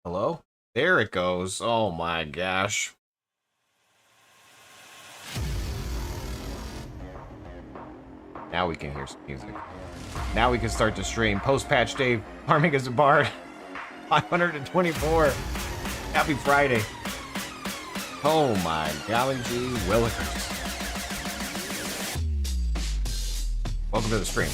Hello? There it goes. Oh my gosh. Now we can hear some music. Now we can start to stream. Post-patch day, farming as a bard. 524. Happy Friday. Oh my golly gee willikers. Welcome to the stream.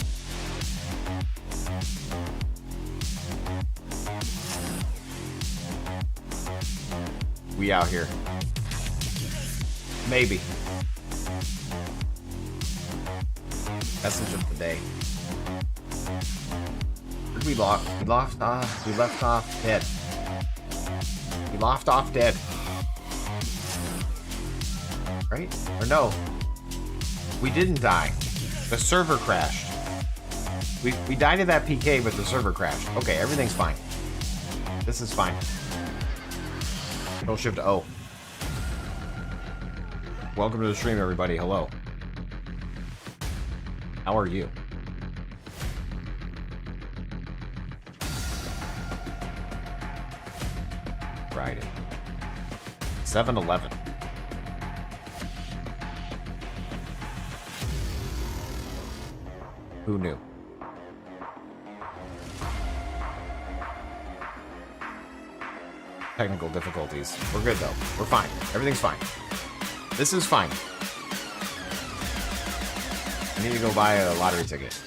We out here. Maybe. Message of the day. Where'd we lost? We left off dead. We left off dead. Right? Or no. We didn't die. The server crashed. We died in that PK, but the server crashed. Okay, everything's fine. This is fine. Control Shift O. Welcome to the stream, everybody. Hello. How are you? Friday. 7-Eleven. Who knew? Technical difficulties. We're good though. We're fine. Everything's fine. This is fine. I need to go buy a lottery ticket.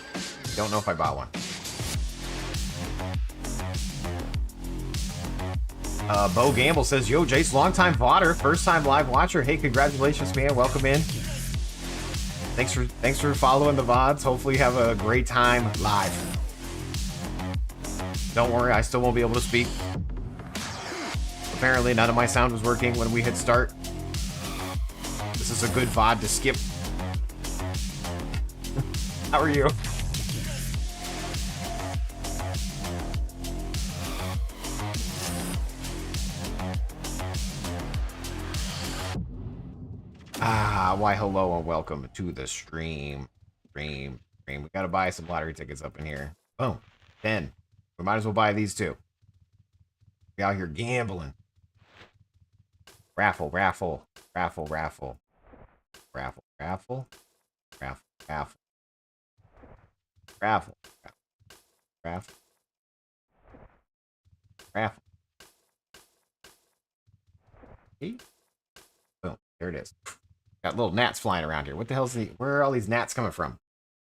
Don't know if I bought one. Bo Gamble says, "Yo, Jace, long-time VODder, first-time live watcher. Hey, congratulations, man. Welcome in. Thanks for following the VODs. Hopefully you have a great time live. Don't worry, I still won't be able to speak. Apparently, none of my sound was working when we hit start. This is a good VOD to skip. How are you?" Why hello and welcome to the stream. We gotta buy some lottery tickets up in here. Boom. 10. We might as well buy these too. We out here gambling. Raffle. Raffle. Hey. Boom. There it is. Got little gnats flying around here. What the hell's where are all these gnats coming from?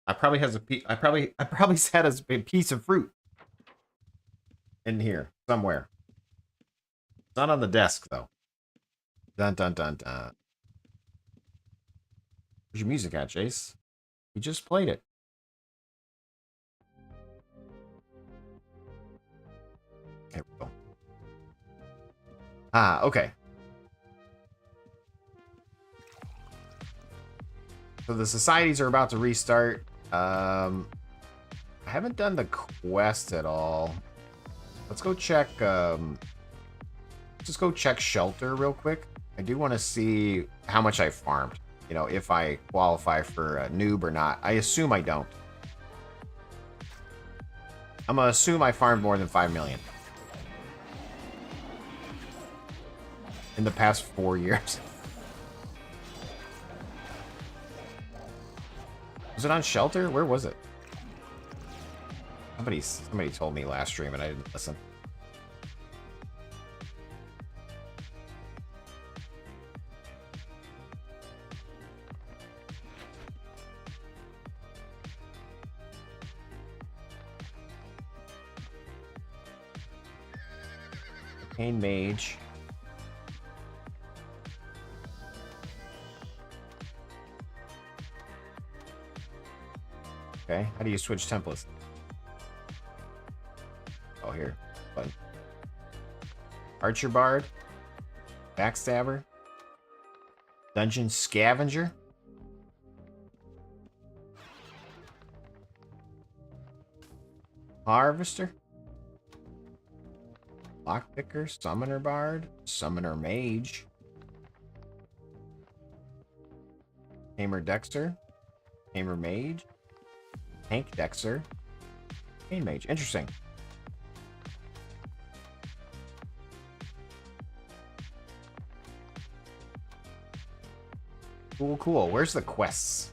I probably had a piece of fruit in here somewhere. It's not on the desk though. Dun dun dun dun. Where's your music at, Jace? We just played it. There we go. Okay. So the societies are about to restart. I haven't done the quest at all. Let's go check. Just go check shelter real quick. I do want to see how much I farmed. You know, if I qualify for a noob or not. I assume I don't. I'm gonna assume I farmed more than 5 million in the past 4 years. Was it on shelter? Where was it? Somebody told me last stream and I didn't listen. Pain Mage. Okay, how do you switch templates? Oh, here. Button. Archer Bard. Backstabber. Dungeon Scavenger. Harvester. Lockpicker. Summoner Bard. Summoner Mage. Tamer Dexter. Tamer Mage. Tank Dexter. Pain Mage. Interesting. Cool, cool. Where's the quests?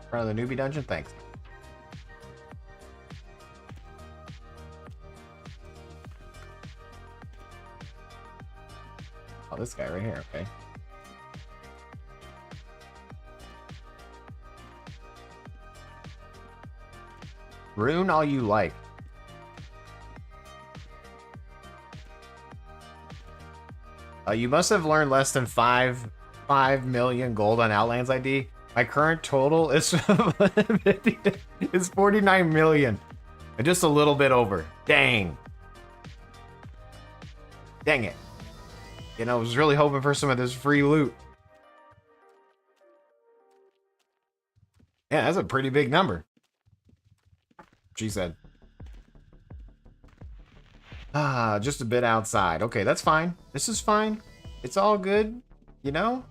Front of the newbie dungeon? Thanks. Oh, this guy right here, okay. Rune all you like. You must have learned less than 5 million gold on Outlands ID. My current total is is 49 million. And just a little bit over. Dang. Dang it. You know, I was really hoping for some of this free loot. Yeah, that's a pretty big number. She said. Ah, just a bit outside. Okay, that's fine. This is fine. It's all good, you know?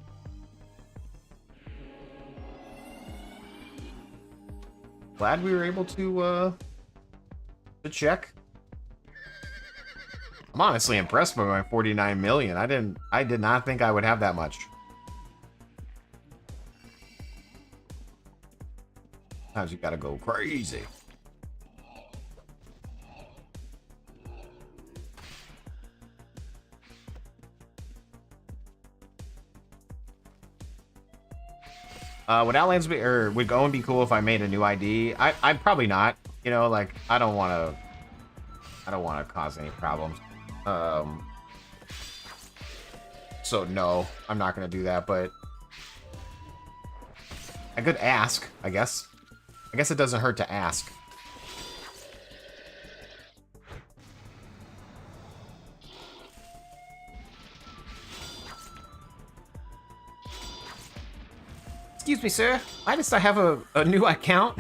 Glad we were able to check. I'm honestly impressed by my 49 million. I did not think I would have that much. Sometimes you gotta go crazy. Would Outlands be, or would Owen be cool if I made a new ID? I'd probably not. You know, like I don't want to cause any problems. So no, I'm not gonna do that. But I could ask, I guess. I guess it doesn't hurt to ask. Excuse me, sir. Why does I have a new account?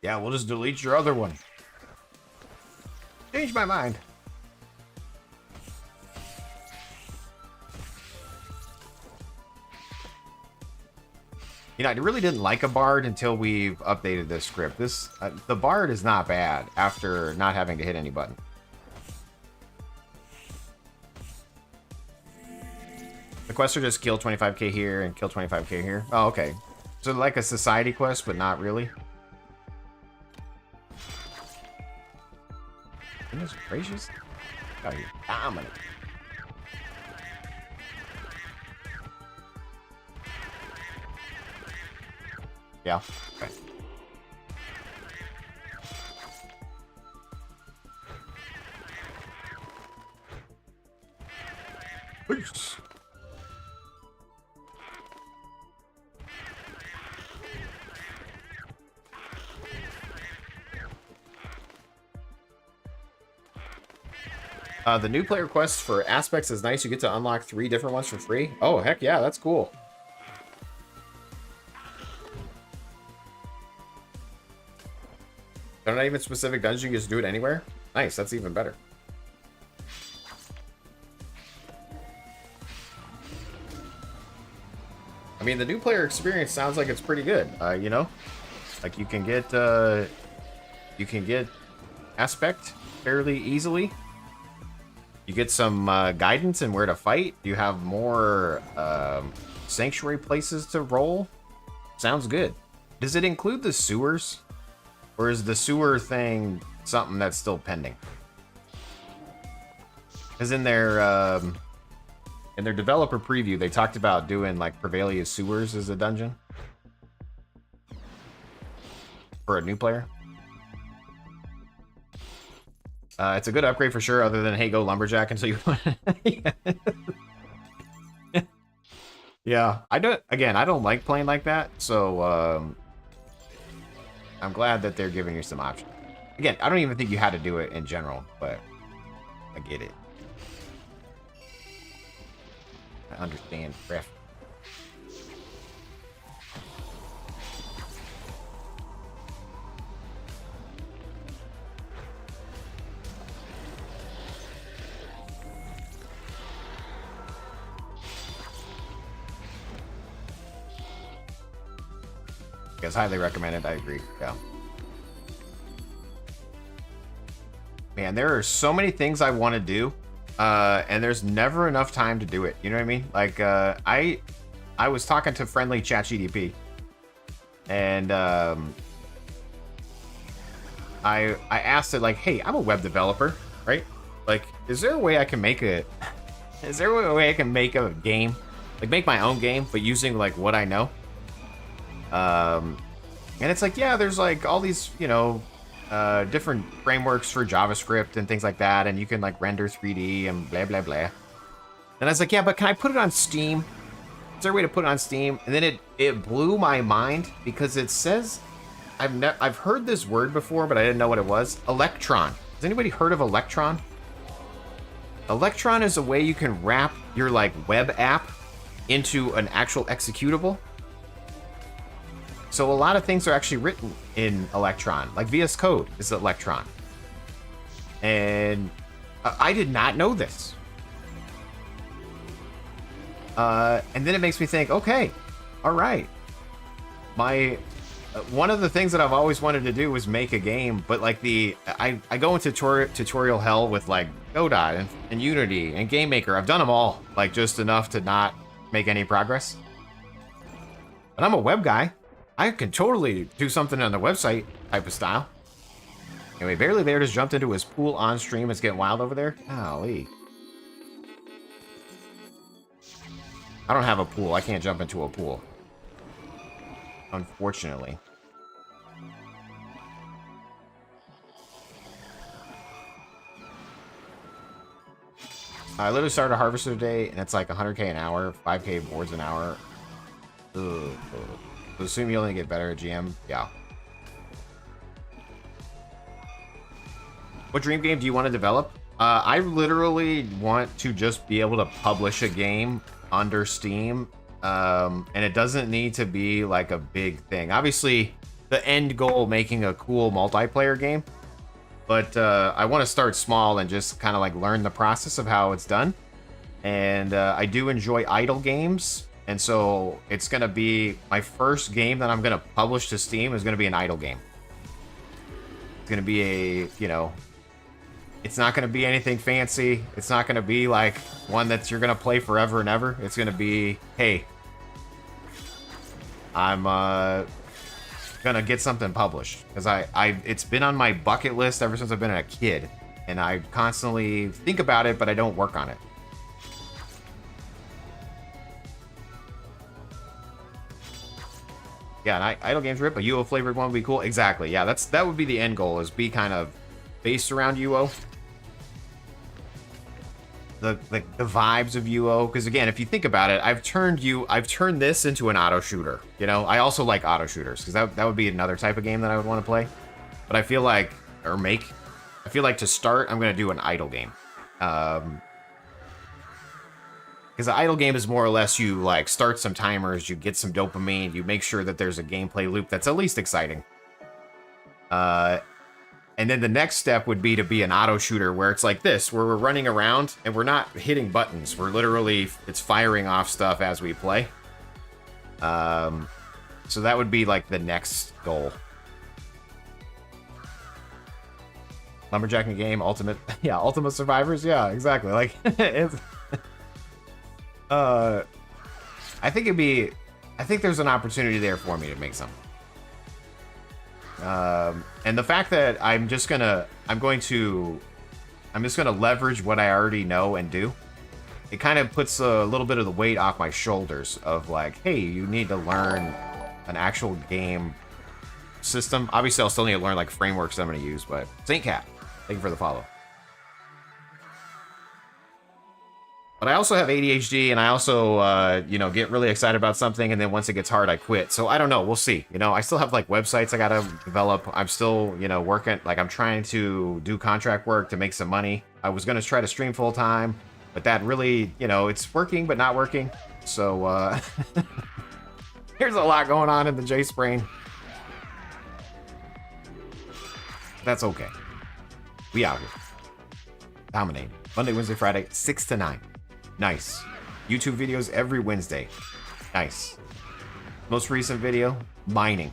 Yeah, we'll just delete your other one. Change my mind. You know, I really didn't like a bard until we've updated this script. The bard is not bad after not having to hit any button. The quests are just kill 25k here and kill 25k here. Oh, okay. So like a society quest, but not really. Goodness gracious. Oh, you're dominant. Yeah. Okay. Peace. The new player quest for aspects is nice. You get to unlock 3 different ones for free. Oh, heck yeah, that's cool. They're not even specific dungeons, you can just do it anywhere. Nice, that's even better. I mean, the new player experience sounds like it's pretty good. You know, like you can get aspect fairly easily. You get some guidance in where to fight. You have more sanctuary places to roll. Sounds good. Does it include the sewers? Or is the sewer thing something that's still pending? Because in their developer preview, they talked about doing like Prevalia sewers as a dungeon for a new player. It's a good upgrade for sure, other than hey, go lumberjack until you. Yeah, I don't like playing like that, so I'm glad that they're giving you some options. Again, I don't even think you had to do it in general, but I get it. I understand, ref. Yes, highly recommended. I agree. Yeah. Man, there are so many things I want to do, and there's never enough time to do it. You know what I mean? Like, I was talking to friendly ChatGDP, and I asked it like, "Hey, I'm a web developer, right? Like, is there a way I can make a game, like make my own game, but using like what I know?" And it's like, yeah, there's like all these, you know, different frameworks for JavaScript and things like that, and you can like render 3D and blah blah blah. And I was like, yeah, but can I put it on Steam? Is there a way to put it on Steam? And then it blew my mind because it says, I've heard this word before, but I didn't know what it was. Electron. Has anybody heard of Electron? Electron is a way you can wrap your like web app into an actual executable. So a lot of things are actually written in Electron, like VS Code is Electron. And I did not know this. And then it makes me think, okay, all right. One of the things that I've always wanted to do was make a game, but like I go into tutorial hell with like Godot and Unity and Game Maker. I've done them all, like just enough to not make any progress. But I'm a web guy. I can totally do something on the website type of style. Anyway, Barely There just jumped into his pool on stream. It's getting wild over there. Golly. I don't have a pool. I can't jump into a pool. Unfortunately. I literally started a harvester today, and it's like 100k an hour, 5k boards an hour. Ugh. So assume you only get better at GM. Yeah. What dream game do you want to develop? I literally want to just be able to publish a game under Steam. And it doesn't need to be like a big thing. Obviously, the end goal, making a cool multiplayer game. But I want to start small and just kind of like learn the process of how it's done. And I do enjoy idle games. And so it's going to be my first game that I'm going to publish to Steam is going to be an idle game. It's going to be a, you know, it's not going to be anything fancy. It's not going to be like one that you're going to play forever and ever. It's going to be, hey, I'm going to get something published. Because it's been on my bucket list ever since I've been a kid. And I constantly think about it, but I don't work on it. Yeah, and idle games rip, a UO flavored one would be cool. Exactly. Yeah, that would be the end goal, is be kind of based around UO. The vibes of UO, because again, if you think about it, I've turned this into an auto shooter. You know, I also like auto shooters because that would be another type of game that I would want to play. But I feel like to start, I'm gonna do an idle game. Because the idle game is more or less you like start some timers, you get some dopamine, you make sure that there's a gameplay loop that's at least exciting. And then the next step would be to be an auto shooter where it's like this, where we're running around and we're not hitting buttons. We're literally, it's firing off stuff as we play. So that would be like the next goal. Lumberjacking game, Ultimate, yeah, Ultima Survivors, yeah, exactly. Like, it's... I think there's an opportunity there for me to make something. And the fact that I'm just gonna leverage what I already know and do. It kind of puts a little bit of the weight off my shoulders of like, hey, you need to learn an actual game system. Obviously, I'll still need to learn like frameworks that I'm gonna use, but Saint Cat, thank you for the follow. But I also have ADHD, and I also, get really excited about something, and then once it gets hard, I quit. So I don't know. We'll see. You know, I still have, like, websites I gotta develop. I'm still, working. Like, I'm trying to do contract work to make some money. I was gonna try to stream full-time, but that really, it's working, but not working. So, there's a lot going on in the Jace brain. That's okay. We out here. Dominate. Monday, Wednesday, Friday, 6 to 9. Nice. YouTube videos every Wednesday. Nice. Most recent video, mining.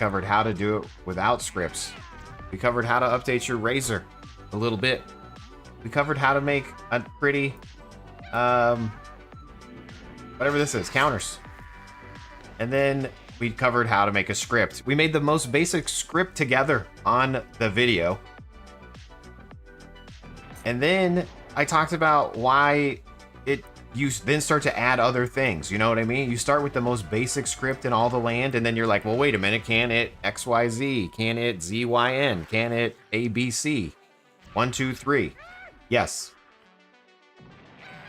covered how to do it without scripts. We covered how to update your Razor a little bit. We covered how to make a pretty, whatever this is, counters. And then we covered how to make a script. We made the most basic script together on the video. And then I talked about why you then start to add other things, you know what I mean? You start with the most basic script in all the land, and then you're like, well, wait a minute, can it XYZ? Can it ZYN? Can it ABC? 1, 2, 3. Yes.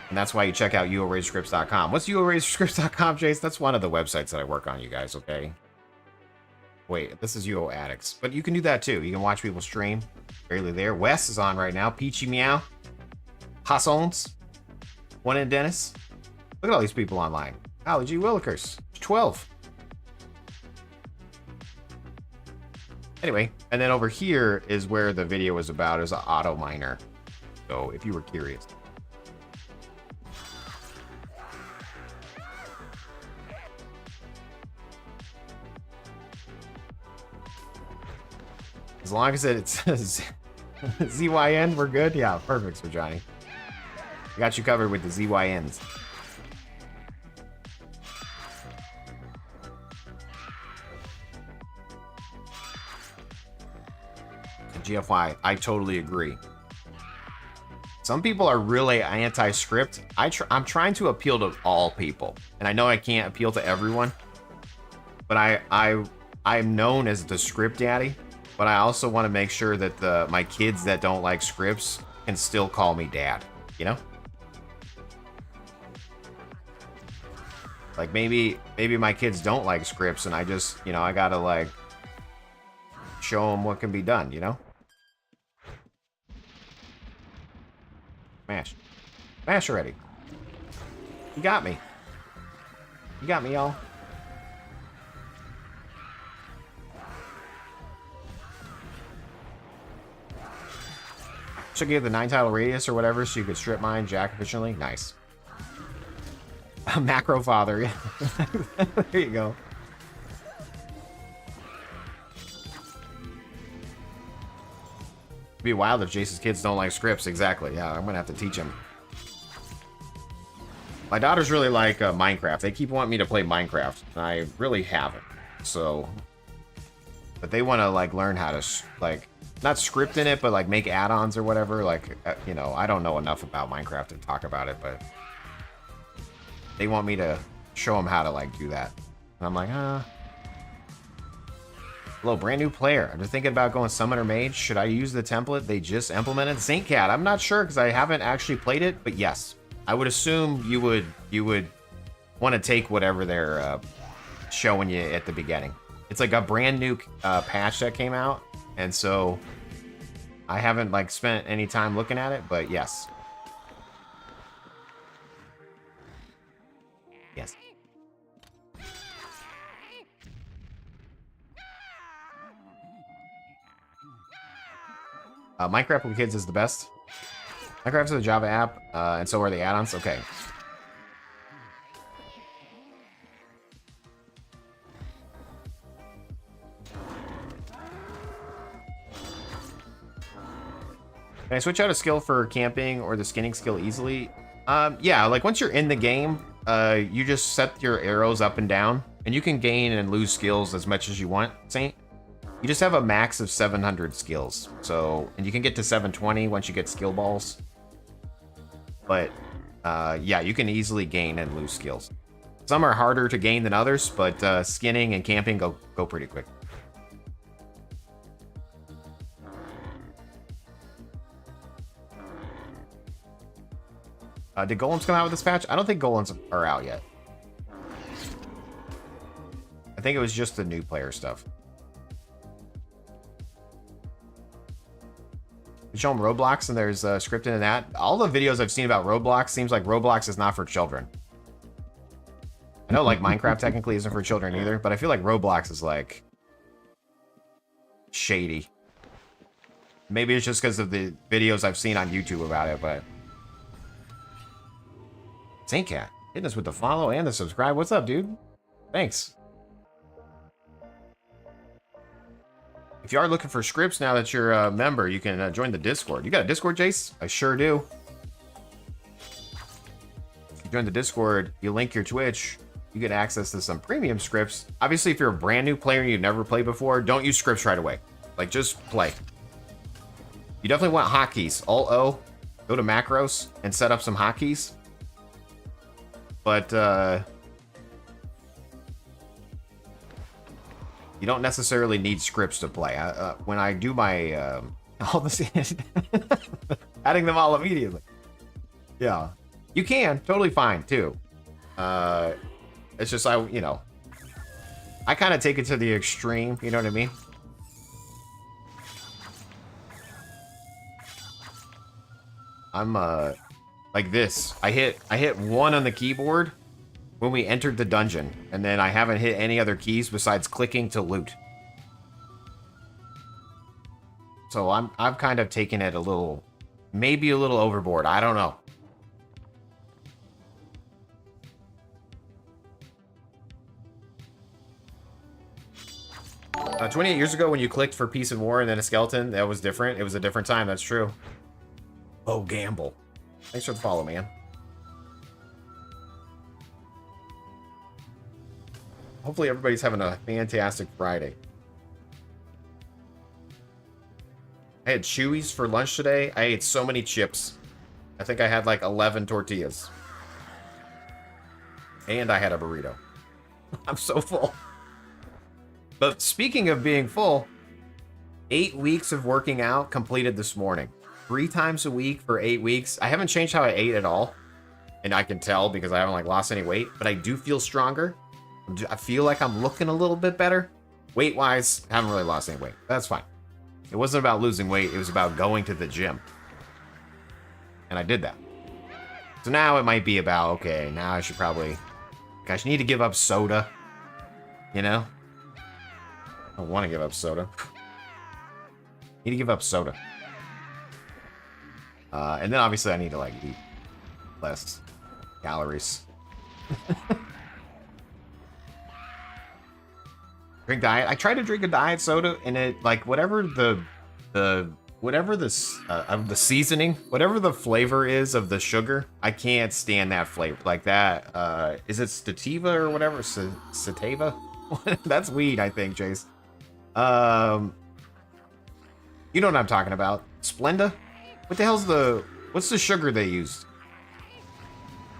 And that's why you check out uorazorScripts.com. What's uorazorScripts.com, Jace? That's one of the websites that I work on, you guys, okay? Wait, this is UO Addicts. But you can do that too. You can watch people stream. Barely there. Wes is on right now. Peachy Meow. Jaseowns. One in Dennis. Look at all these people online. Golly G. Willikers. 12. Anyway, and then over here is where the video was about, is an auto miner. So if you were curious. As long as it says ZYN, we're good? Yeah, perfect, Sir Johnny. I got you covered with the ZYNs. GFY, I totally agree. Some people are really anti-script. I'm trying to appeal to all people. And I know I can't appeal to everyone. But I'm known as the script daddy. But I also want to make sure that my kids that don't like scripts can still call me dad, you know? Like maybe my kids don't like scripts and I just, you know, I gotta like show them what can be done, you know? Smash. Smash already. You got me. You got me, y'all. Should give the 9 title radius or whatever so you could strip mine Jack efficiently. Nice. A macro father. There you go. It'd be wild if Jace's kids don't like scripts. Exactly. Yeah, I'm gonna have to teach them. My daughters really like Minecraft. They keep wanting me to play Minecraft, and I really haven't. So, but they want to like learn how to like not script in it, but like make add-ons or whatever. Like, you know, I don't know enough about Minecraft to talk about it, but they want me to show them how to like do that. And I'm like, Hello, brand new player. I'm just thinking about going Summoner Mage. Should I use the template they just implemented? Saint Cat, I'm not sure because I haven't actually played it, but yes. I would assume you would want to take whatever they're showing you at the beginning. It's like a brand new patch that came out, and so I haven't like spent any time looking at it, but yes. Yes. Minecraft with kids is the best. Minecraft is a Java app, and so are the add-ons. Okay. Can I switch out a skill for camping or the skinning skill easily? Yeah, like once you're in the game, you just set your arrows up and down, and you can gain and lose skills as much as you want, Saint. You just have a max of 700 skills, so, and you can get to 720 once you get skill balls. But, yeah, you can easily gain and lose skills. Some are harder to gain than others, but skinning and camping go pretty quick. Did golems come out with this patch? I don't think golems are out yet. I think it was just the new player stuff. You show them Roblox and there's scripting in that. All the videos I've seen about Roblox seems like Roblox is not for children. I know like Minecraft technically isn't for children either, but I feel like Roblox is like shady. Maybe it's just because of the videos I've seen on YouTube about it, but Saint Cat hitting us with the follow and the subscribe. What's up, dude? Thanks. If you are looking for scripts now that you're a member, you can join the Discord. You got a Discord, Jace? I sure do. If you join the Discord, you link your Twitch, you get access to some premium scripts. Obviously, if you're a brand new player and you've never played before, don't use scripts right away. Like, just play. You definitely want hotkeys. Alt-O, go to macros, and set up some hotkeys. But, you don't necessarily need scripts to play. When I do my, all this, adding them all immediately. Yeah. You can, totally fine, too. It's just, you know, I kind of take it to the extreme, you know what I mean? I'm, like this. I hit 1 on the keyboard when we entered the dungeon, and then I haven't hit any other keys besides clicking to loot. So I've kind of taken it a little, maybe a little overboard. I don't know. 28 years ago when you clicked for Peace and War and then a skeleton, that was different. It was a different time, that's true. Oh, Gamble. Thanks for the follow, man. Hopefully everybody's having a fantastic Friday. I had Chewies for lunch today. I ate so many chips. I think I had like 11 tortillas. And I had a burrito. I'm so full. But speaking of being full, 8 weeks of working out completed this morning. 3 times a week for 8 weeks. I haven't changed how I ate at all. And I can tell because I haven't like lost any weight. But I do feel stronger. I feel like I'm looking a little bit better. Weight-wise, I haven't really lost any weight. That's fine. It wasn't about losing weight. It was about going to the gym. And I did that. So now it might be about, okay, now I should probably... Gosh, I need to give up soda. You know? I don't want to give up soda. Need to give up soda. And then obviously I need to like eat less calories. Drink diet. I tried to drink a diet soda and it like whatever the seasoning, whatever the flavor is of the sugar, I can't stand that flavor. Like that, is it sativa or whatever? Sativa? That's weed, I think, Jace. You know what I'm talking about. Splenda? What the hell's what's the sugar they used?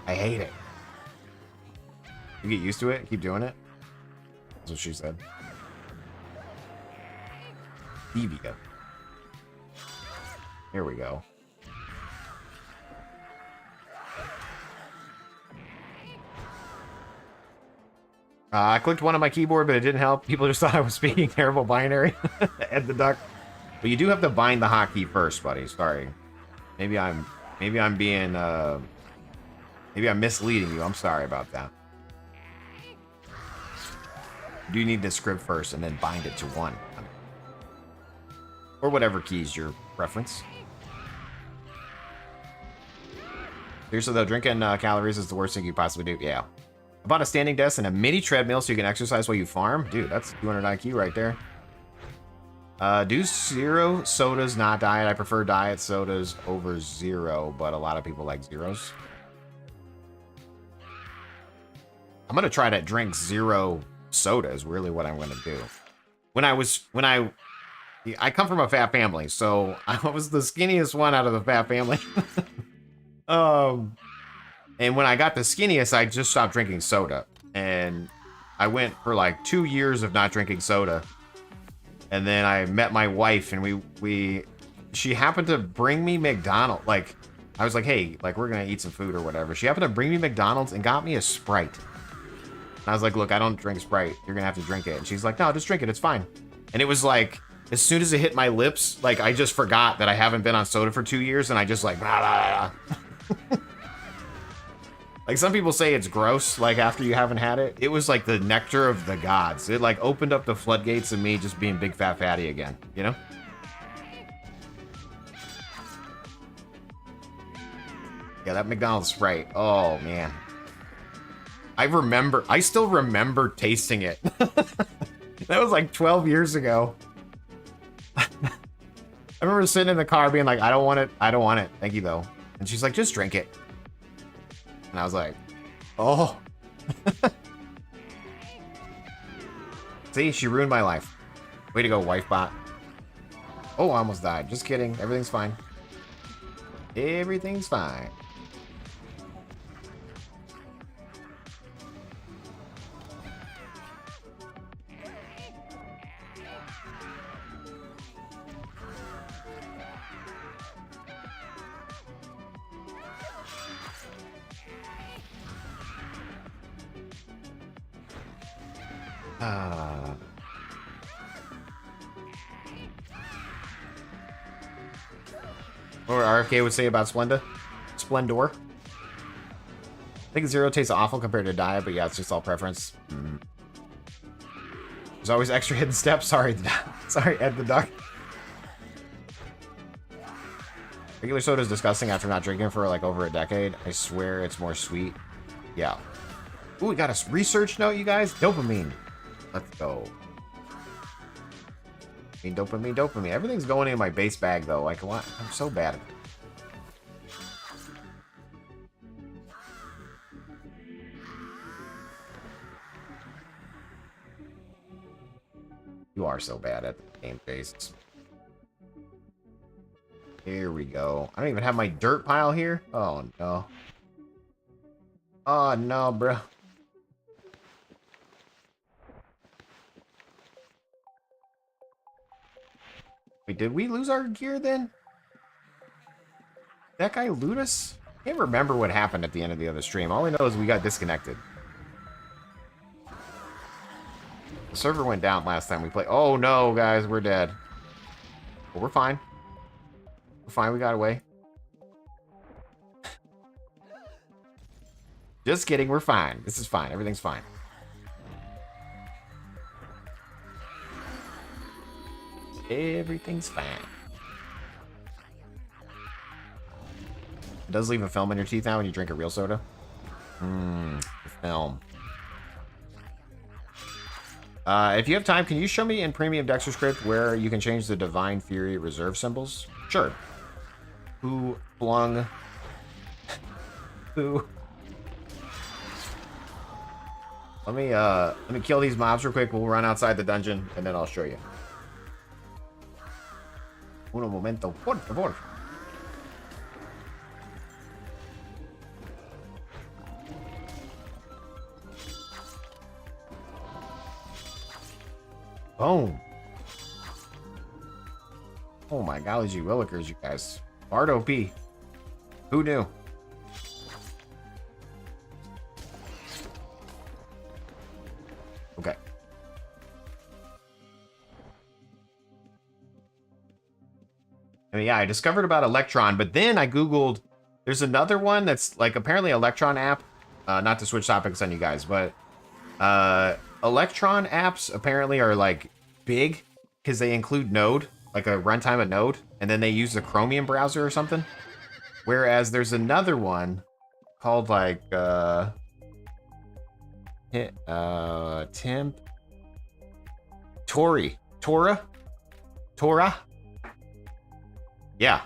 I hate it. You get used to it? Keep doing it? That's what she said. Stevia. Here we go. I clicked 1 on my keyboard, but it didn't help. People just thought I was speaking terrible binary. Ed the Duck. But you do have to bind the hotkey first, buddy. Sorry. Maybe I'm being maybe I'm misleading you. I'm sorry about that. You do need the script first and then bind it to 1. Or whatever key's your preference. Seriously though, drinking calories is the worst thing you possibly do. Yeah. I bought a standing desk and a mini treadmill so you can exercise while you farm. Dude, that's 200 IQ right there. Do zero sodas, not diet. I prefer diet sodas over zero, but a lot of people like zeros. I'm going to try to drink 0 soda is really what I'm going to do. I come from a fat family, so I was the skinniest one out of the fat family. And when I got the skinniest, I just stopped drinking soda. And I went for like 2 years of not drinking soda. And then I met my wife and she happened to bring me McDonald's. Like, I was like, hey, like we're going to eat some food or whatever. She happened to bring me McDonald's and got me a Sprite. And I was like, look, I don't drink Sprite. You're going to have to drink it. And she's like, no, just drink it. It's fine. And it was like, as soon as it hit my lips, like I just forgot that I haven't been on soda for 2 years. And I just like, blah, blah, blah. Like some people say it's gross, like after you haven't had it. It was like the nectar of the gods. It like opened up the floodgates of me just being big fat fatty again, you know? Yeah, that McDonald's Sprite. Oh man. I still remember tasting it. That was like 12 years ago. I remember sitting in the car being like, I don't want it. I don't want it. Thank you, though. And she's like, just drink it. And I was like, oh. See, she ruined my life. Way to go, wife bot. Oh, I almost died. Just kidding. Everything's fine. Everything's fine. Or RFK would say about Splendor. I think Zero tastes awful compared to Diet, but yeah, it's just all preference. There's always extra hidden steps. Sorry, sorry, Ed the Duck. Regular soda is disgusting after not drinking for like over a decade. I swear it's more sweet. Yeah. Ooh, we got a research note, you guys. Dopamine. Let's go. Dopamine, dopamine. Everything's going in my base bag, though. Like, what? I'm so bad at it. You are so bad at the game face. Here we go. I don't even have my dirt pile here. Oh, no. Oh, no, bro. Wait, did we lose our gear then? That guy loot us? I can't remember what happened at the end of the other stream. All I know is we got disconnected. The server went down last time we played. Oh no, guys, we're dead. But we're fine. We're fine, we got away. Just kidding, we're fine. This is fine, everything's fine. Everything's fine. It does leave a film in your teeth now when you drink a real soda. The film. If you have time, can you show me in Premium Dexter script where you can change the Divine Fury reserve symbols? Sure. Who flung... Who... Let me kill these mobs real quick. We'll run outside the dungeon, and then I'll show you. Uno momento, por favor. Boom. Oh my golly gee willikers, you guys. Bard OP. Who knew? Okay. I mean, yeah, I discovered about Electron, but then I Googled, there's another one that's like apparently Electron app. Not to switch topics on you guys, but Electron apps apparently are like big because they include Node, like a runtime of Node, and then they use the Chromium browser or something. Whereas there's another one called like Temp Tora. Yeah,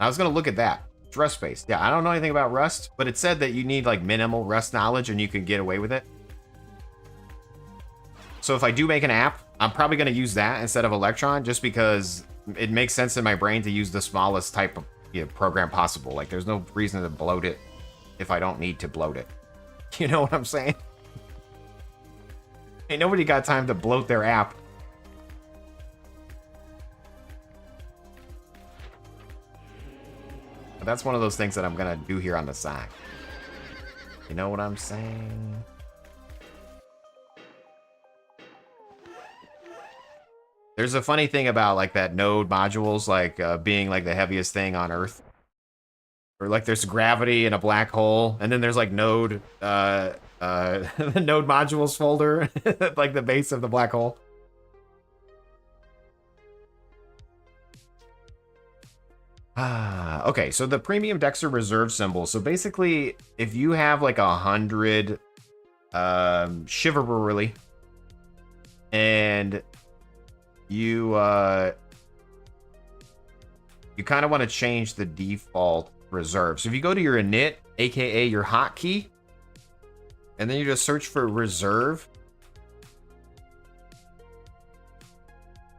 I was gonna look at that. It's Rust based. Yeah, I don't know anything about Rust, but it said that you need like minimal Rust knowledge and you can get away with it. So if I do make an app, I'm probably gonna use that instead of Electron, just because it makes sense in my brain to use the smallest type of program possible. Like, there's no reason to bloat it if I don't need to bloat it. You know what I'm saying? Ain't nobody got time to bloat their app. But that's one of those things that I'm gonna do here on the side. You know what I'm saying? There's a funny thing about like that Node modules, like being like the heaviest thing on Earth. Or like there's gravity in a black hole, and then there's like Node, the Node modules folder, like the base of the black hole. Okay, so the Premium Dexter reserve symbol. So basically, if you have like 100 Shiverberly, and you you kind of want to change the default reserve. So if you go to your init, aka your hotkey, and then you just search for reserve,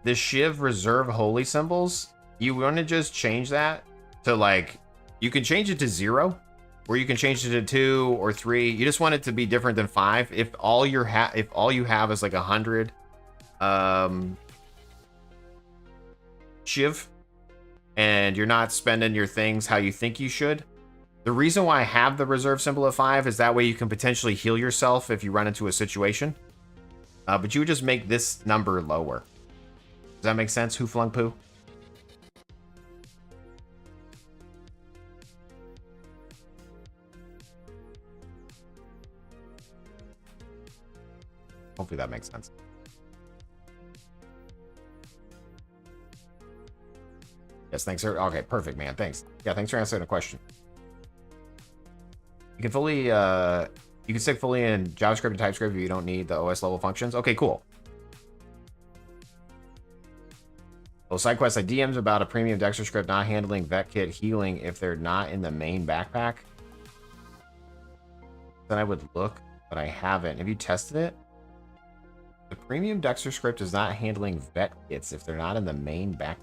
the Shiv reserve holy symbols, you want to just change that to like, you can change it to 0, or you can change it to 2 or 3. You just want it to be different than 5. If all you have is like 100 Shiv, and you're not spending your things how you think you should. The reason why I have the reserve symbol of 5 is that way you can potentially heal yourself if you run into a situation. But you would just make this number lower. Does that make sense? Who flung poo? Hopefully that makes sense. Yes, thanks, sir. Okay, perfect, man. Thanks. Yeah, thanks for answering the question. You can fully, you can stick fully in JavaScript and TypeScript if you don't need the OS level functions. Okay, cool. Well, side quest, I DM'd about a premium Dexter script not handling vet kit healing if they're not in the main backpack. Then I would look, but I haven't. Have you tested it? The premium Dexter script is not handling vet kits if they're not in the main back.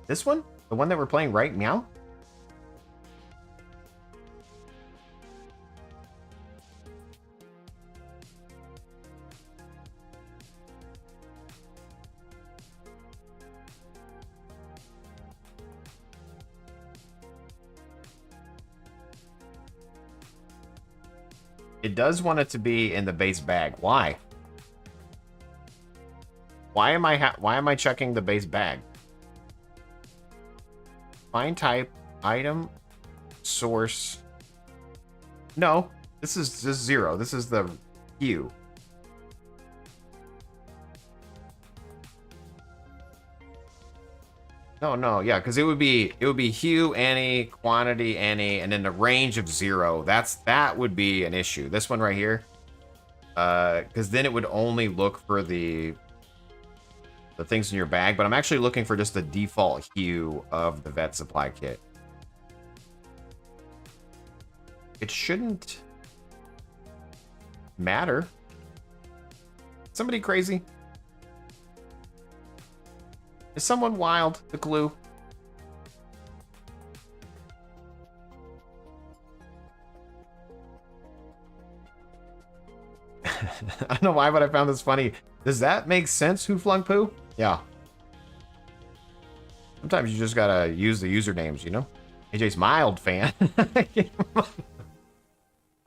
This one? The one that we're playing right now? It does want it to be in the base bag. Why? Why am I checking the base bag? Find type, item, source. No, this is just 0. This is the hue. No, yeah, because it would be hue, any, quantity, any, and then the range of 0. That would be an issue. This one right here, because then it would only look for the things in your bag. But I'm actually looking for just the default hue of the vet supply kit. It shouldn't matter. Somebody crazy? Is someone wild? The glue. I don't know why, but I found this funny. Does that make sense, Who Flung Poo? Yeah. Sometimes you just gotta use the usernames, you know? AJ's mild fan.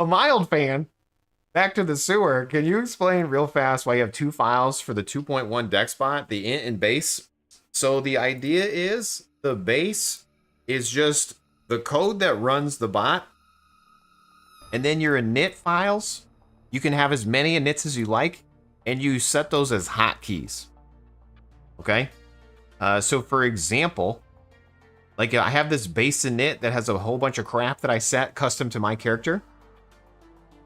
A mild fan? Back to the sewer. Can you explain real fast why you have 2 files for the 2.1 deck spot, the int and base? So the idea is the base is just the code that runs the bot. And then your init files, you can have as many inits as you like, and you set those as hotkeys. Okay? So for example, like I have this base init that has a whole bunch of crap that I set custom to my character.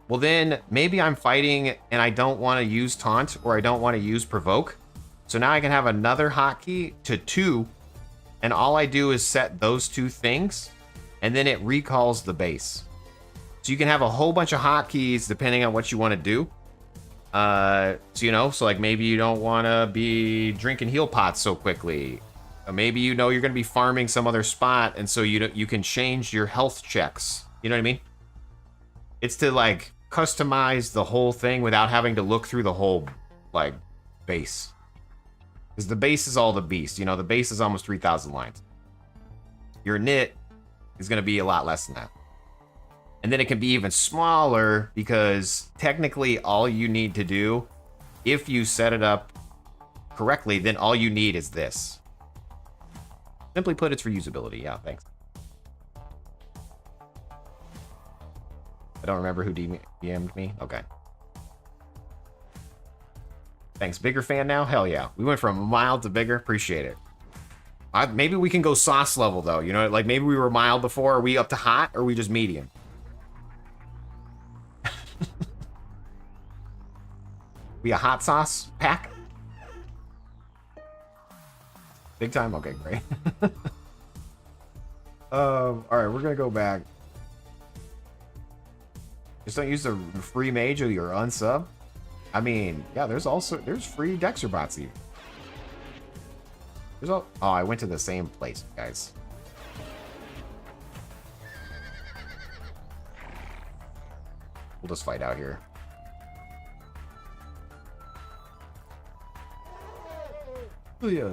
Well then, maybe I'm fighting and I don't want to use taunt or I don't want to use provoke. So now I can have another hotkey to 2, and all I do is set those 2 things, and then it recalls the base. So you can have a whole bunch of hotkeys depending on what you want to do. So you know, so like maybe you don't want to be drinking heal pots so quickly. Or maybe you know you're going to be farming some other spot, and so you can change your health checks. You know what I mean? It's to like customize the whole thing without having to look through the whole like base. Because the base is all the beast. You know, the base is almost 3,000 lines. Your init is going to be a lot less than that. And then it can be even smaller because technically all you need to do, if you set it up correctly, then all you need is this. Simply put, it's for usability. Yeah, thanks. I don't remember who DM'd me. Okay. Thanks. Bigger fan now? Hell yeah. We went from mild to bigger. Appreciate it. Maybe we can go sauce level, though. You know, like maybe we were mild before. Are we up to hot or are we just medium? We a hot sauce pack? Big time? Okay, great. All right, we're gonna go back. Just don't use the free mage or your unsub. I mean, yeah, there's free Dexter bots even. Oh, I went to the same place, guys. We'll just fight out here. Oh, yeah.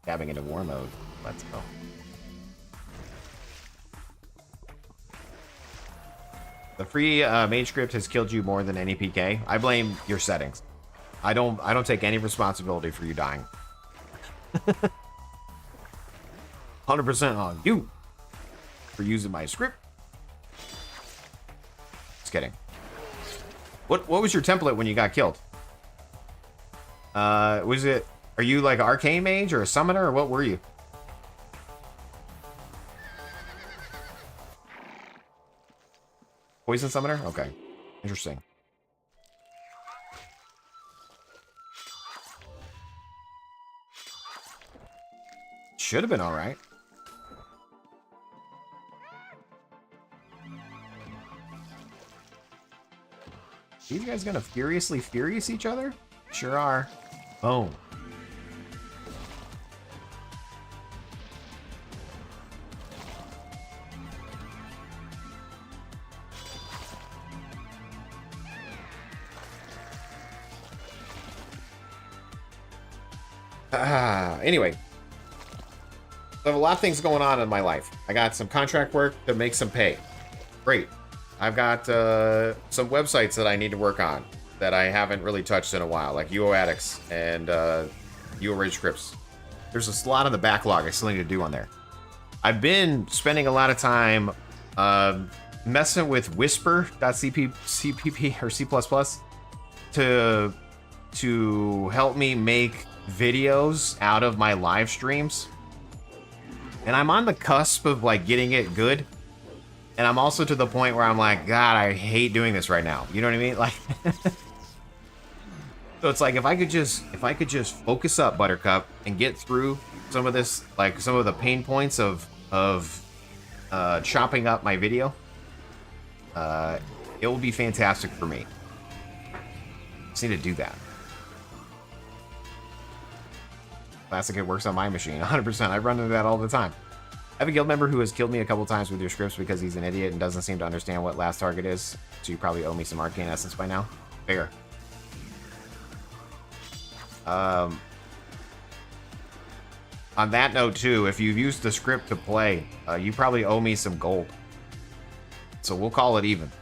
Dabbing into war mode. Let's go. The free mage script has killed you more than any PK. I blame your settings. I don't take any responsibility for you dying. 100% on you for using my script. Just kidding. What was your template when you got killed? Was it? Are you like an arcane mage or a summoner, or what were you? Poison summoner? Okay. Interesting. Should have been alright. These guys gonna furious each other? Sure are. Boom. Anyway, I have a lot of things going on in my life. I got some contract work to make some pay. Great. I've got some websites that I need to work on that I haven't really touched in a while, like UO Addicts and UO Ridge Scripts. There's a lot on the backlog I still need to do on there. I've been spending a lot of time messing with Whisper.cpp or C++ to help me make videos out of my live streams. And I'm on the cusp of like getting it good. And I'm also to the point where I'm like, God, I hate doing this right now. You know what I mean? Like, so it's like if I could just focus up, Buttercup, and get through some of this, like some of the pain points of chopping up my video, it will be fantastic for me. Just need to do that. Classic, it works on my machine, 100%. I run into that all the time. I have a guild member who has killed me a couple times with your scripts because he's an idiot and doesn't seem to understand what last target is. So you probably owe me some arcane essence by now. Fair. On that note too, if you've used the script to play, you probably owe me some gold. So we'll call it even.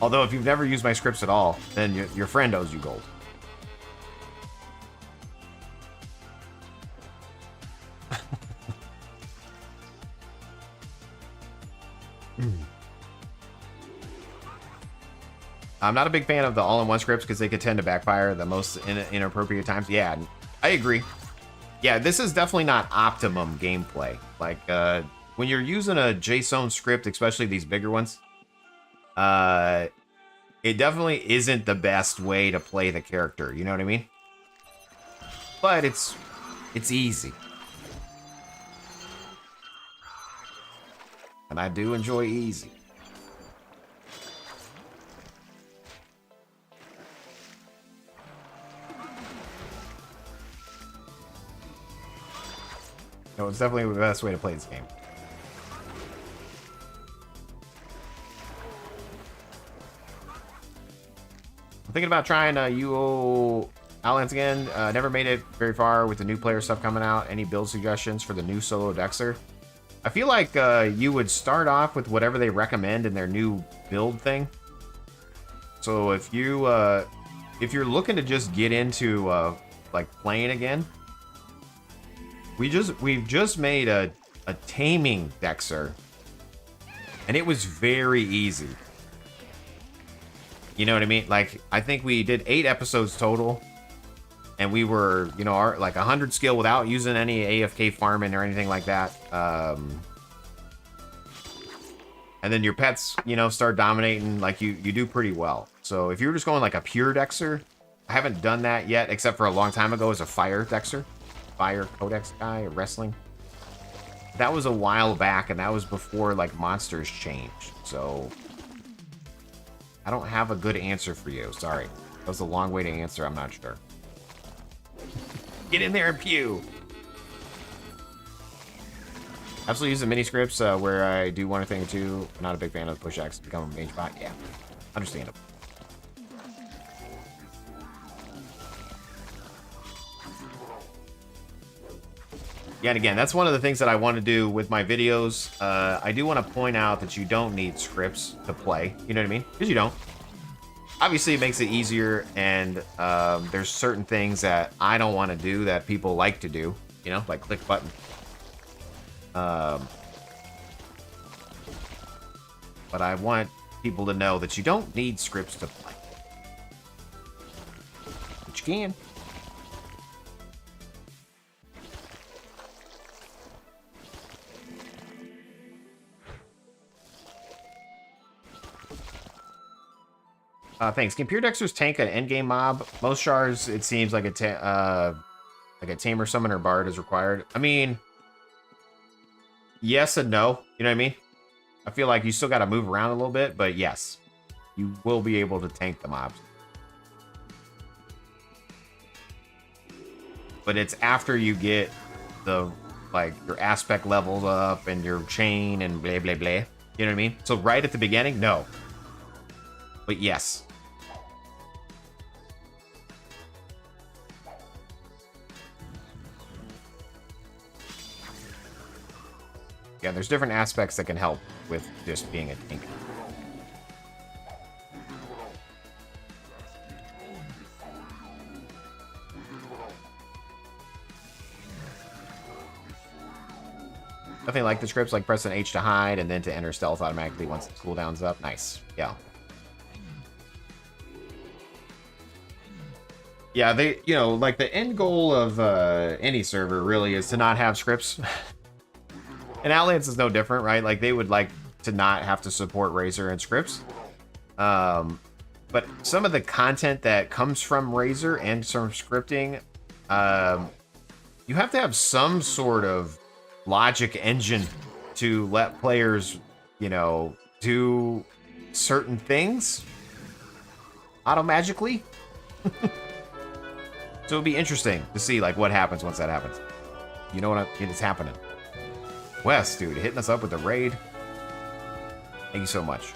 Although if you've never used my scripts at all, then your friend owes you gold. I'm not a big fan of the all-in-one scripts because they could tend to backfire the most inappropriate times. Yeah, I agree. Yeah, this is definitely not optimum gameplay. Like, when you're using a Jaseowns script, especially these bigger ones, it definitely isn't the best way to play the character. You know what I mean? But it's easy. And I do enjoy easy. No, it's definitely the best way to play this game. I'm thinking about trying UO Outlands again. Never made it very far with the new player stuff coming out. Any build suggestions for the new solo Dexter? I feel like you would start off with whatever they recommend in their new build thing. So if you're looking to just get into like playing again, we've just made a taming Dexter, and it was very easy. You know what I mean? Like, I think we did 8 episodes total, and we were, you know, like 100 skill without using any AFK farming or anything like that. And then your pets, you know, start dominating. Like, you do pretty well. So if you're just going like a pure Dexter, I haven't done that yet, except for a long time ago as a fire Dexter. Fire Codex guy, wrestling. That was a while back, and that was before like monsters changed. So I don't have a good answer for you. Sorry. That was a long way to answer. I'm not sure. Get in there and pew. Absolutely use the mini scripts where I do one thing or two. I'm not a big fan of the push X to become a mage bot. Yeah, understandable. Yeah, and again, that's one of the things that I want to do with my videos. I do want to point out that you don't need scripts to play. You know what I mean? Because you don't. Obviously, it makes it easier, and there's certain things that I don't want to do that people like to do. You know, like click button. But I want people to know that you don't need scripts to play. But you can. Thanks. Can Pure Dexter's tank an endgame mob? Most shards, it seems like a tamer, summoner, bard is required. I mean, yes and no. You know what I mean? I feel like you still got to move around a little bit, but yes, you will be able to tank the mobs. But it's after you get the, like, your aspect levels up and your chain and blah, blah, blah. You know what I mean? So right at the beginning, no. But yes. Yeah, there's different aspects that can help with just being a tank. Nothing like the scripts, like pressing H to hide and then to enter stealth automatically once the cooldown's up. Nice. Yeah. Yeah, they, you know, like the end goal of any server really is to not have scripts. And Outlands is no different, right? Like, they would like to not have to support Razor and scripts. But some of the content that comes from Razor and some scripting, you have to have some sort of logic engine to let players, you know, do certain things auto-magically. So it'd be interesting to see, like, what happens once that happens. You know what it's happening. Wes, dude, hitting us up with the raid. Thank you so much.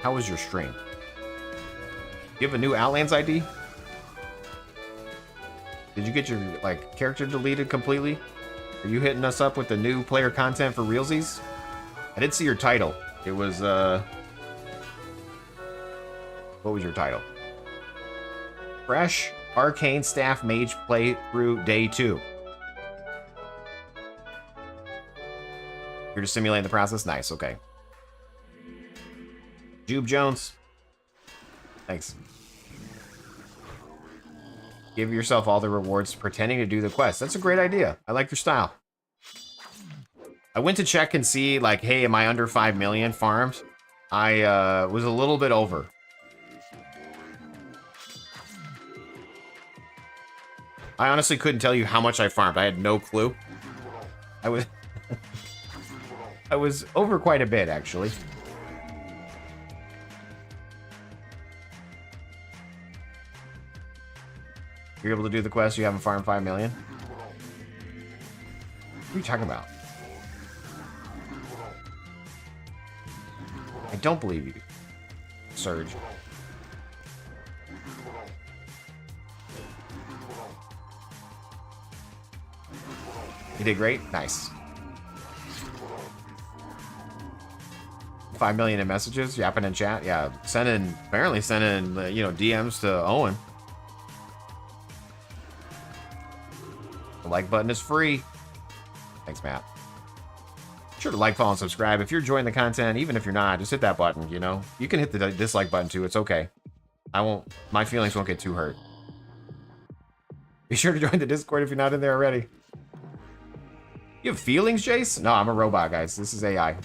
How was your stream? You have a new Outlands ID? Did you get your, like, character deleted completely? Are you hitting us up with the new player content for realsies? I did see your title. It was, what was your title? Fresh Arcane Staff Mage Playthrough Day 2. You're just simulating the process? Nice, okay. Jube Jones. Thanks. Give yourself all the rewards pretending to do the quest. That's a great idea. I like your style. I went to check and see, like, hey, am I under 5 million farmed? I was a little bit over. I honestly couldn't tell you how much I farmed. I had no clue. I was... I was over quite a bit, actually. You're able to do the quest, you haven't farmed 5 million? What are you talking about? I don't believe you, Surge. You did great? Nice. 5 million in messages, yapping in chat. Yeah, apparently sending, you know, DMs to Owen. The like button is free. Thanks, Matt. Be sure to like, follow, and subscribe. If you're enjoying the content, even if you're not, just hit that button, you know? You can hit the dislike button too, it's okay. My feelings won't get too hurt. Be sure to join the Discord if you're not in there already. You have feelings, Jace? No, I'm a robot, guys. This is AI.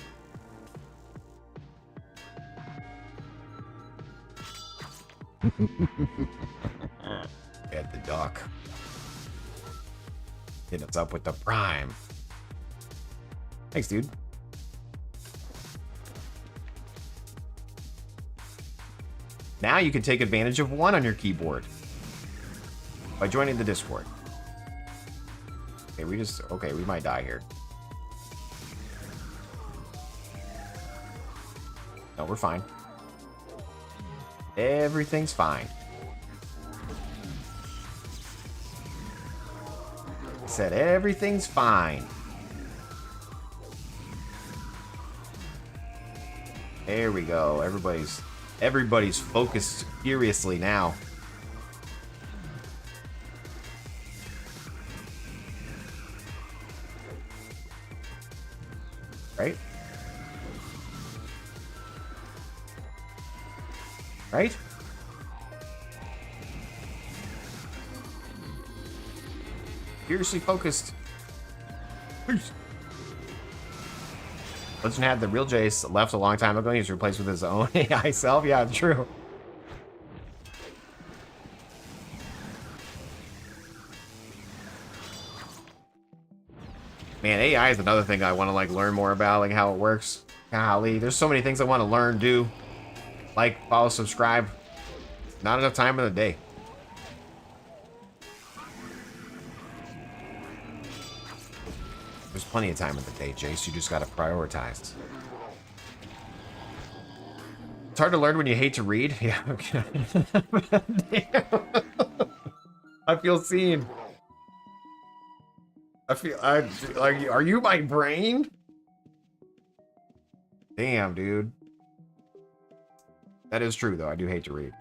At the dock. Hitting us up with the prime. Thanks, dude. Now you can take advantage of 1 on your keyboard by joining the Discord. Okay, we might die here. No, we're fine. Everything's fine. I said everything's fine. There we go. Everybody's focused furiously now. Right? Right? Furiously focused. Peace. Legend had the real Jace left a long time ago. He was replaced with his own AI self. Yeah, true. Man, AI is another thing I want to like learn more about, like how it works. Golly, there's so many things I want to learn, do. Like, follow, subscribe. Not enough time in the day. There's plenty of time in the day, Jace. You just gotta prioritize. It's hard to learn when you hate to read. Yeah, okay. Damn. I feel seen. Are you my brain? Damn, dude. That is true, though. I do hate to read.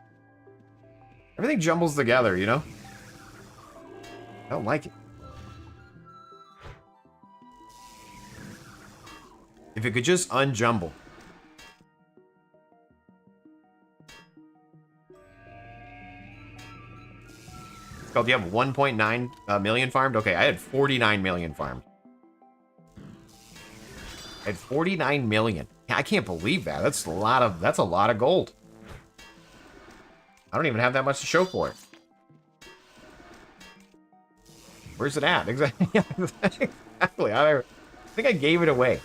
Everything jumbles together, you know? I don't like it. If it could just unjumble. It's called, you have 1.9 million farmed? Okay, I had 49 million farmed. I had 49 million. I can't believe that. That's a lot of gold. I don't even have that much to show for it. Where's it at? Exactly. Exactly. I think I gave it away.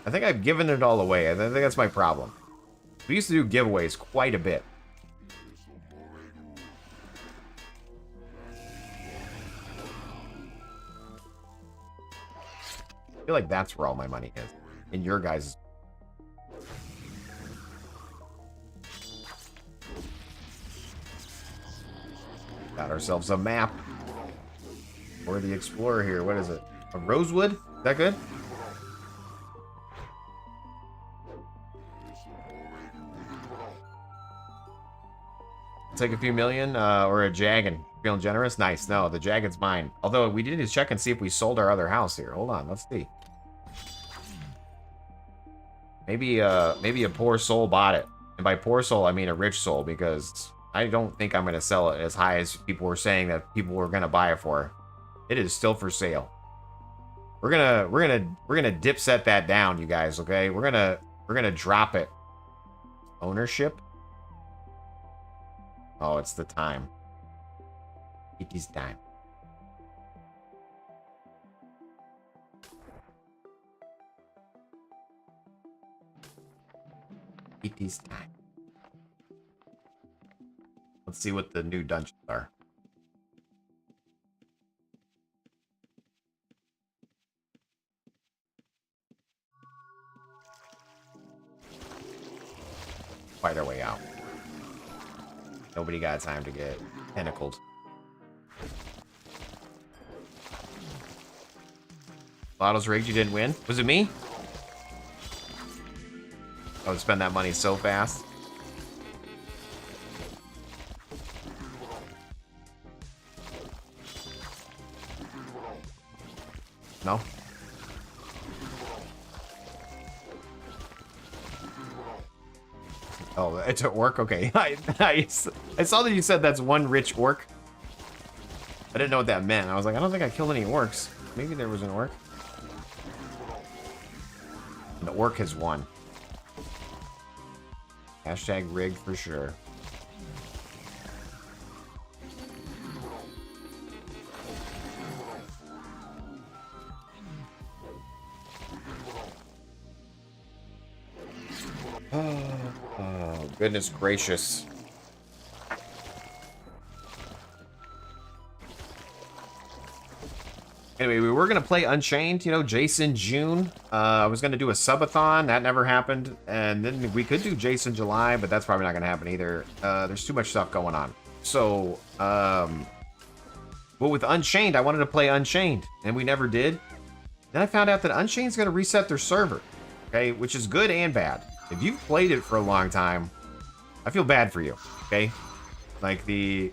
I think I've given it all away. I think that's my problem. We used to do giveaways quite a bit. I feel like that's where all my money is. In your guys'. Got ourselves a map. Or the Explorer here. What is it? A Rosewood? Is that good? Take a few million, or a Jagged. Feeling generous? Nice. No, the Jagged's mine. Although we did need to check and see if we sold our other house here. Hold on, let's see. Maybe a poor soul bought it. And by poor soul, I mean a rich soul, because I don't think I'm gonna sell it as high as people were saying that people were gonna buy it for. It is still for sale. We're gonna dip set that down, you guys, okay? We're gonna drop it. Ownership? Oh, it's the time. It is time. It is time. Let's see what the new dungeons are. Fight our way out. Nobody got time to get tentacled. Lotto's rigged, you didn't win? Was it me? I would spend that money so fast. No? Oh, it's at work? Okay. I saw that you said that's one rich orc. I didn't know what that meant. I was like, I don't think I killed any orcs. Maybe there was an orc. And the orc has won. Hashtag rigged for sure. Oh, goodness gracious. Anyway, we were going to play Unchained, you know, Jason June. I was going to do a subathon. That never happened. And then we could do Jason July, but that's probably not going to happen either. There's too much stuff going on. So, well, with Unchained, I wanted to play Unchained, and we never did. Then I found out that Unchained's going to reset their server, okay, which is good and bad. If you've played it for a long time, I feel bad for you, okay? Like the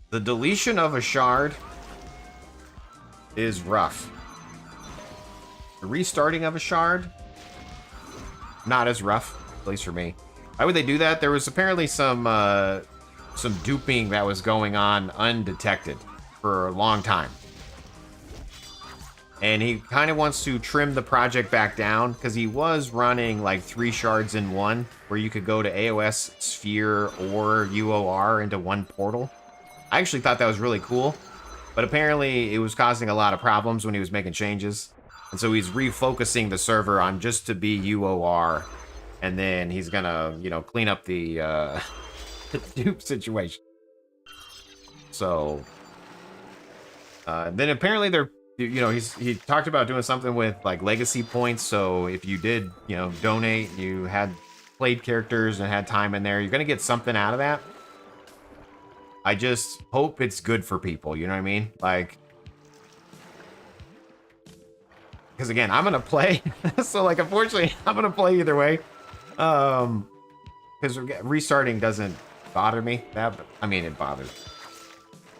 deletion of a shard is rough. The restarting of a shard, not as rough, at least for me. Why would they do that? There was apparently some duping that was going on undetected for a long time. And he kind of wants to trim the project back down because he was running like 3 shards in one, where you could go to AOS, Sphere, or UOR into one portal. I actually thought that was really cool, but apparently it was causing a lot of problems when he was making changes. And so he's refocusing the server on just to be UOR, and then he's gonna, you know, clean up the, the dupe situation. So, then apparently they're, you know, he talked about doing something with like legacy points. So if you did, you know, donate, you had played characters and had time in there, you're gonna get something out of that. I just hope it's good for people, you know what I mean? Like, because again, I'm gonna play, so like, unfortunately, I'm gonna play either way. Because restarting doesn't bother me that, I mean, it bothers,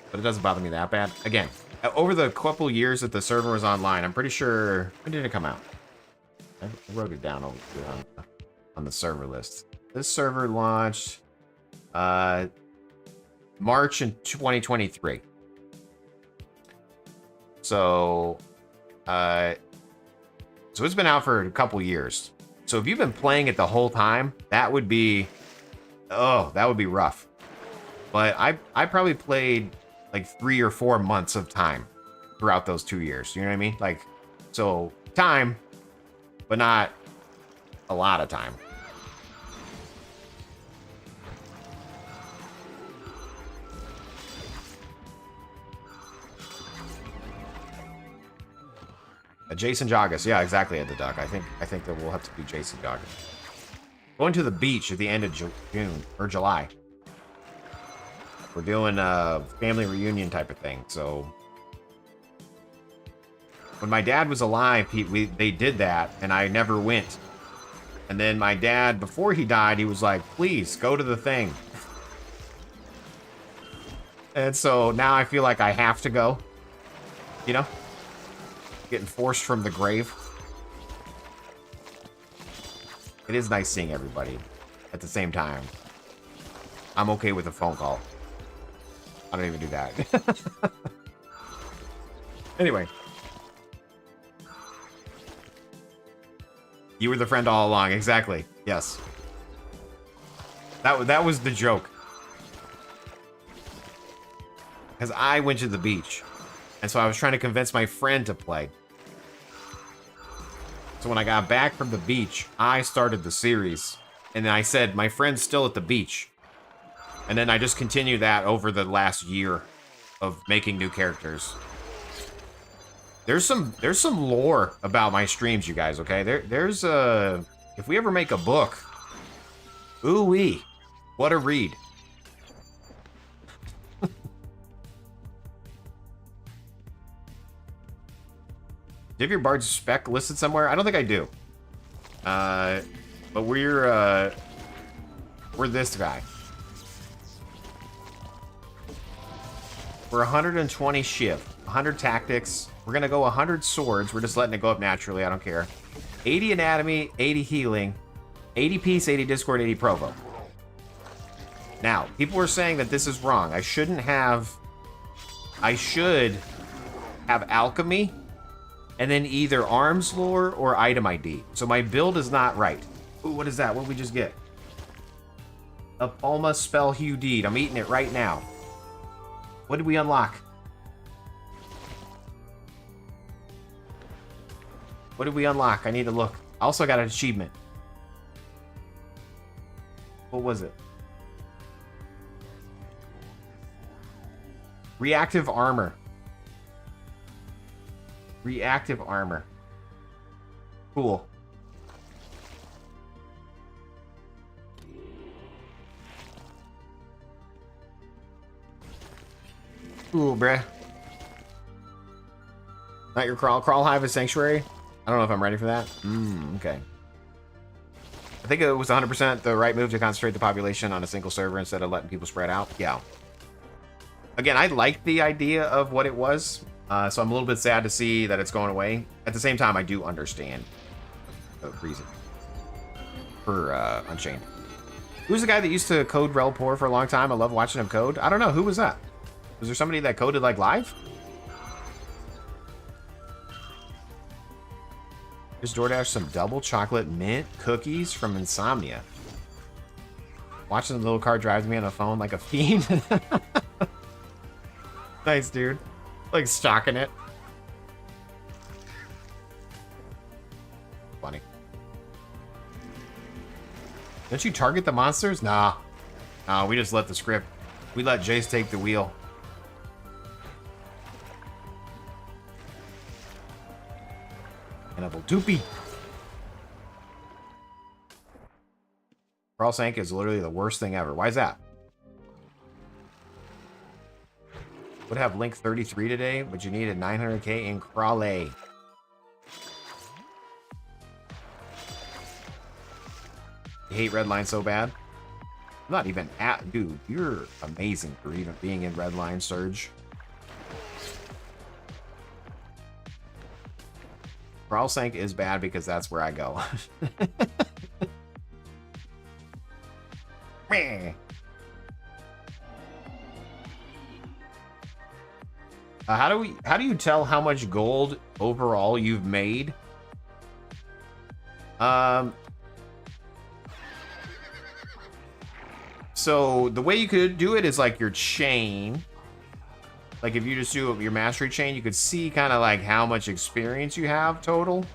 but it doesn't bother me that bad. Again, over the couple years that the server was online, I'm pretty sure, when did it come out? I wrote it down over here on the server list. This server launched March in 2023. So it's been out for a couple years. So if you've been playing it the whole time, that would be, oh, that would be rough. But I probably played like 3 or 4 months of time throughout those 2 years. You know what I mean? Like, so time, but not a lot of time. Jason Joggis, yeah, exactly, at the duck. I think that we'll have to be Jason Joggis. Going to the beach at the end of June or July. We're doing a family reunion type of thing. So when my dad was alive, they did that, and I never went. And then my dad, before he died, he was like, "Please go to the thing." And so now I feel like I have to go. You know, getting forced from the grave. It is nice seeing everybody. At the same time, I'm okay with a phone call. I don't even do that. Anyway. You were the friend all along. Exactly. Yes. That was the joke. Because I went to the beach. And so I was trying to convince my friend to play. So when I got back from the beach, I started the series. And then I said, my friend's still at the beach. And then I just continued that over the last year of making new characters. There's some lore about my streams, you guys, okay? There's a... If we ever make a book... Ooh-wee. What a read. Do you have your Bard's spec listed somewhere? I don't think I do. But we're this guy. We're 120 shift, 100 tactics. We're gonna go 100 swords. We're just letting it go up naturally. I don't care. 80 anatomy, 80 healing, 80 peace, 80 discord, 80 provo. Now, people were saying that this is wrong. I should have alchemy and then either arms lore or item ID. So my build is not right. Ooh, what is that? What did we just get? A Palma Spell Hue Deed. I'm eating it right now. What did we unlock? What did we unlock? I need to look. I also got an achievement. What was it? Reactive armor. Reactive armor. Cool. Cool, bruh. Not your crawl hive is sanctuary. I don't know if I'm ready for that. Okay. I think it was 100% the right move to concentrate the population on a single server instead of letting people spread out. Yeah. Again, I like the idea of what it was, so I'm a little bit sad to see that it's going away. At the same time, I do understand the reason for Unchained. Who's the guy that used to code Rel Port for a long time? I love watching him code. I don't know. Who was that? Was there somebody that coded like live? Just DoorDash some double chocolate mint cookies from Insomnia. Watching the little car drive me on the phone like a fiend. Nice, dude. Like stalking it. Funny. Don't you target the monsters? Nah. Nah, we just let the script. We let Jace take the wheel. Doopy. Crawl Sank is literally the worst thing ever. Why is that? Would have link 33 today, but you needed 900k in Crawley. You hate Redline so bad? I'm not even at... Dude, you're amazing for even being in Redline, Surge. Crawl Sank is bad because that's where I go. How do you tell how much gold overall you've made? So the way you could do it is like your chain. Like if you just do your mastery chain, you could see kind of like how much experience you have total.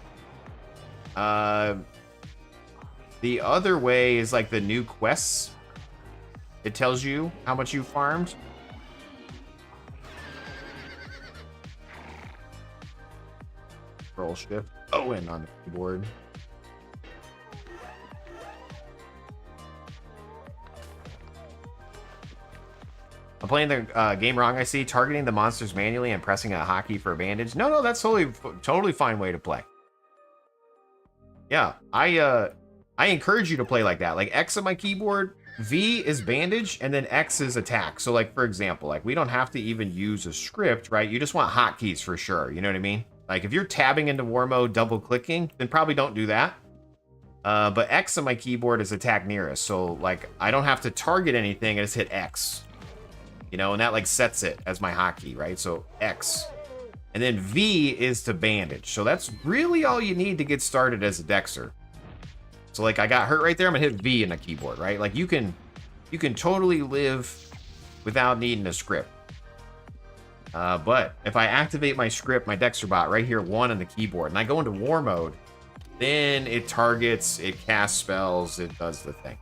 The other way is like the new quests. It tells you how much you farmed. Control Shift Owen on the keyboard. I'm playing the game wrong, I see. Targeting the monsters manually and pressing a hotkey for a bandage. No, that's totally fine way to play. Yeah, I encourage you to play like that. Like X on my keyboard, V is bandage, and then X is attack. So like, for example, like we don't have to even use a script, right? You just want hotkeys for sure. You know what I mean? Like if you're tabbing into war mode, double clicking, then probably don't do that. But X on my keyboard is attack nearest. So like I don't have to target anything. I just hit X. You know, and that like sets it as my hotkey, right? So X. And then V is to bandage. So that's really all you need to get started as a Dexter. So like I got hurt right there, I'm gonna hit V in the keyboard, right? Like you can totally live without needing a script. But if I activate my script, my Dexter bot right here, 1 on the keyboard, and I go into war mode, then it targets, it casts spells, it does the thing.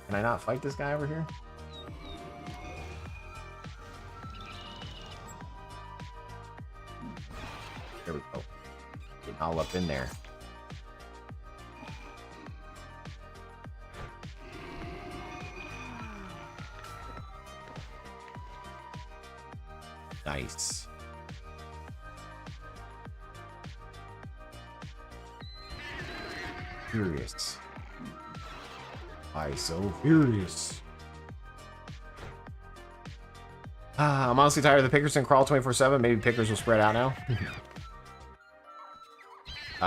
Can I not fight this guy over here? There we go. Getting all up in there. Nice. Furious. Why so furious? I'm honestly tired of the pickers and crawl 24/7. Maybe pickers will spread out now.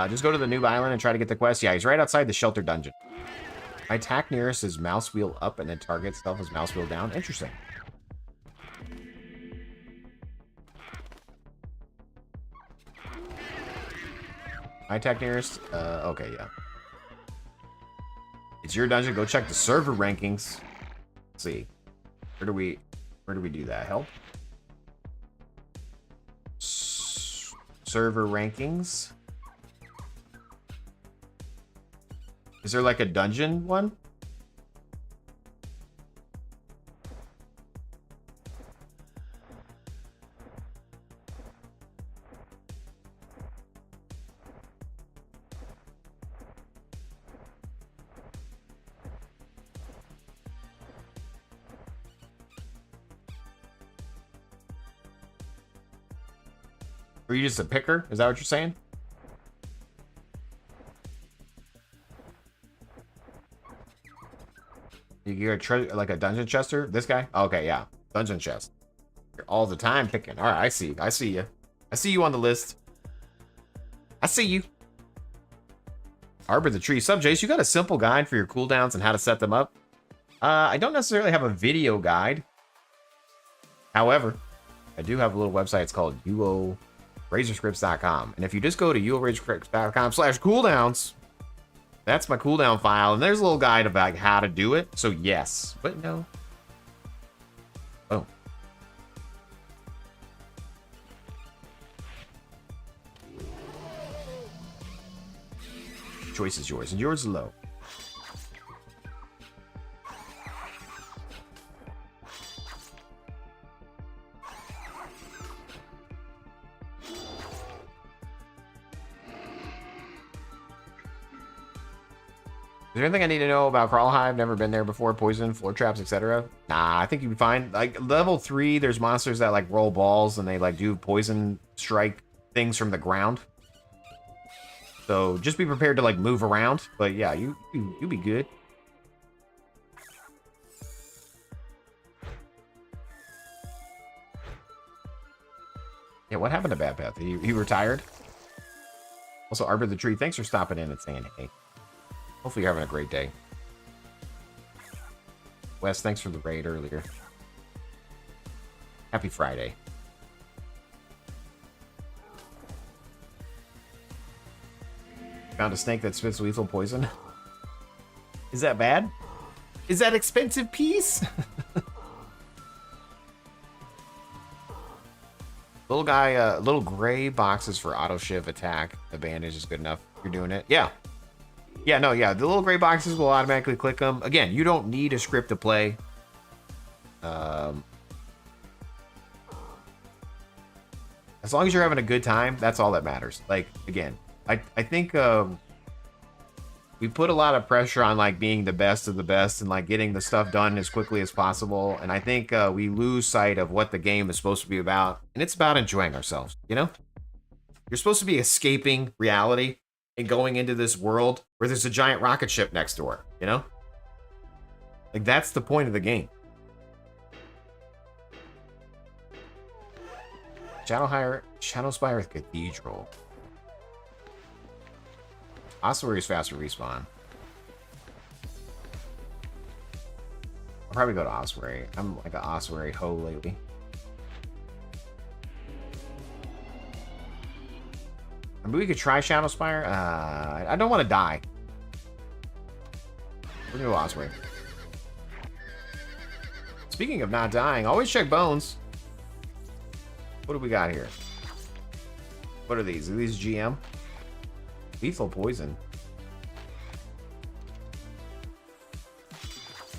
Just go to the noob island and try to get the quest. Yeah, he's right outside the shelter dungeon. My attack nearest is mouse wheel up and then target stuff is mouse wheel down. Interesting. I attack nearest. Okay, yeah. It's your dungeon. Go check the server rankings. Let's see. Where do we do that? Help? Server rankings. Is there like a dungeon one? Are you just a picker? Is that what you're saying? You're like a dungeon chester? This guy? Okay, yeah. Dungeon chest. You're all the time picking. All right, I see. I see you. I see you on the list. I see you. Arbor the Tree. Sub Jace, you got a simple guide for your cooldowns and how to set them up? I don't necessarily have a video guide. However, I do have a little website. It's called UORazorScripts.com. And if you just go to UORazorScripts.com/cooldowns, that's my cooldown file. And there's a little guide about how to do it. So yes, but no. Oh. Choice is yours, and yours is low. Is there anything I need to know about Crawl Hive? Never been there before. Poison, floor traps, etc. Nah, I think you'd be fine. Like level 3, there's monsters that like roll balls and they like do poison strike things from the ground. So just be prepared to like move around. But yeah, you be good. Yeah, what happened to Bad Path? He retired. Also, Arbor the Tree, thanks for stopping in and saying hey. Hopefully you're having a great day. Wes, thanks for the raid earlier. Happy Friday. Found a snake that spits lethal poison. Is that bad? Is that expensive piece? Little guy, little gray boxes for auto shiv attack. The bandage is good enough. You're doing it. Yeah. Yeah, no, yeah. The little gray boxes will automatically click them. Again, you don't need a script to play. As long as you're having a good time, that's all that matters. Like, again, I think we put a lot of pressure on like being the best of the best and like getting the stuff done as quickly as possible. And I think we lose sight of what the game is supposed to be about. And it's about enjoying ourselves, you know? You're supposed to be escaping reality and going into this world where there's a giant rocket ship next door, you know? Like, that's the point of the game. Shadowspire Cathedral. Ossuary is faster respawn. I'll probably go to Ossuary. I'm like an Ossuary hoe lately. I mean, we could try Shadowspire. I don't want to die. We're gonna go Ossuary. Speaking of not dying, always check bones. What do we got here? What are these? Are these GM? Lethal poison.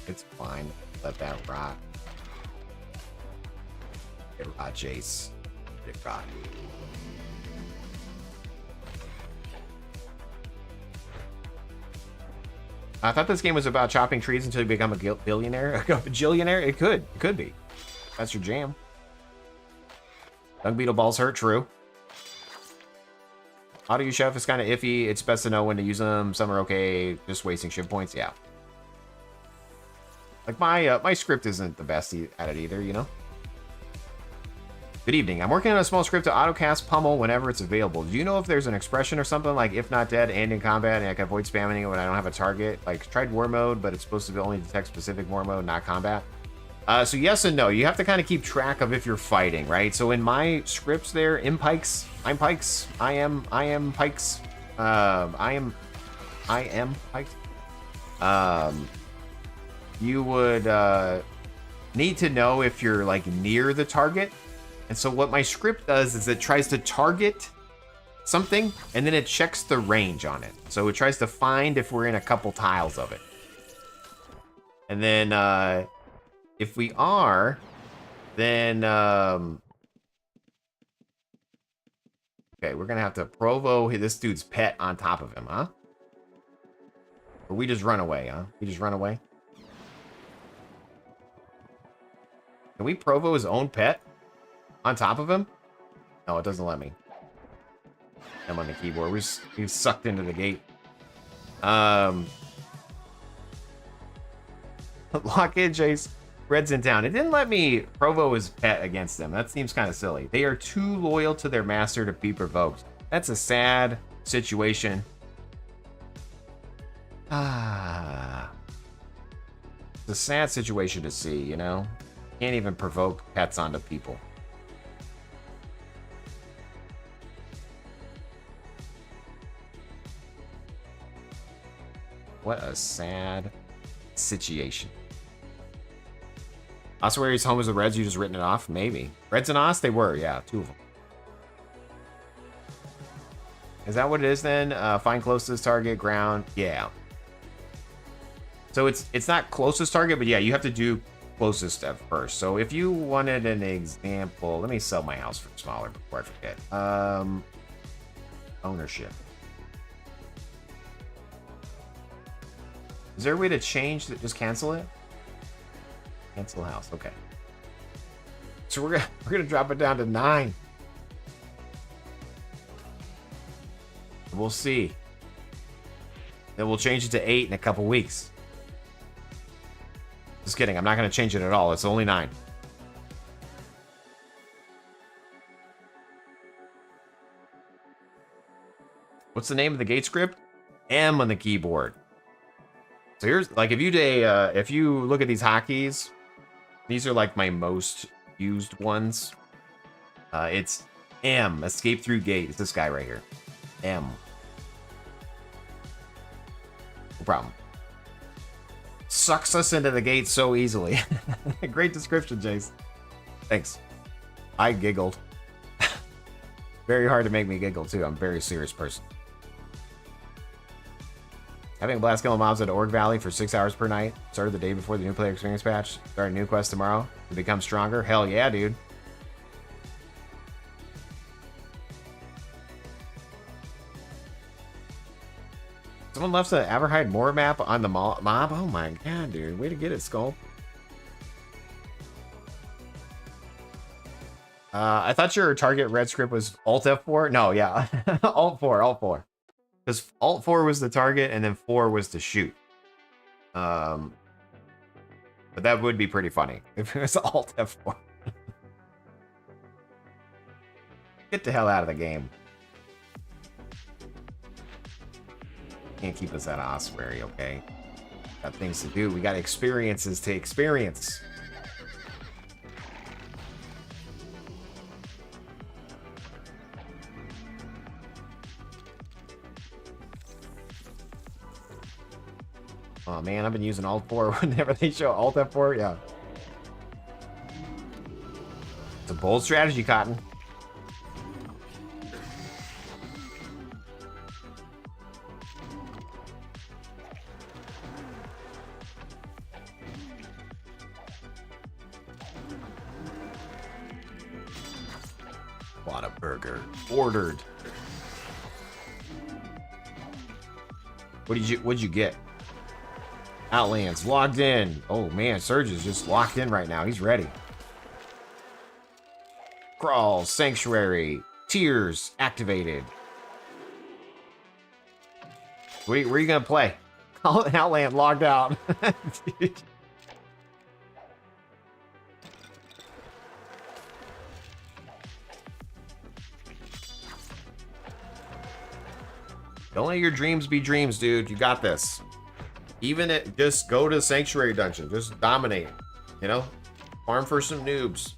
It's fine. Let that rot. Let it rot, Jace. Let it rot. I thought this game was about chopping trees until you become a billionaire. A bajillionaire? It could be. That's your jam. Dung beetle balls hurt, true. Auto use chef is kind of iffy. It's best to know when to use them. Some are okay. Just wasting shiv points, yeah. Like my script isn't the best at it either, you know? Good evening. I'm working on a small script to autocast pummel whenever it's available. Do you know if there's an expression or something like if not dead and in combat and I can avoid spamming it when I don't have a target? Like tried war mode, but it's supposed to only detect specific war mode, not combat. So yes and no. You have to kind of keep track of if you're fighting, right? So in my scripts there, I'm pikes. I am pikes. I am piked. You would need to know if you're like near the target. And so what my script does is it tries to target something and then it checks the range on it. So it tries to find if we're in a couple tiles of it. And then if we are, then okay, we're gonna have to provo this dude's pet on top of him, huh? Or we just run away, huh? We just run away? Can we provo his own pet on top of him? No, it doesn't let me. I'm on the keyboard. We've sucked into the gate. Lock in, Chase. Red's in town. It didn't let me provo his pet against them. That seems kind of silly. They are too loyal to their master to be provoked. That's a sad situation. It's a sad situation to see, you know? Can't even provoke pets onto people. What a sad situation. Ossuary's home is the Reds, you just written it off? Maybe. Reds and Os, they were, yeah, two of them. Is that what it is then? Find closest target, ground, yeah. So it's not closest target, but yeah, you have to do closest at first. So if you wanted an example, let me sell my house for smaller before I forget. Ownership. Is there a way to change that? Just cancel it? Cancel house. Okay. So we're gonna drop it down to 9. We'll see. Then we'll change it to 8 in a couple weeks. Just kidding. I'm not gonna change it at all. It's only 9. What's the name of the gate script? M on the keyboard. So here's like if you look at these hotkeys, these are like my most used ones. It's M, escape through gate. It's this guy right here. M. No problem. Sucks us into the gate so easily. Great description, Jace. Thanks. I giggled. Very hard to make me giggle too. I'm a very serious person. Having a blast killing mobs at Org Valley for 6 hours per night. Started the day before the new player experience patch. Start a new quest tomorrow to become stronger. Hell yeah, dude. Someone left the Averhide Moor map on the mob. Oh my god, dude. Way to get it, Skull. I thought your target red script was Alt F4. No, yeah. Alt 4, Alt 4. Because Alt 4 was the target, and then 4 was to shoot. But that would be pretty funny if it was Alt F4. Get the hell out of the game. Can't keep us at Osprey, okay? Got things to do. We got experiences to experience. Oh man, I've been using Alt 4 whenever they show Alt F4. Yeah. It's a bold strategy, Cotton. Whataburger ordered. What'd you get? Outlands logged in. Oh man, Surge is just locked in right now. He's ready. Crawl, Sanctuary, Tears activated. Where are you gonna play? Outland logged out. Dude. Don't let your dreams be dreams, dude. You got this. Even it, just go to Sanctuary Dungeon. Just dominate. You know? Farm for some noobs.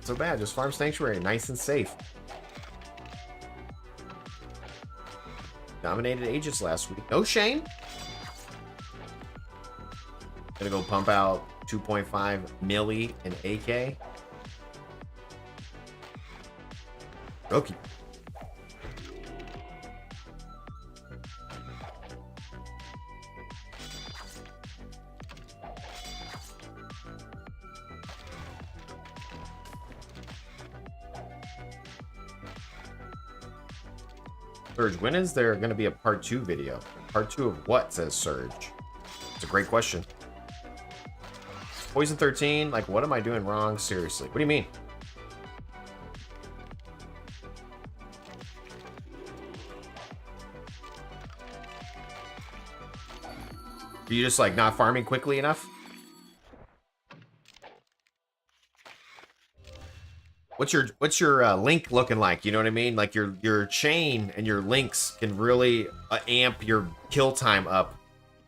So bad, just farm sanctuary, nice and safe. Dominated Aegis last week. No shame. Gonna go pump out 2.5 milli in AK. Okay. Surge, when is there going to be a part 2 video? Part 2 of what, says Surge? It's a great question. Poison 13, like, what am I doing wrong? Seriously, what do you mean? Are you just, like, not farming quickly enough? What's your link looking like? You know what I mean? Like your chain and your links can really amp your kill time up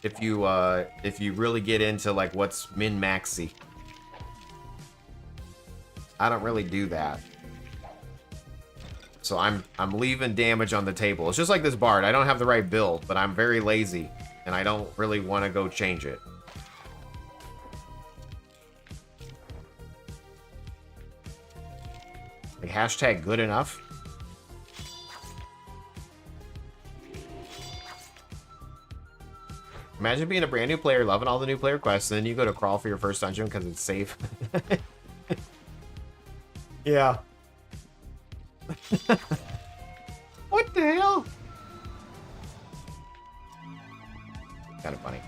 if you really get into like what's min maxy. I don't really do that, so I'm leaving damage on the table. It's just like this Bard. I don't have the right build, but I'm very lazy and I don't really want to go change it. Like hashtag good enough. Imagine being a brand new player, loving all the new player quests, and then you go to crawl for your first dungeon because it's safe. Yeah. What the hell? Kind of funny.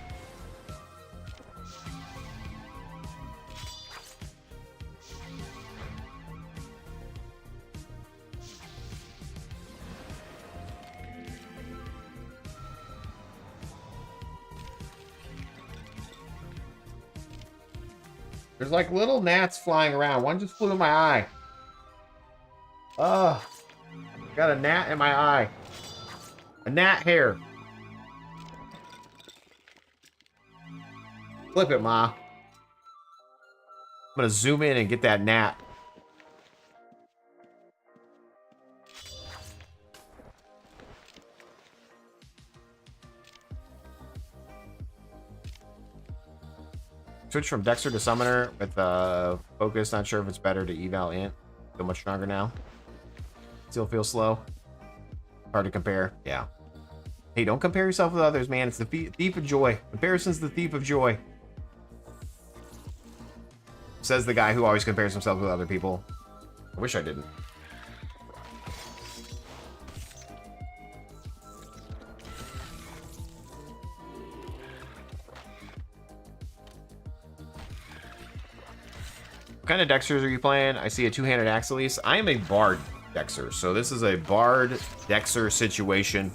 There's like little gnats flying around. One just flew in my eye. Ugh. Got a gnat in my eye. A gnat hair. Flip it, Ma. I'm gonna zoom in and get that gnat. Switch from Dexter to Summoner with focus. Not sure if it's better to eval int. Feel much stronger now. Still feel slow. Hard to compare. Yeah. Hey, don't compare yourself with others, man. It's the thief of joy. Comparison's the thief of joy. Says the guy who always compares himself with other people. I wish I didn't. What kind of Dexters are you playing? I see a two-handed Axelis. I am a Bard Dexter, so this is a Bard Dexter situation.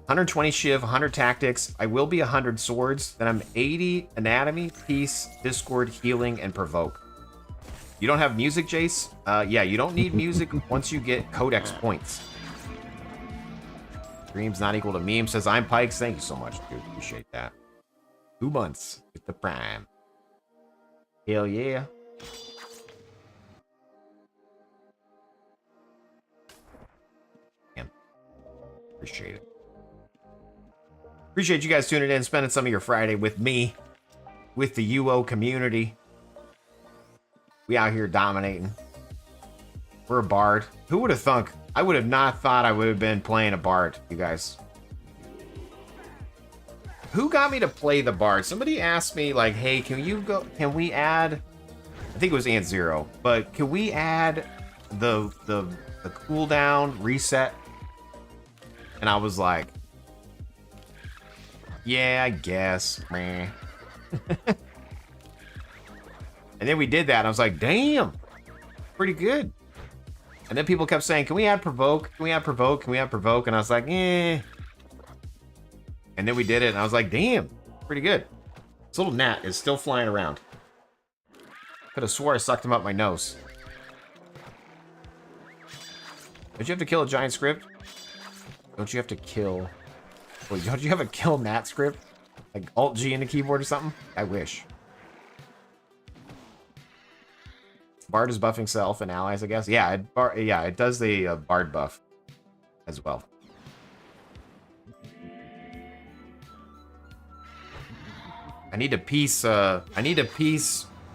120 Shiv, 100 Tactics. I will be 100 Swords. Then I'm 80 Anatomy, Peace, Discord, Healing, and Provoke. You don't have music, Jace? Yeah, you don't need music once you get Codex points. Dreams not equal to meme, says I'm Pikes. Thank you so much, dude. Appreciate that. 2 months with the Prime. Hell yeah. Man. Appreciate it. Appreciate you guys tuning in, spending some of your Friday with me, with the UO community. We out here dominating. We're a Bard. Who would have thunk? I would have not thought I would have been playing a Bard, you guys. Who got me to play the Bard? Somebody asked me, like, hey, can we add, I think it was Ant Zero, but can we add the cooldown reset? And I was like, yeah, I guess, man. And then we did that, and I was like, damn, pretty good. And then people kept saying, can we add Provoke? Can we add Provoke? Can we add Provoke? And I was like, eh. And then we did it, and I was like, damn, pretty good. This little gnat is still flying around. Could have swore I sucked him up my nose. Don't you have to kill a giant script? Don't you have to kill... Wait, don't you have a kill gnat script? Like Alt-G in the keyboard or something? I wish. Bard is buffing self and allies, I guess. Yeah, it does the Bard buff as well. I need to piece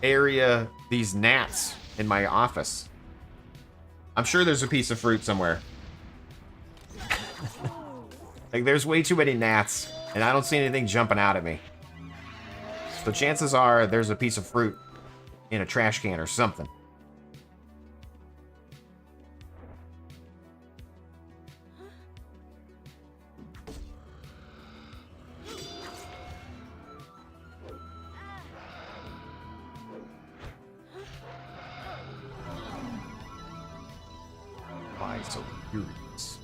area these gnats in my office. I'm sure there's a piece of fruit somewhere. Like, there's way too many gnats, and I don't see anything jumping out at me. So chances are there's a piece of fruit in a trash can or something. Why so curious?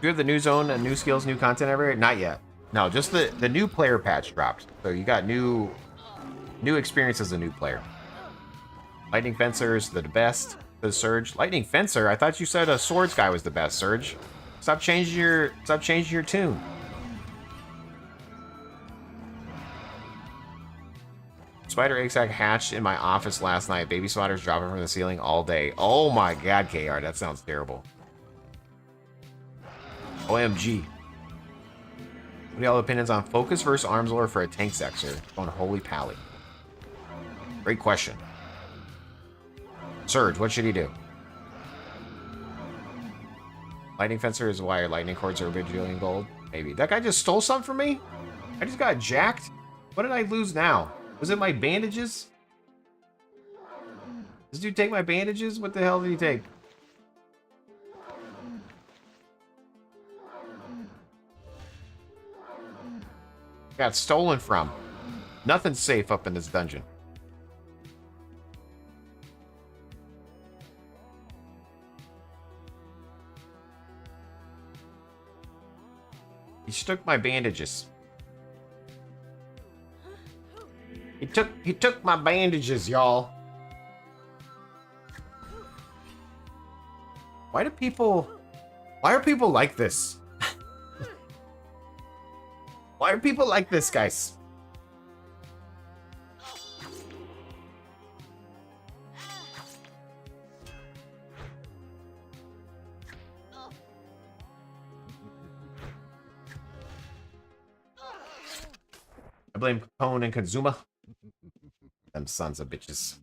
Do you have the new zone and new skills, new content everywhere? Not yet. No, just the new player patch dropped. So you got new experience as a new player. Lightning Fencer is the best. The Surge. Lightning Fencer? I thought you said a swords guy was the best, Surge. Stop changing your tune. Spider eggs hatched in my office last night. Baby spiders dropping from the ceiling all day. Oh my god, KR, that sounds terrible. OMG. What are y'all opinions on focus versus arms lore for a tank sector? Going holy pally. Great question. Surge, what should he do? Lightning Fencer is why lightning cords are a bajillion gold. Maybe. That guy just stole something from me? I just got jacked? What did I lose now? Was it my bandages? Does this dude take my bandages? What the hell did he take? Got stolen from. Nothing's safe up in this dungeon. He took my bandages. He took my bandages, y'all. Why are people like this? Why are people like this, guys? I blame Capone and Kazuma. Them sons of bitches.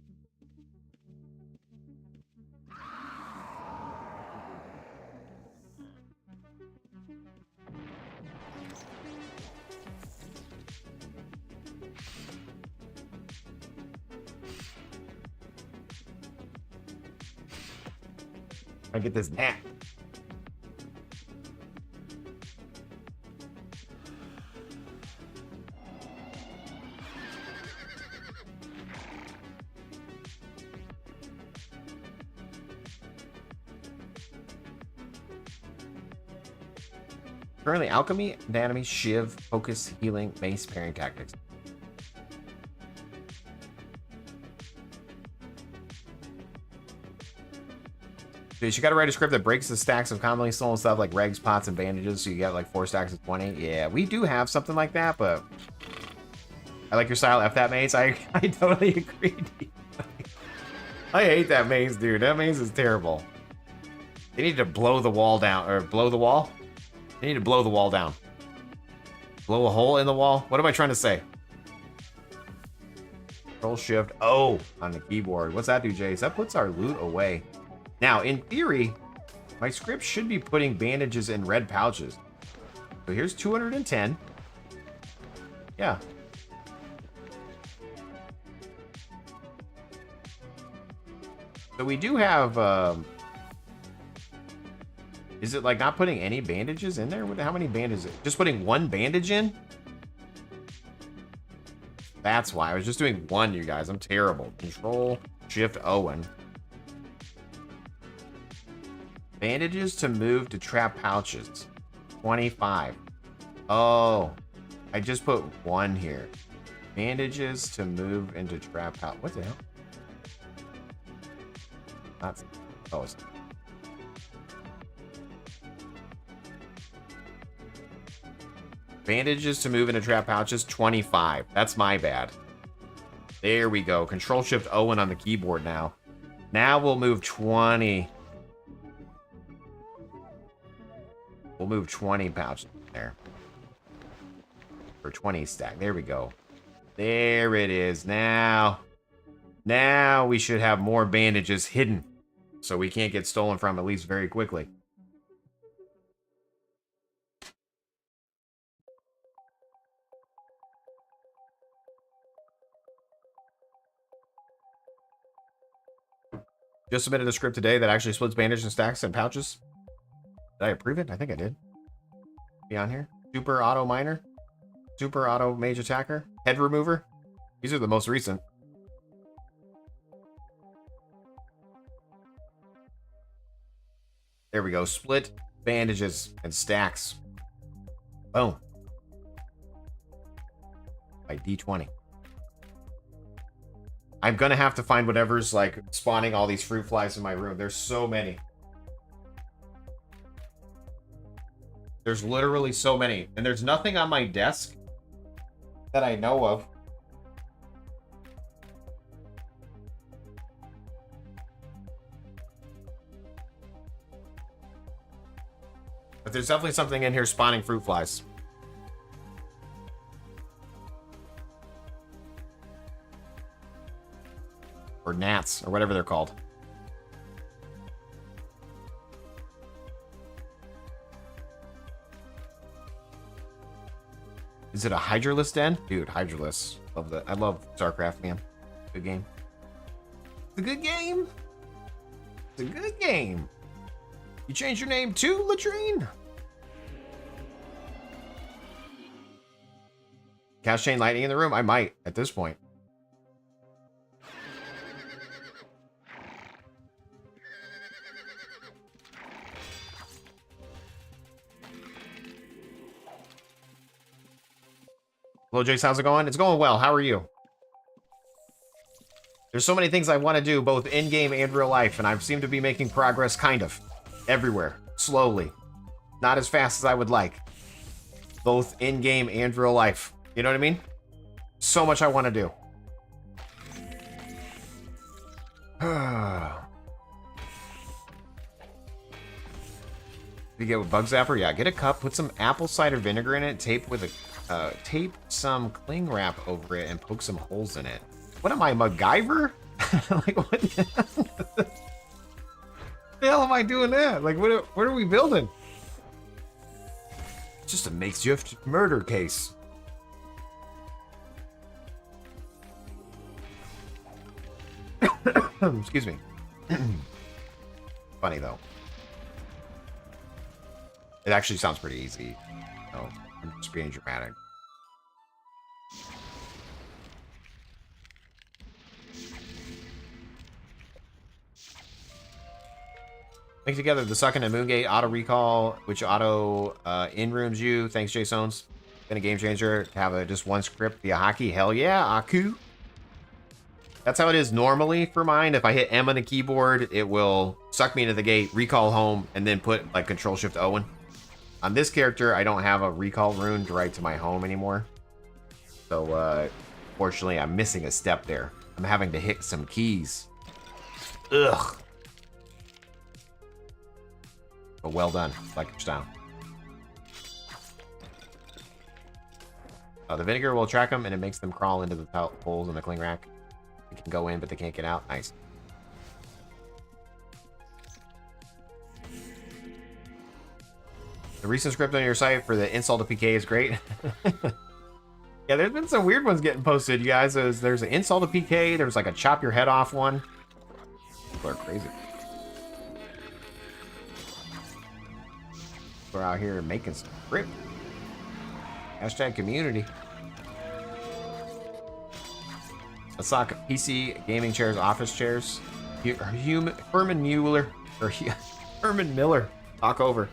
I get this gnat. Currently, alchemy, anatomy, shiv, focus, healing, mace, pairing tactics. Dude, you gotta write a script that breaks the stacks of commonly stolen stuff like regs, pots, and bandages, so you get like 4 stacks of 20. Yeah, we do have something like that, but I like your style. F that maze. I totally agree. I hate that maze, dude. That maze is terrible. They need to blow the wall down, or blow the wall. They need to blow the wall down. Blow a hole in the wall. What am I trying to say? Control Shift O on the keyboard. What's that do, Jace? That puts our loot away. Now, in theory, my script should be putting bandages in red pouches. So here's 210. Yeah. So we do have... is it like not putting any bandages in there? How many bandages? Just putting one bandage in? That's why. I was just doing one, you guys. I'm terrible. Control Shift Owen. Bandages to move to trap pouches. 25. Oh. I just put one here. Bandages to move into trap pouch. What the hell? That's... Oh, it's... Bandages to move into trap pouches, 25. That's my bad. There we go. Control-Shift-Owen on the keyboard now. Now we'll move 20. We'll move 20 pouches there. For 20 stack. There we go. There it is. Now we should have more bandages hidden. So we can't get stolen from, at least very quickly. Just submitted a script today that actually splits bandages and stacks and pouches. Did I approve it? I think I did. Be on here. Super auto miner. Super auto mage attacker. Head remover. These are the most recent. There we go. Split bandages and stacks. Boom. By D20. I'm gonna have to find whatever's like spawning all these fruit flies in my room. There's so many. There's literally so many. And there's nothing on my desk that I know of. But there's definitely something in here spawning fruit flies. Or gnats, or whatever they're called. Is it a Hydralisk den? Dude, Hydralisk. Love that. I love StarCraft, man. Good game. It's a good game. It's a good game. You changed your name to Latrine? Cast Chain Lightning in the room? I might, at this point. Hello, Jace. How's it going? It's going well. How are you? There's so many things I want to do, both in-game and real life, and I seem to be making progress, kind of. Everywhere. Slowly. Not as fast as I would like. Both in-game and real life. You know what I mean? So much I want to do. You get with Bug Zapper? Yeah, get a cup, put some apple cider vinegar in it, tape some cling wrap over it, and poke some holes in it. What am I, MacGyver? Like, what the hell am I doing that? Like, what are we building? It's just a makeshift murder case. Excuse me. Funny, though. It actually sounds pretty easy. No, I'm just being dramatic. Link together the Suckin' and Moongate auto recall, which auto in-rooms you. Thanks, Jaseowns. Been a game changer to have just one script via hockey. Hell yeah, Aku. That's how it is normally for mine. If I hit M on the keyboard, it will suck me into the gate, recall home, and then put like Control-Shift-Owen. On this character, I don't have a recall rune to write to my home anymore. So, fortunately, I'm missing a step there. I'm having to hit some keys. Ugh. But well done. Like it's down. The vinegar will attract them, and it makes them crawl into the holes in the cling rack. They can go in, but they can't get out. Nice. The recent script on your site for the insult to PK is great. Yeah, there's been some weird ones getting posted, you guys. There's an insult to PK. There's like a chop your head off one. People are crazy. We're out here making some grip. Hashtag community. Let's talk PC, gaming chairs, office chairs. Herman Mueller. Or Herman Miller. Talk over.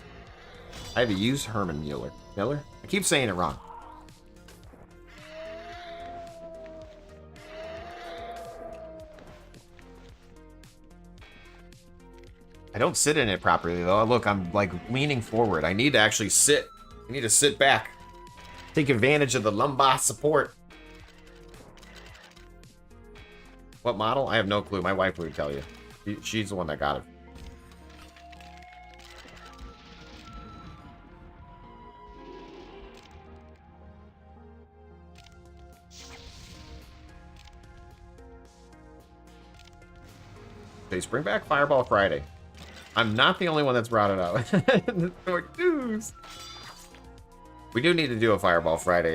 I have to use Herman Mueller. Miller? I keep saying it wrong. I don't sit in it properly, though. Look, I'm, like, leaning forward. I need to actually sit. I need to sit back. Take advantage of the lumbar support. What model? I have no clue. My wife would tell you. She's the one that got it. They bring back Fireball Friday. I'm not the only one that's brought it up. We do need to do a Fireball Friday.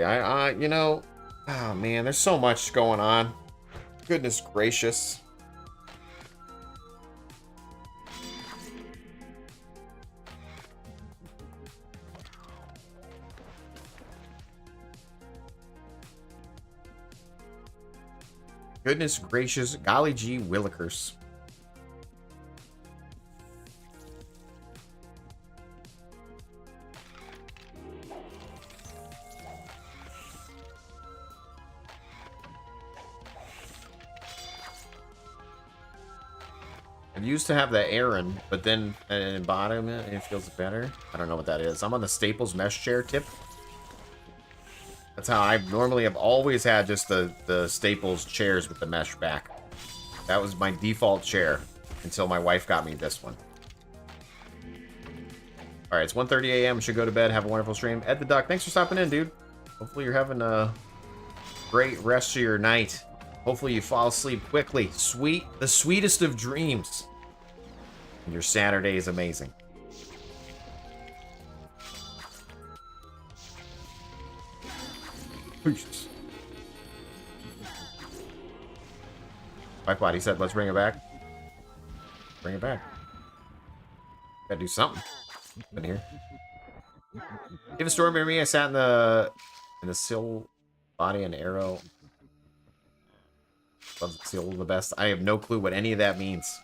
You know, oh man, there's so much going on. Goodness gracious. Goodness gracious, golly gee willikers. I used to have the Aaron, but then in bottom it feels better. I don't know what that is. I'm on the Staples mesh chair tip. That's how I normally have always had, just the Staples chairs with the mesh back. That was my default chair until my wife got me this one. All right, it's 1:30 a.m. Should go to bed. Have a wonderful stream. Ed the Duck, thanks for stopping in, dude. Hopefully you're having a great rest of your night. Hopefully you fall asleep quickly. The sweetest of dreams. And your Saturday is amazing. My body said, let's bring it back. Bring it back. Gotta do something. In here. Give a story to me. I sat in the sill body and arrow. Love the seal the best. I have no clue what any of that means.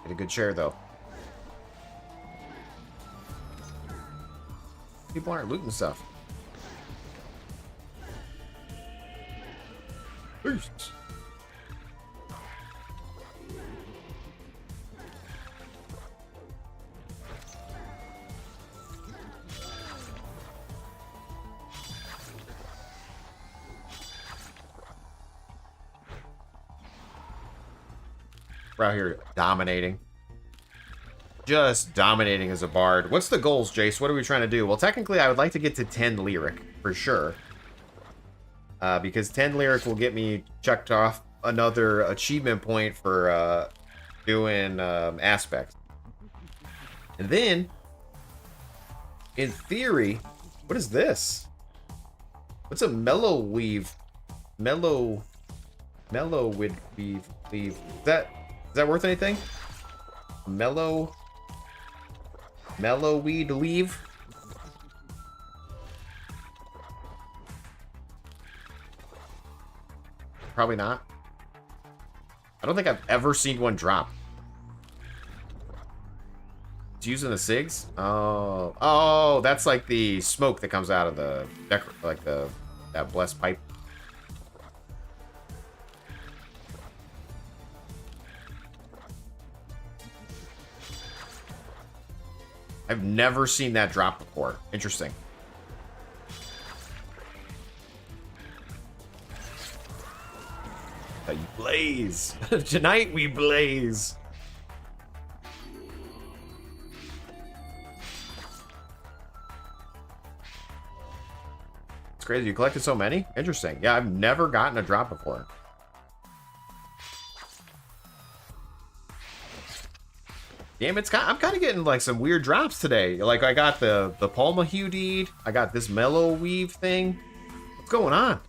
Get a good share though. People aren't looting stuff. Beasts. We're out here dominating. Just dominating as a bard. What's the goals, Jace? What are we trying to do? Well, technically, I would like to get to 10 lyric, for sure. Because 10 lyric will get me checked off another achievement point for doing aspects. And then, in theory, what is this? What's a mellow weave? Mellow weave. Is that worth anything? Mellow weed leave? Probably not. I don't think I've ever seen one drop. It's using the SIGs? Oh, that's like the smoke that comes out of the that blessed pipe. I've never seen that drop before. Interesting. You blaze. Tonight we blaze. It's crazy. You collected so many? Interesting. Yeah, I've never gotten a drop before. Damn, I'm kind of getting like some weird drops today. Like I got the Palma Hue deed. I got this mellow weave thing. What's going on?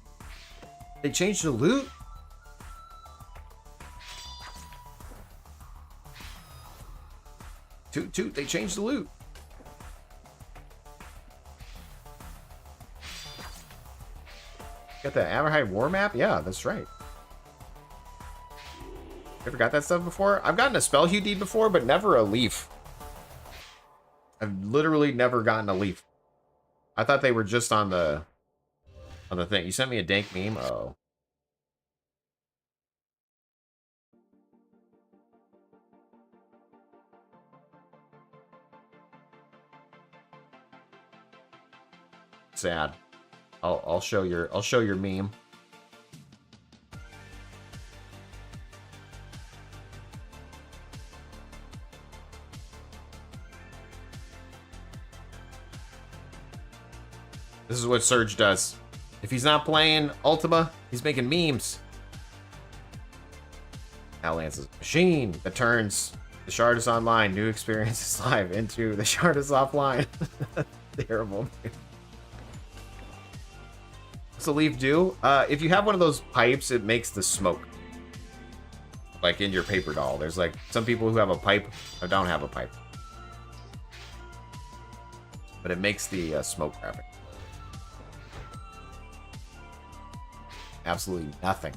They changed the loot? Toot, they changed the loot. Got the Aberhide war map? Yeah, that's right. Ever got that stuff before? I've gotten a spell hue deed before, but never a leaf. I've literally never gotten a leaf. I thought they were just on the thing. You sent me a dank meme? Oh. Sad. I'll show your meme. This is what Surge does. If he's not playing Ultima, he's making memes. Outlands is a machine that turns the Shardus Online new experiences live into the Shardus offline. Terrible. What's the leaf do? If you have one of those pipes, it makes the smoke. Like in your paper doll. There's like some people who have a pipe or don't have a pipe. But it makes the smoke graphic. Absolutely nothing.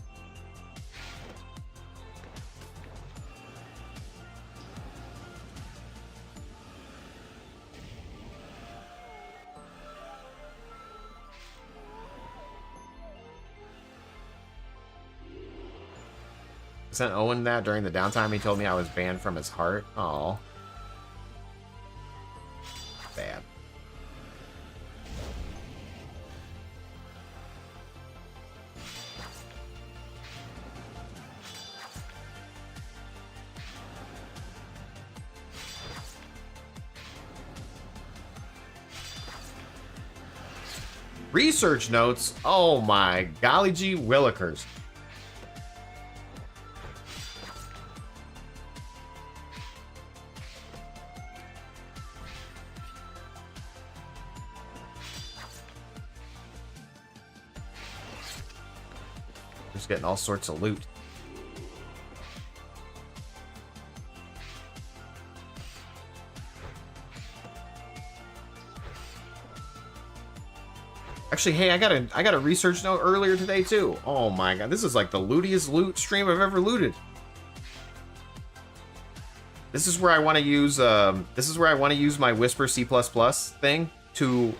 I sent Owen that during the downtime. He told me I was banned from his heart. Oh, bad. Research notes? Oh my golly gee willikers. Just getting all sorts of loot. Actually, hey, I got a research note earlier today too. Oh my god, this is like the lootiest loot stream I've ever looted. This is where I want to use my Whisper C++ thing to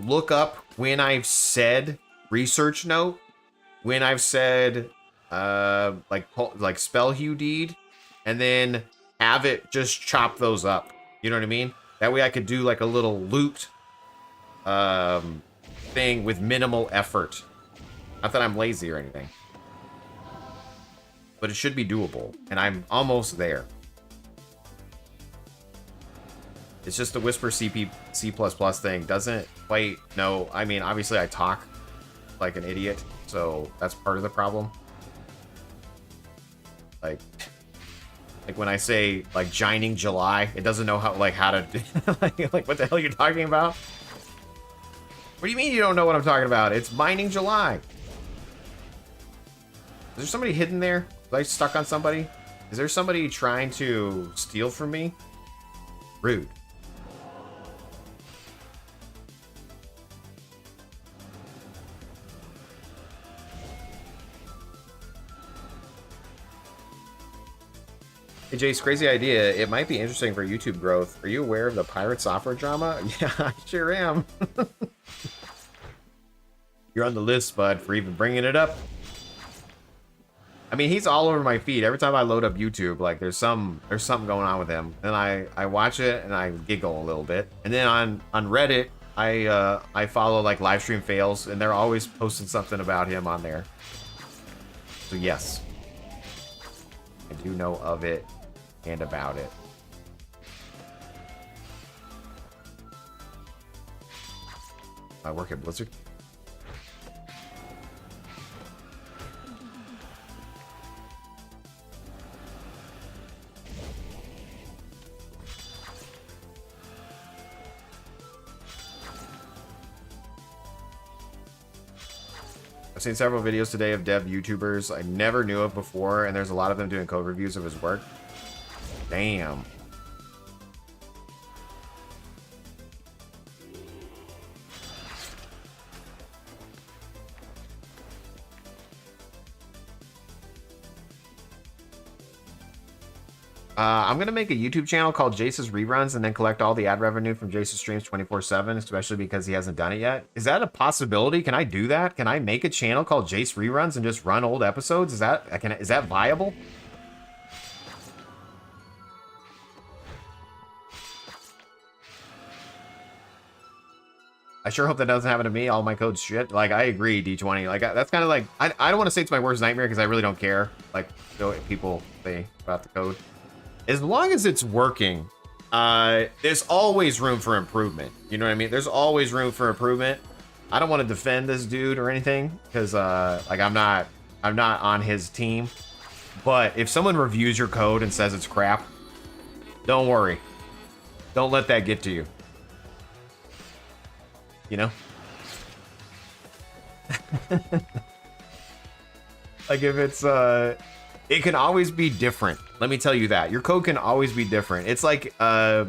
look up when I've said research note, when I've said like spell hue deed, and then have it just chop those up. You know what I mean? That way I could do like a little loot thing with minimal effort. Not that I'm lazy or anything, but it should be doable, and I'm almost there. It's just the Whisper C++ thing doesn't quite know. I mean, obviously I talk like an idiot, so that's part of the problem. Like when I say like Jining July, it doesn't know how to like what the hell you're talking about? What do you mean you don't know what I'm talking about? It's mining July. Is there somebody hidden there? Was I stuck on somebody? Is there somebody trying to steal from me? Rude. Hey Jace, crazy idea. It might be interesting for YouTube growth. Are you aware of the pirate software drama? Yeah, I sure am. You're on the list, bud, for even bringing it up. I mean, he's all over my feed. Every time I load up YouTube, like there's something going on with him. Then I watch it and I giggle a little bit. And then on Reddit, I follow like live stream fails, and they're always posting something about him on there. So yes, I do know of it and about it. I work at Blizzard. I've seen several videos today of dev YouTubers I never knew of before, and there's a lot of them doing code reviews of his work. Damn. I'm gonna make a YouTube channel called Jace's Reruns and then collect all the ad revenue from Jace's streams 24/7, especially because he hasn't done it yet. Is that a possibility? Can I do that? Can I make a channel called Jace Reruns and just run old episodes? Is that viable? I sure hope that doesn't happen to me. All my code's shit. Like, I agree, D20. Like, that's kind of like, I don't want to say it's my worst nightmare because I really don't care. Like, people say about the code. As long as it's working, there's always room for improvement. You know what I mean? There's always room for improvement. I don't want to defend this dude or anything because, like, I'm not on his team. But if someone reviews your code and says it's crap, don't worry. Don't let that get to you. You know? Like if it's it can always be different. Let me tell you that. Your code can always be different. It's like I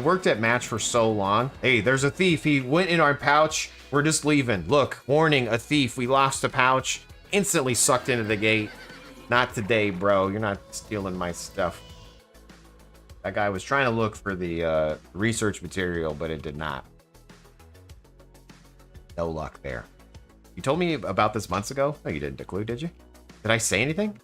worked at Match for so long. Hey, there's a thief. He went in our pouch. We're just leaving. Look, warning, a thief. We lost a pouch. Instantly sucked into the gate. Not today, bro. You're not stealing my stuff. That guy was trying to look for the research material, but it did not. No luck there. You told me about this months ago? No, you didn't, Declu, did you? Did I say anything?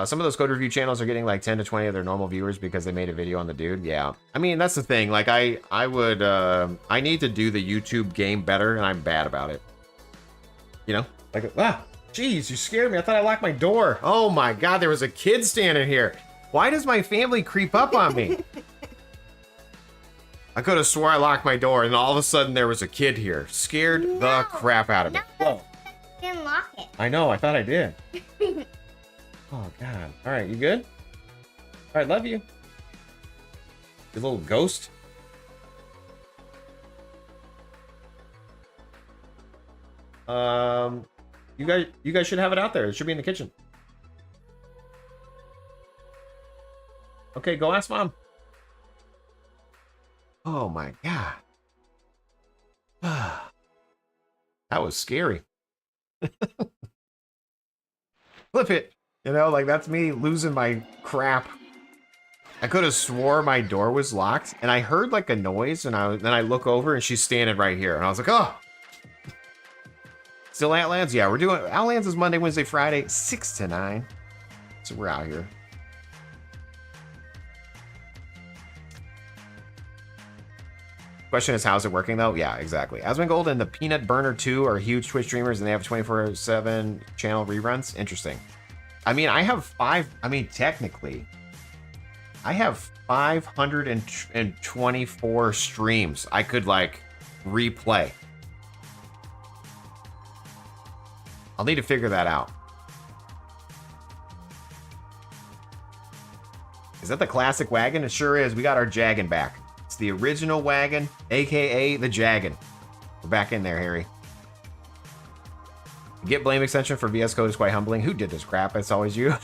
Some of those code review channels are getting like 10 to 20 of their normal viewers because they made a video on the dude. Yeah. I mean, that's the thing. Like, I need to do the YouTube game better, and I'm bad about it. You know? Like, jeez, you scared me. I thought I locked my door. Oh my God, there was a kid standing here. Why does my family creep up on me? I could have swore I locked my door, and all of a sudden there was a kid here. Scared the crap out of me. No, you didn't lock it. I know, I thought I did. Oh, God. All right, you good? All right, love you. You little ghost. You guys should have it out there. It should be in the kitchen. Okay, go ask Mom. Oh my God. That was scary. Flip it. You know, like that's me losing my crap. I could have swore my door was locked, and I heard like a noise, and then I look over and she's standing right here, and I was like, oh. Still Outlands? Yeah, we're doing Outlands is Monday, Wednesday, Friday, 6 to 9. So we're out here. Question is, how's it working though? Yeah, exactly. Asmongold and the Peanut Burner 2 are huge Twitch streamers, and they have 24/7 channel reruns. Interesting. I mean, I have technically, I have 524 streams I could like replay. I'll need to figure that out. Is that the classic wagon? It sure is. We got our Jaggin back. It's the original wagon, aka the Jaggin. We're back in there, Harry. Get blame extension for VS Code is quite humbling. Who did this crap? It's always you.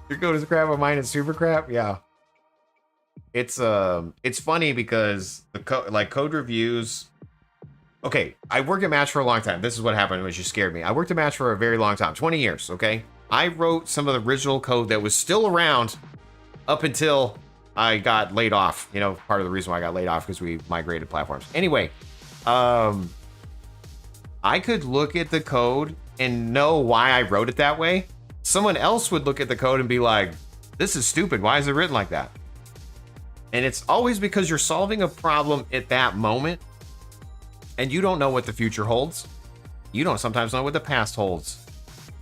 Your code is crap, but mine is super crap. Yeah. It's funny because the code reviews. Okay, I worked at Match for a long time. This is what happened when you scared me. I worked at Match for a very long time, 20 years, okay? I wrote some of the original code that was still around up until I got laid off. You know, part of the reason why I got laid off because we migrated platforms. Anyway, I could look at the code and know why I wrote it that way. Someone else would look at the code and be like, this is stupid. Why is it written like that? And it's always because you're solving a problem at that moment. And you don't know what the future holds. You don't sometimes know what the past holds.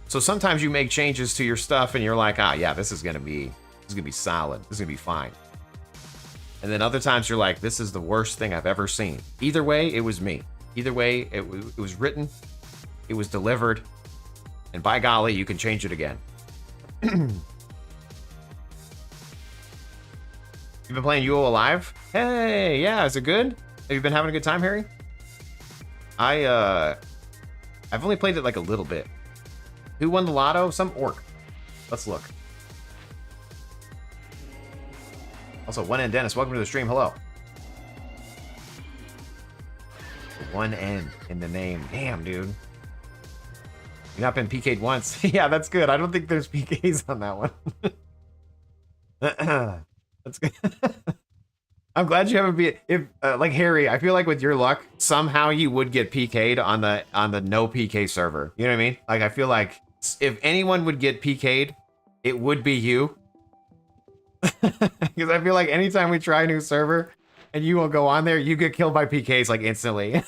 So sometimes you make changes to your stuff and you're like, yeah, this is gonna be solid. This is gonna be fine. And then other times you're like, this is the worst thing I've ever seen. Either way, it was me. Either way, it was written, it was delivered, and by golly, you can change it again. You've been playing UO Alive? Hey, yeah, is it good? Have you been having a good time, Harry? I've only played it like a little bit. Who won the lotto? Some orc. Let's look. Also, One and Dennis, welcome to the stream. Hello. One N in the name. Damn, dude. You've not been PK'd once. Yeah, that's good. I don't think there's PKs on that one. That's good. I'm glad you haven't been. If like Harry, I feel like with your luck, somehow you would get PK'd on the no PK server. You know what I mean? Like I feel like if anyone would get PK'd, it would be you. Because I feel like anytime we try a new server and you will go on there, you get killed by PKs like instantly.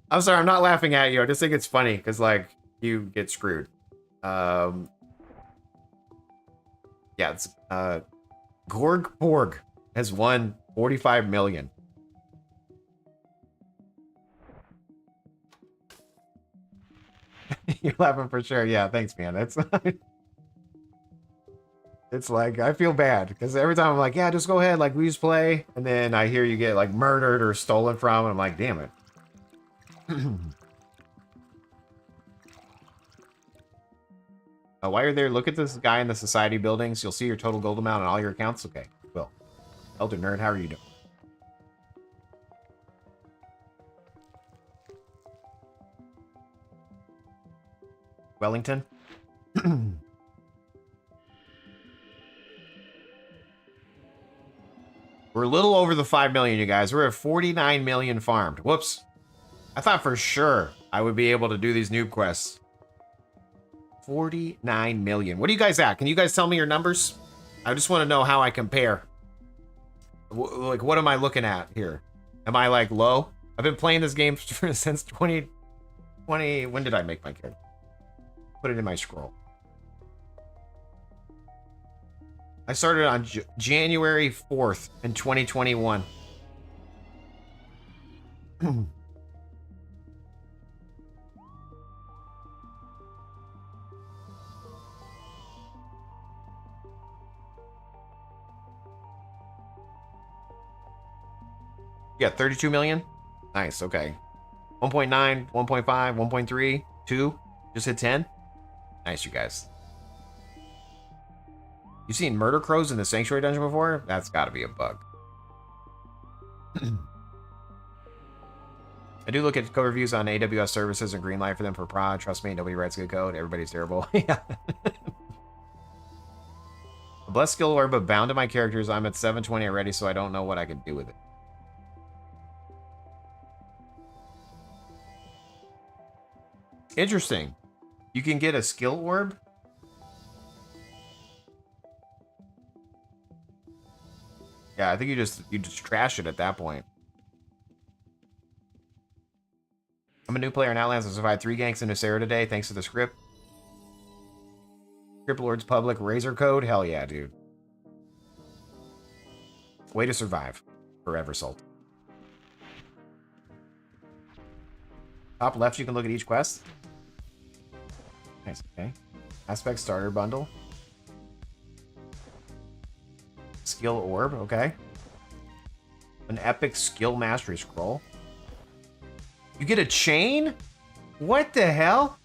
I'm sorry, I'm not laughing at you. I just think it's funny because like you get screwed. Yeah, it's Gorg Borg has won 45 million. You're laughing for sure. Yeah, thanks, man. That's it's like I feel bad because every time I'm like, yeah, just go ahead, like we just play, and then I hear you get like murdered or stolen from, and I'm like, damn it. While you're there, look at this guy in the society buildings. You'll see your total gold amount on all your accounts. Okay, well, Elder Nerd, how are you doing? Wellington? We're a little over the 5 million, you guys. We're at 49 million farmed. Whoops. I thought for sure I would be able to do these noob quests. 49 million. What are you guys at? Can you guys tell me your numbers? I just want to know how I compare. Like, what am I looking at here? Am I, like, low? I've been playing this game since 2020. When did I make my character? Put it in my scroll. I started on January 4th in 2021. Yeah, 32 million? Nice, okay. 1.9, 1.5, 1.3, 2. Just hit 10? Nice, you guys. You seen murder crows in the Sanctuary dungeon before? That's gotta be a bug. I do look at code reviews on AWS services and green light for them for prod. Trust me, nobody writes good code. Everybody's terrible. Yeah. A blessed skill orb but bound to my characters. I'm at 720 already, so I don't know what I can do with it. Interesting. You can get a skill orb? Yeah, I think you just trash it at that point. I'm a new player in Outlands. I survived 3 ganks in Nusera today thanks to the script. Script Lord's public razor code? Hell yeah, dude. Way to survive. Forever salt. Top left, you can look at each quest. Nice, okay. Aspect starter bundle. Skill orb, okay. An epic skill mastery scroll. You get a chain? What the hell?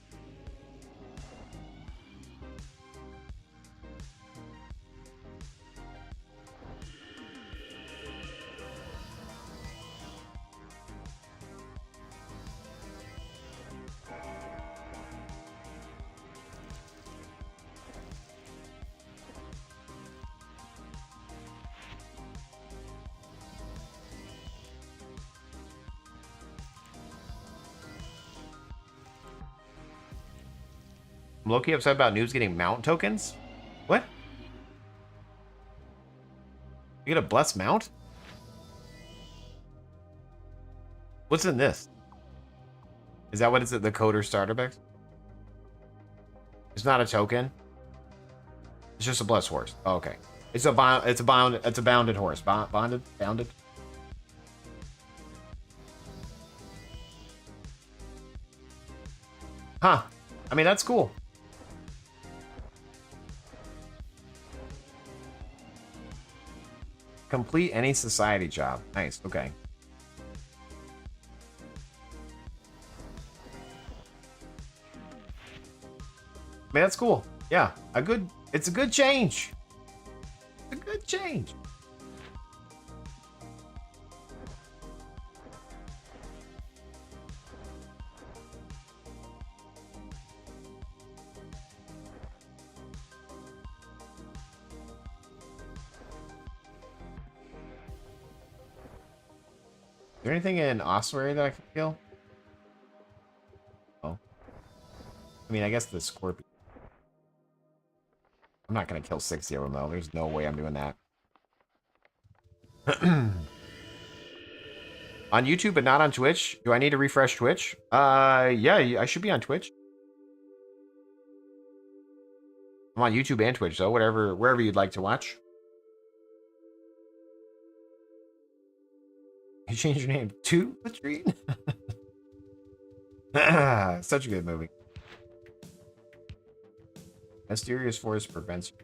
I'm low-key upset about noobs getting mount tokens? What? You get a blessed mount? What's in this? Is that what it's at the coder starter box? It's not a token. It's just a blessed horse. Oh, okay. It's a bounded horse. Bounded. Huh. I mean, that's cool. Complete any society job. Nice. Okay. I mean, that's cool. Yeah. It's a good change. It's a good change. there anything in ossuary that I can kill? Oh. I mean, I guess the scorpion. I'm not going to kill 60 of them, though. There's no way I'm doing that. On YouTube, but not on Twitch? Do I need to refresh Twitch? Yeah, I should be on Twitch. I'm on YouTube and Twitch, though. Wherever you'd like to watch. You changed your name to Latrine? Such a good movie. Mysterious force prevents you.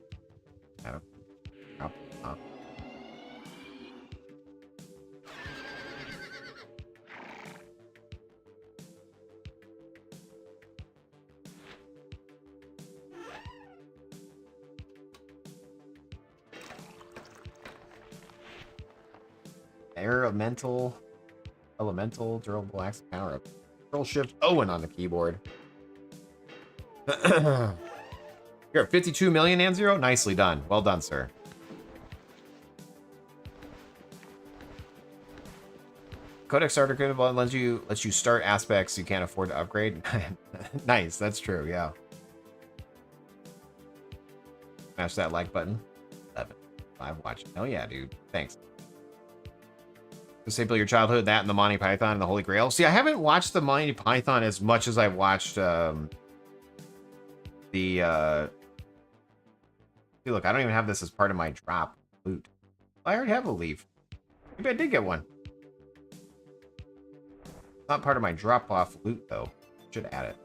Elemental, durable axe power up. Control Shift Owen on the keyboard. You're at 52 million, Nanzero. Nicely done. Well done, sir. Codex starter equipment lets you start aspects you can't afford to upgrade. Nice, that's true, yeah. Smash that like button. 11. 5 watching. Oh yeah, dude. Thanks. Disable your childhood, that and the Monty Python and the Holy Grail. See, I haven't watched the Monty Python as much as I've watched See, look, I don't even have this as part of my drop loot. I already have a leaf. Maybe I did get one. Not part of my drop off loot though. Should add it.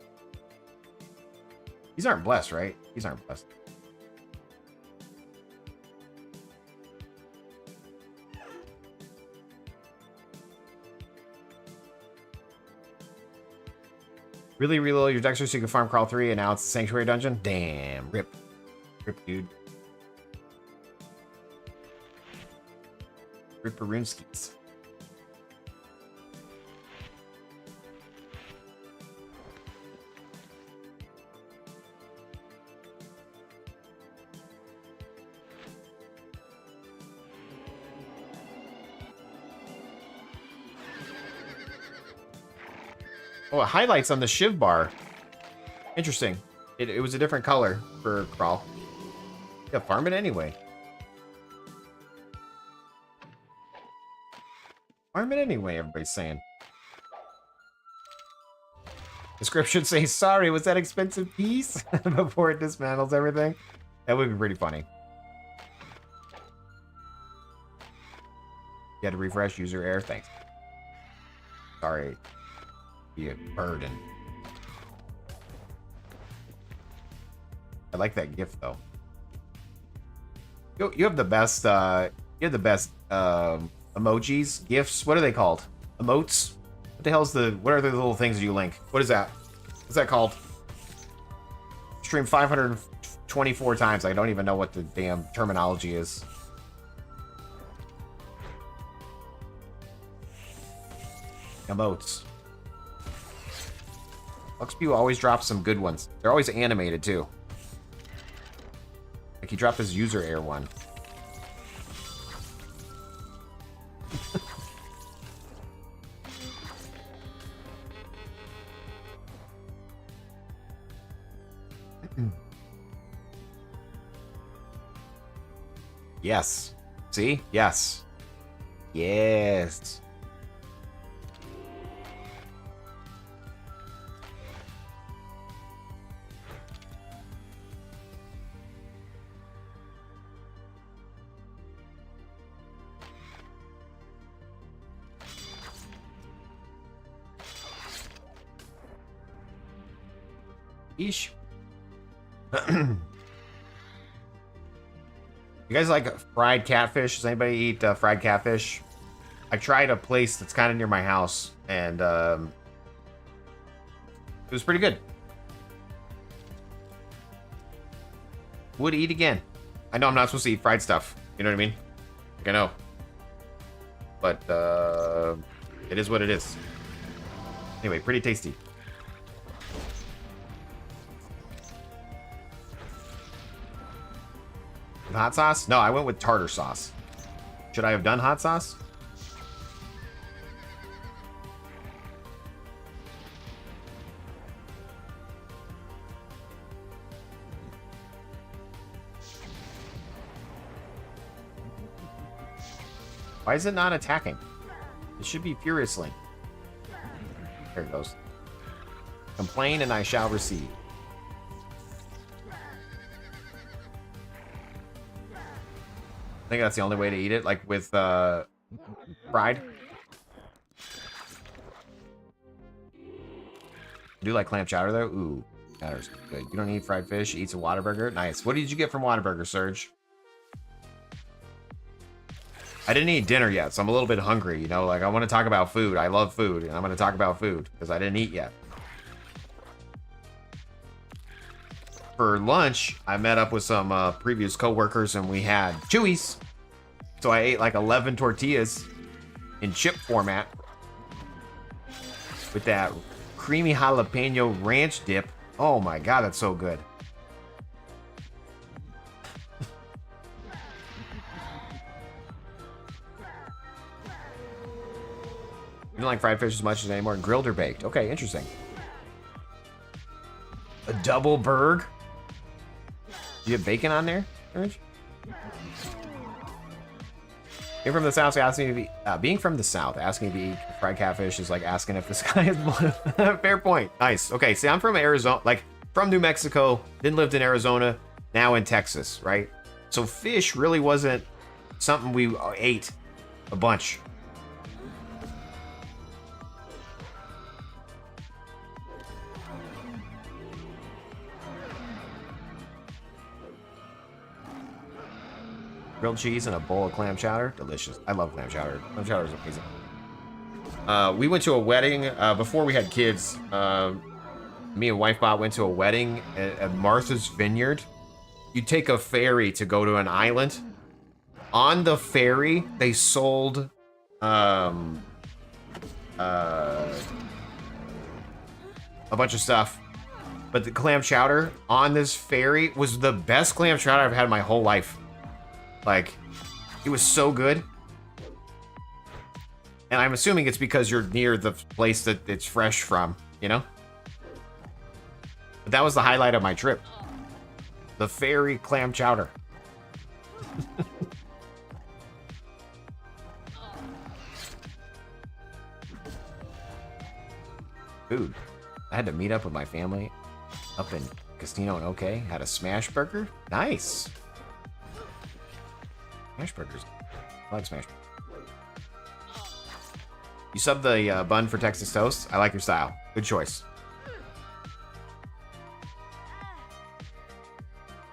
These aren't blessed, right? These aren't blessed. Really reload your Dexter so you can farm Crawl 3 and now it's the Sanctuary Dungeon? Damn. Rip. Rip, dude. Rip Runeskies. Oh, it highlights on the Shiv bar. Interesting. It was a different color for Crawl. Yeah, farm it anyway. Farm it anyway, everybody's saying. Description say, sorry, was that expensive piece? Before it dismantles everything. That would be pretty funny. You had to refresh user error. Thanks. Sorry. Be a burden. I like that gift though. You have the best emojis, gifts. What are they called? Emotes? What the hell's what are the little things you link? What is that? What's that called? Stream 524 times. I don't even know what the damn terminology is. Emotes. Luxpew always drops some good ones. They're always animated too. Like he dropped his user error one. Yes. See? Yes. Yes. Eesh. You guys like fried catfish? Does anybody eat fried catfish? I tried a place that's kind of near my house, and it was pretty good. Would eat again. I know I'm not supposed to eat fried stuff. You know what I mean? Like, I know. But it is what it is. Anyway, pretty tasty. Hot sauce? No, I went with tartar sauce. Should I have done hot sauce? Why is it not attacking? It should be furiously. There it goes. Complain and I shall receive. I think that's the only way to eat it, like with fried. I do like clam chowder though. Ooh, chowder's good. You don't eat fried fish. Eats a Whataburger. Nice. What did you get from Whataburger, Serge? I didn't eat dinner yet, so I'm a little bit hungry. You know, like I want to talk about food. I love food, and I'm going to talk about food because I didn't eat yet. For lunch, I met up with some previous coworkers, and we had Chewies. So I ate like 11 tortillas in chip format with that creamy jalapeno ranch dip. Oh my god, that's so good. You don't like fried fish as much as anymore? Grilled or baked? Okay, interesting. A double burg? Do you have bacon on there, Rich? Being from the South, asking if you eat fried catfish is like asking if the sky is blue. Fair point. Nice. Okay, see, I'm from Arizona, like from New Mexico, then lived in Arizona, now in Texas, right? So fish really wasn't something we ate a bunch. Grilled cheese and a bowl of clam chowder. Delicious. I love clam chowder. Clam chowder is amazing. We went to a wedding before we had kids. Me and wife bot went to a wedding at Martha's Vineyard. You take a ferry to go to an island. On the ferry, they sold a bunch of stuff. But the clam chowder on this ferry was the best clam chowder I've had in my whole life. Like, it was so good. And I'm assuming it's because you're near the place that it's fresh from, you know? But that was the highlight of my trip. The ferry clam chowder. Food. I had to meet up with my family up in Casino and OK. Had a smash burger. Nice. Smash burgers. I like smash burgers. You sub the bun for Texas toast. I like your style. Good choice.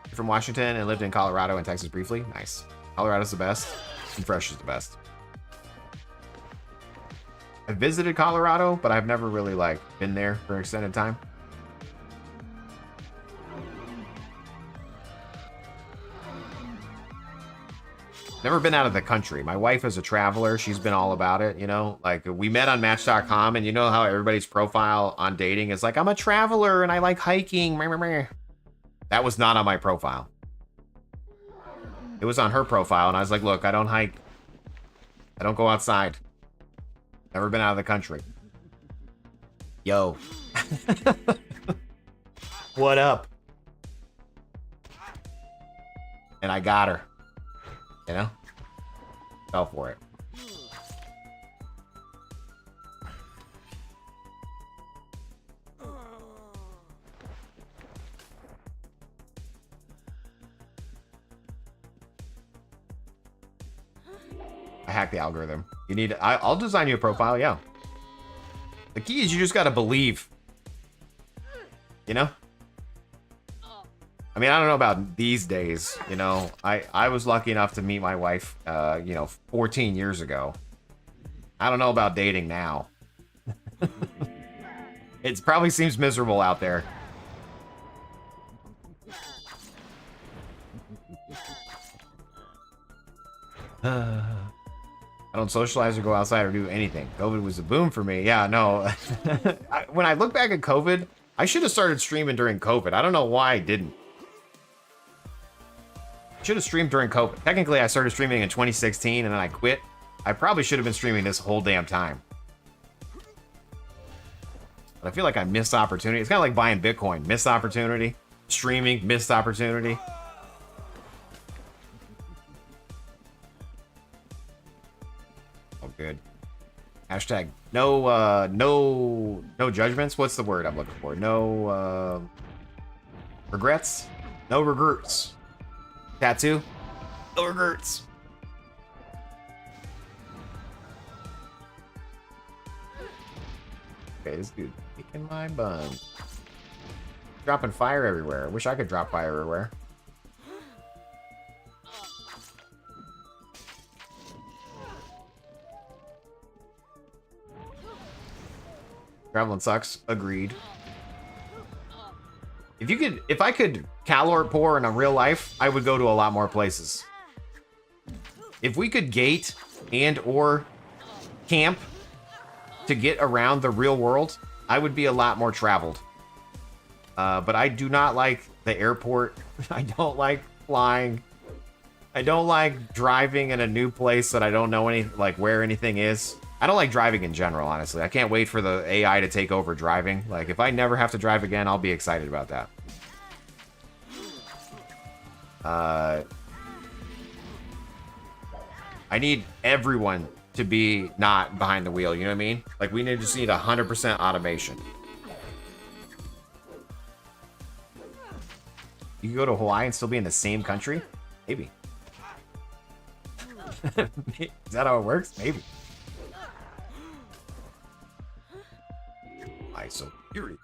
You're from Washington and lived in Colorado and Texas briefly. Nice. Colorado's the best. And fresh is the best. I visited Colorado, but I've never really like been there for an extended time. Never been out of the country. My wife is a traveler. She's been all about it, you know? Like, we met on Match.com, and you know how everybody's profile on dating is like, I'm a traveler, and I like hiking. That was not on my profile. It was on her profile, and I was like, look, I don't hike. I don't go outside. Never been out of the country. Yo. What up? And I got her. You know? Fell for it. I hacked the algorithm. You need... I'll design you a profile, yeah. The key is you just gotta believe. You know? I mean, I don't know about these days, you know. I was lucky enough to meet my wife, you know, 14 years ago. I don't know about dating now. It probably seems miserable out there. I don't socialize or go outside or do anything. COVID was a boom for me. Yeah, no. When I look back at COVID, I should have started streaming during COVID. I don't know why I didn't. Should have streamed during COVID. Technically, I started streaming in 2016 and then I quit. I probably should have been streaming this whole damn time. But I feel like I missed opportunity. It's kind of like buying Bitcoin. Missed opportunity. Streaming, missed opportunity. Hashtag no judgments. What's the word I'm looking for? No regrets. No regrets. Tattoo. No regrets. Okay, this dude kicking my bun. Dropping fire everywhere. I wish I could drop fire everywhere. Traveling sucks. Agreed. If I could calor pour in a real life, I would go to a lot more places. If we could gate and or camp to get around the real world, I would be a lot more traveled. But I do not like the airport. I don't like flying. I don't like driving in a new place that I don't know where anything is. I don't like driving in general, honestly. I can't wait for the AI to take over driving. Like, if I never have to drive again, I'll be excited about that. I need everyone to be not behind the wheel, you know what I mean? Like, we just need 100% automation. You can go to Hawaii and still be in the same country? Maybe. Is that how it works? Maybe. Why so furious?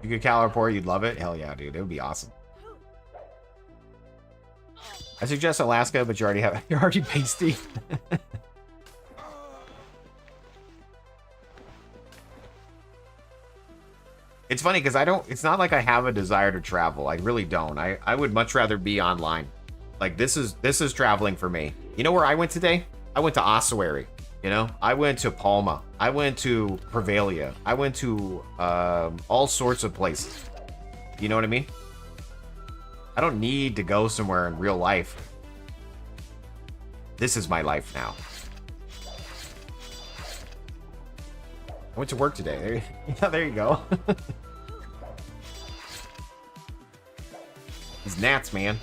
You could Caliport, you'd love it? Hell yeah, dude. It would be awesome. I suggest Alaska, but you're already pasty. It's funny because it's not like I have a desire to travel. I really don't. I would much rather be online. Like, this is traveling for me. You know where I went today? I went to Ossuary. You know, I went to Palma. I went to Prevalia. I went to all sorts of places. You know what I mean? I don't need to go somewhere in real life. This is my life now. I went to work today. Yeah, there you go. These gnats, man.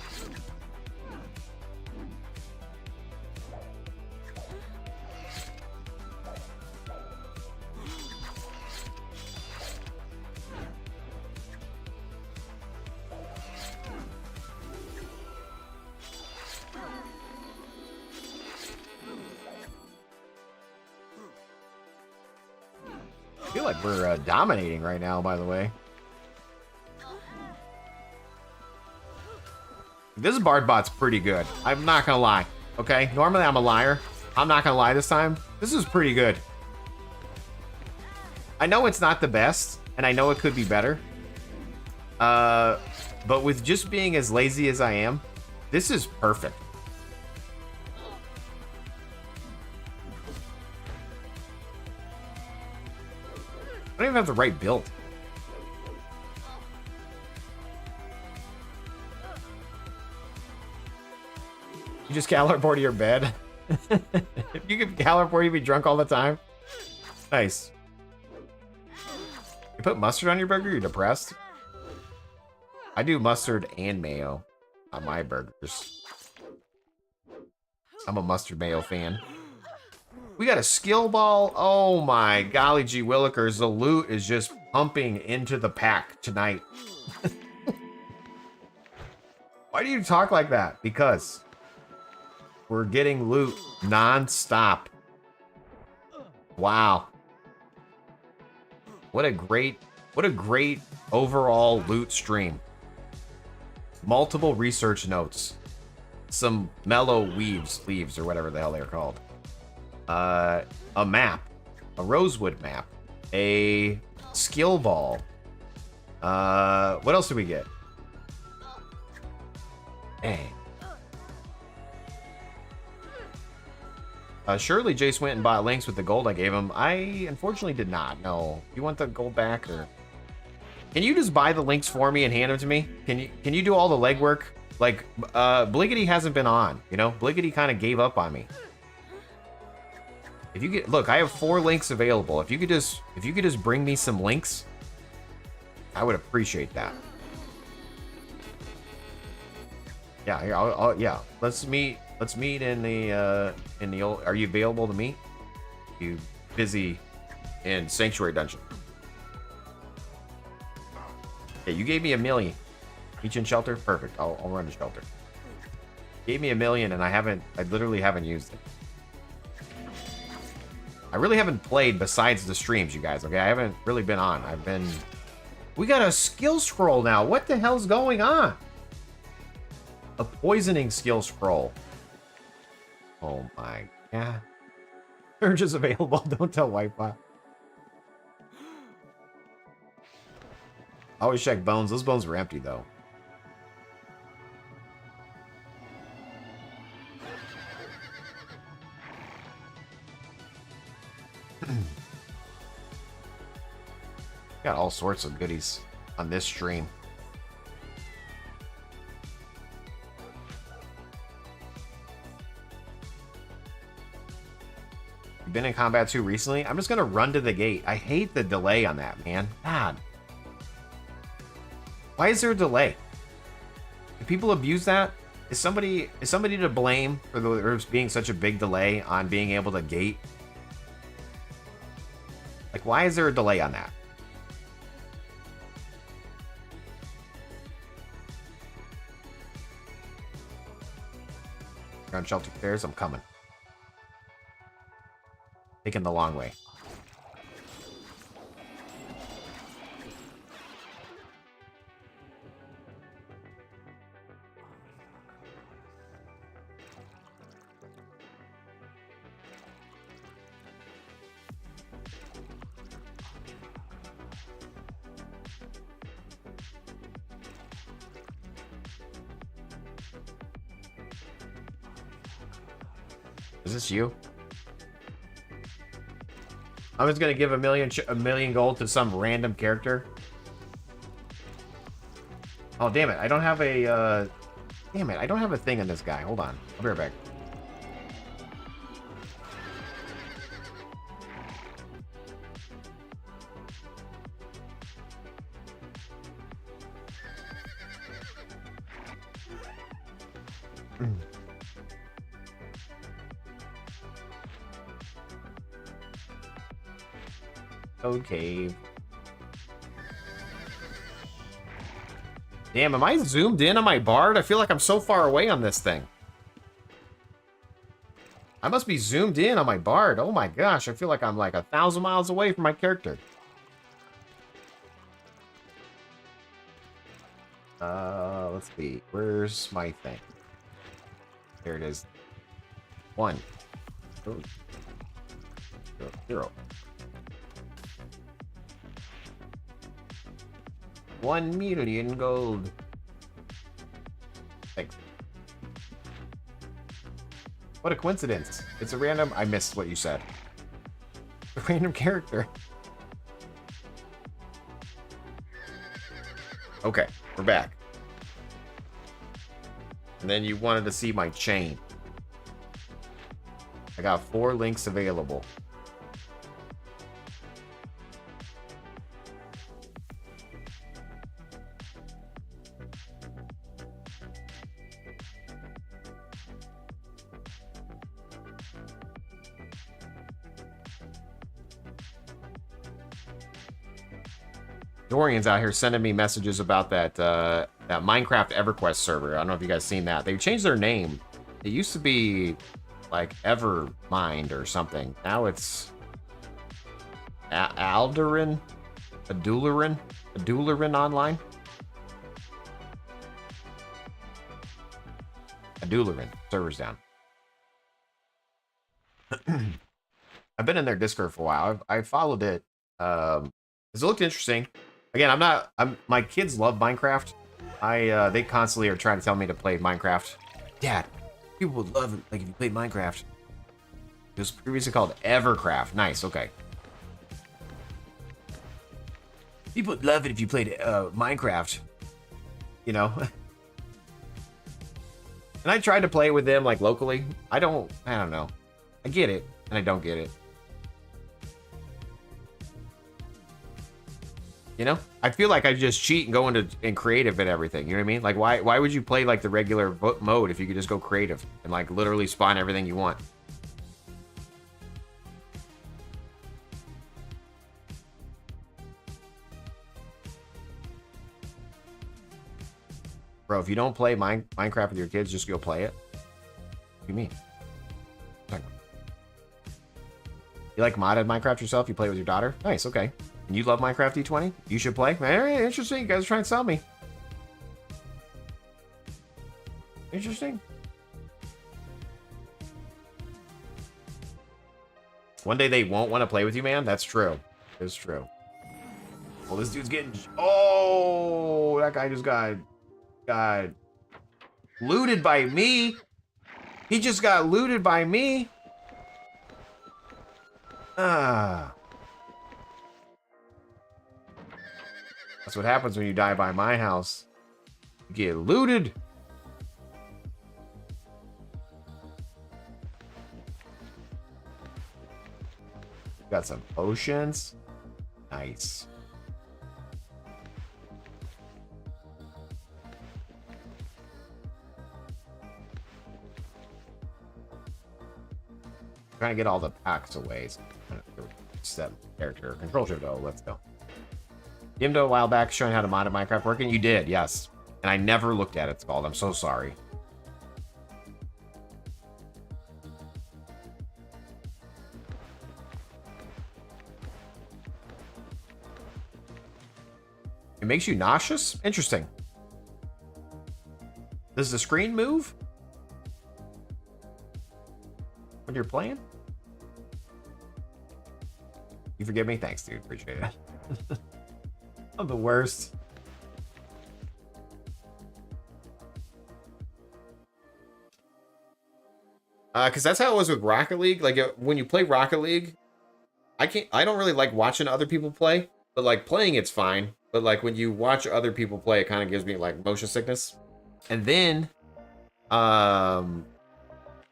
I feel like we're dominating right now, by the way. This Bard bot's pretty good. I'm not gonna lie. Okay? Normally I'm a liar. I'm not gonna lie this time. This is pretty good. I know it's not the best, and I know it could be better. But with just being as lazy as I am, this is perfect. I don't even have the right build. You just Caliport to your bed. If you could Caliport, you'd be drunk all the time. Nice. You put mustard on your burger? You're depressed? I do mustard and mayo on my burgers. I'm a mustard mayo fan. We got a skill ball. Oh my golly gee willikers. The loot is just pumping into the pack tonight. Why do you talk like that? Because we're getting loot non-stop. Wow. What a great overall loot stream. Multiple research notes. Some mellow leaves or whatever the hell they're called. A map, a rosewood map, a skill ball. What else did we get? Dang. Surely Jace went and bought links with the gold I gave him. I unfortunately did not. No. You want the gold back, or can you just buy the links for me and hand them to me? Can you do all the legwork? Like, Bliggity hasn't been on. You know, Bliggity kind of gave up on me. If you look, I have 4 links available. If you could just bring me some links, I would appreciate that. Yeah, here, yeah. Let's meet in the old. Are you available to meet? You busy in Sanctuary Dungeon? Yeah, you gave me $1 million. Each in shelter? Perfect. I'll run the shelter. Gave me $1 million and I literally haven't used it. I really haven't played besides the streams, you guys, okay? I haven't really been on. We got a skill scroll now. What the hell's going on? A poisoning skill scroll. Oh my god. Surge is available. Don't tell Wipeout. Always check bones. Those bones were empty though. Got all sorts of goodies on this stream. You've been in combat too recently? I'm just gonna run to the gate. I hate the delay on that, man. God. Why is there a delay? Do people abuse that? Is somebody to blame for there being such a big delay on being able to gate? Like, why is there a delay on that? Ground shelter stairs, I'm coming. Taking the long way. Is this you? I'm just gonna give a million gold to some random character. Oh damn it! I don't have a damn it! I don't have a thing on this guy. Hold on, I'll be right back. Okay. Damn, am I zoomed in on my bard? I feel like I'm so far away on this thing. I must be zoomed in on my bard. Oh my gosh, I feel like I'm like 1,000 miles away from my character. Let's see. Where's my thing? There it is. 1. 0. 0. 1 million gold. Thanks. What a coincidence. It's a random... I missed what you said. A random character. Okay, we're back. And then you wanted to see my chain. I got 4 links available. Dorian's out here sending me messages about that that Minecraft EverQuest server. I don't know if you guys seen that. They changed their name. It used to be like Evermind or something. Now it's Aldurin Online. Adularin. Server's down. I've been in their Discord for a while. I followed it. It looked interesting. Again, my kids love Minecraft. They constantly are trying to tell me to play Minecraft. Dad, people would love it like if you played Minecraft. It was previously called Evercraft. Nice, okay. People would love it if you played Minecraft. You know? And I tried to play with them like locally. I don't know. I get it, and I don't get it. You know, I feel like I just cheat and go into creative and everything. You know what I mean? Like, why would you play like the regular mode if you could just go creative and like literally spawn everything you want? Bro, if you don't play Minecraft with your kids, just go play it. What do you mean? You like modded Minecraft yourself? You play with your daughter? Nice, okay. And you love Minecraft E20? You should play? Very interesting. You guys are trying to sell me. Interesting. One day they won't want to play with you, man. That's true. It's true. Well, this dude's getting... Oh, that guy just got looted by me. He just got looted by me. Ah. That's what happens when you die by my house. You get looted. Got some potions. Nice. Trying to get all the packs away. So set character control shift. Oh, let's go. Dimdo a while back showing how to mod Minecraft working. You did, yes. And I never looked at it, Scald. I'm so sorry. It makes you nauseous? Interesting. Does the screen move when you're playing? You forgive me? Thanks, dude. Appreciate it. I'm the worst. Because that's how it was with Rocket League. Like, when you play Rocket League, I don't really like watching other people play, but like playing it's fine. But like when you watch other people play, it kind of gives me like motion sickness. And then,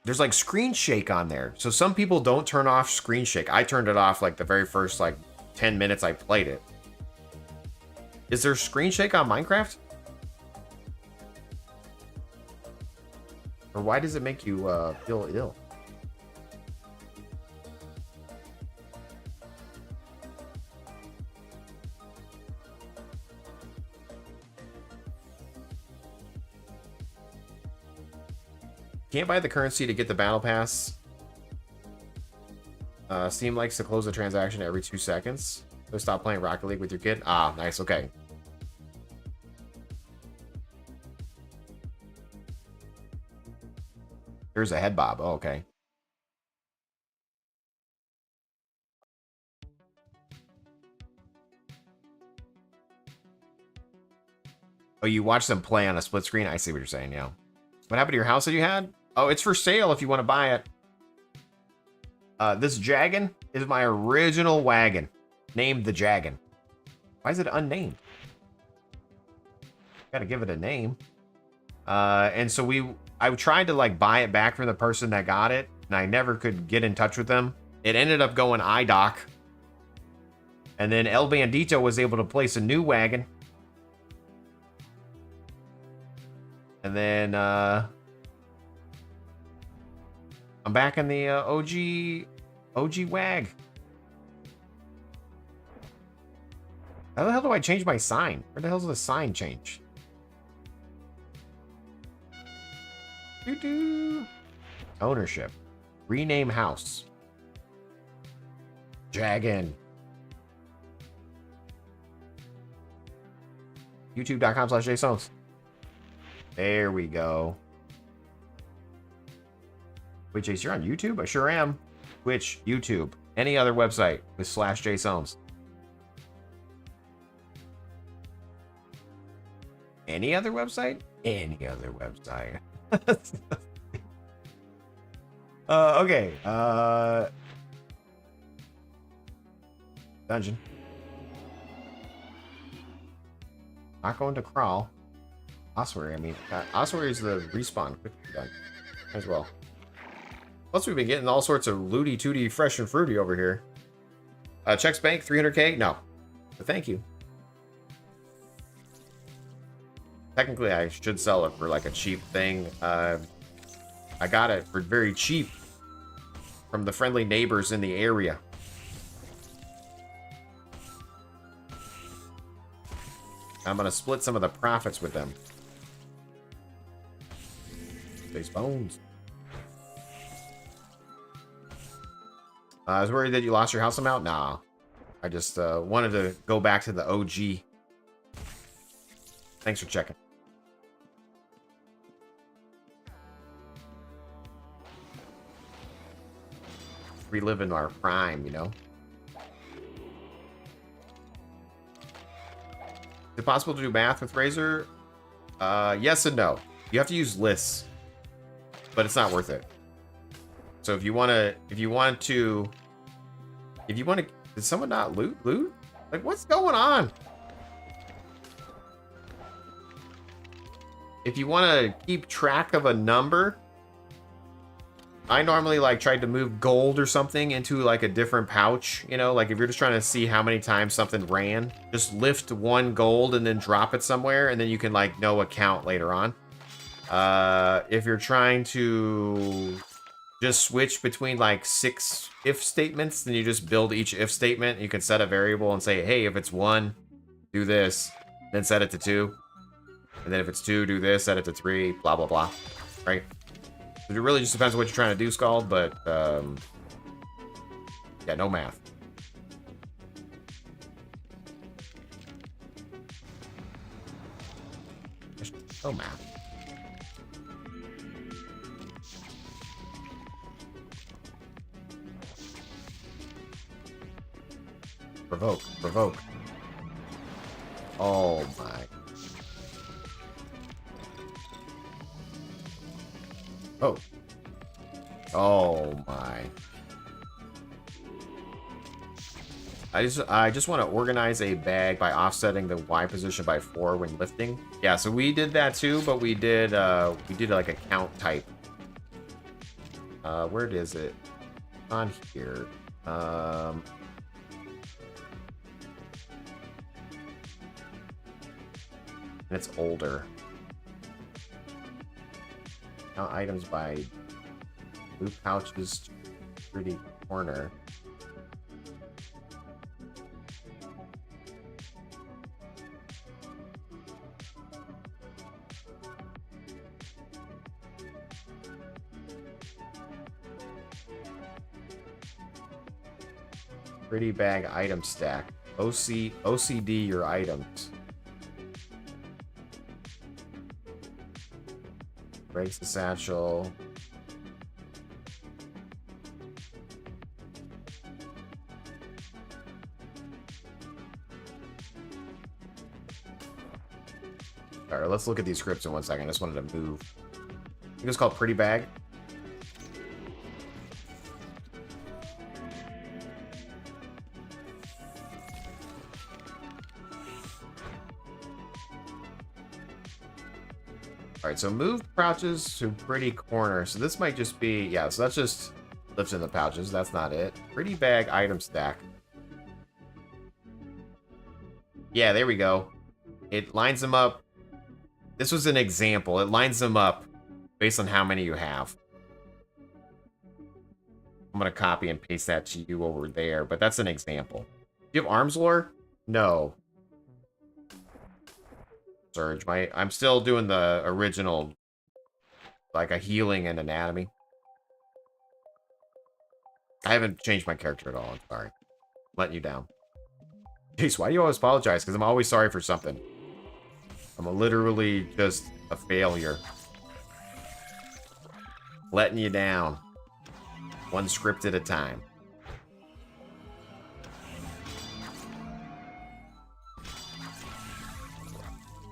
there's like screen shake on there. So some people don't turn off screen shake. I turned it off like the very first like 10 minutes I played it. Is there screen shake on Minecraft? Or why does it make you feel ill? Can't buy the currency to get the battle pass. Steam likes to close the transaction every 2 seconds. So stop playing Rocket League with your kid. Ah, nice. Okay. Here's a head bob. Oh, okay. Oh, you watch them play on a split screen? I see what you're saying, yeah. What happened to your house that you had? Oh, it's for sale if you want to buy it. This Jagan is my original wagon. Named the Jagan. Why is it unnamed? Gotta give it a name. And so I tried to like buy it back from the person that got it, and I never could get in touch with them. It ended up going IDOC. And then El Bandito was able to place a new wagon. And then I'm back in the OG WAG. How the hell do I change my sign? Where the hell's the sign change? Ownership. Rename house. Dragon. YouTube.com/Jaseowns. There we go. Wait, Jace, you're on YouTube? I sure am. Twitch, YouTube, any other website with /Jaseowns. Any other website? Any other website. Okay. Dungeon. Not going to crawl. Ossuary, I mean. Ossuary is the respawn. Done. As well. Plus, we've been getting all sorts of looty tooty fresh and fruity over here. Checks bank, 300k? No. But thank you. technically I should sell it for like a cheap thing. I got it for very cheap from the friendly neighbors in the area. I'm gonna split some of the profits with them. These bones. I was worried that you lost your house amount. Nah, I just wanted to go back to the OG. Thanks for checking. Reliving our prime, you know. Is it possible to do math with Razor? Yes and no. You have to use lists, but it's not worth it. So if you want to, did someone not loot? Like, what's going on? If you want to keep track of a number, I normally like tried to move gold or something into like a different pouch, you know, like if you're just trying to see how many times something ran, just lift one gold and then drop it somewhere, and then you can like know a count later on. If you're trying to just switch between like 6 if statements, then you just build each if statement. You can set a variable and say, hey, if it's 1, do this, then set it to 2. And then if it's 2, do this, set it to 3, blah, blah, blah, right? It really just depends on what you're trying to do, Scald, but, yeah, no math. No math. Provoke, provoke. Oh, my. Oh. Oh my. I just want to organize a bag by offsetting the Y position by 4 when lifting. Yeah, so we did that too, but we did like a count type. Where is it? On here. And it's older. Count items by blue pouches, pretty corner. Pretty bag item stack. OCD your items. Breaks the satchel. Alright, let's look at these scripts in 1 second. I just wanted to move. I think it's called Pretty Bag. Alright, so move pouches to pretty corner. So this might just be, yeah, so that's just lifting the pouches. That's not it. Pretty bag item stack. Yeah, there we go. It lines them up. This was an example. It lines them up based on how many you have. I'm going to copy and paste that to you over there, but that's an example. Do you have arms lore? No. Surge. I'm still doing the original, like a healing and anatomy. I haven't changed my character at all. I'm sorry. I'm letting you down. Jeez, why do you always apologize? Because I'm always sorry for something. I'm literally just a failure. Letting you down. One script at a time.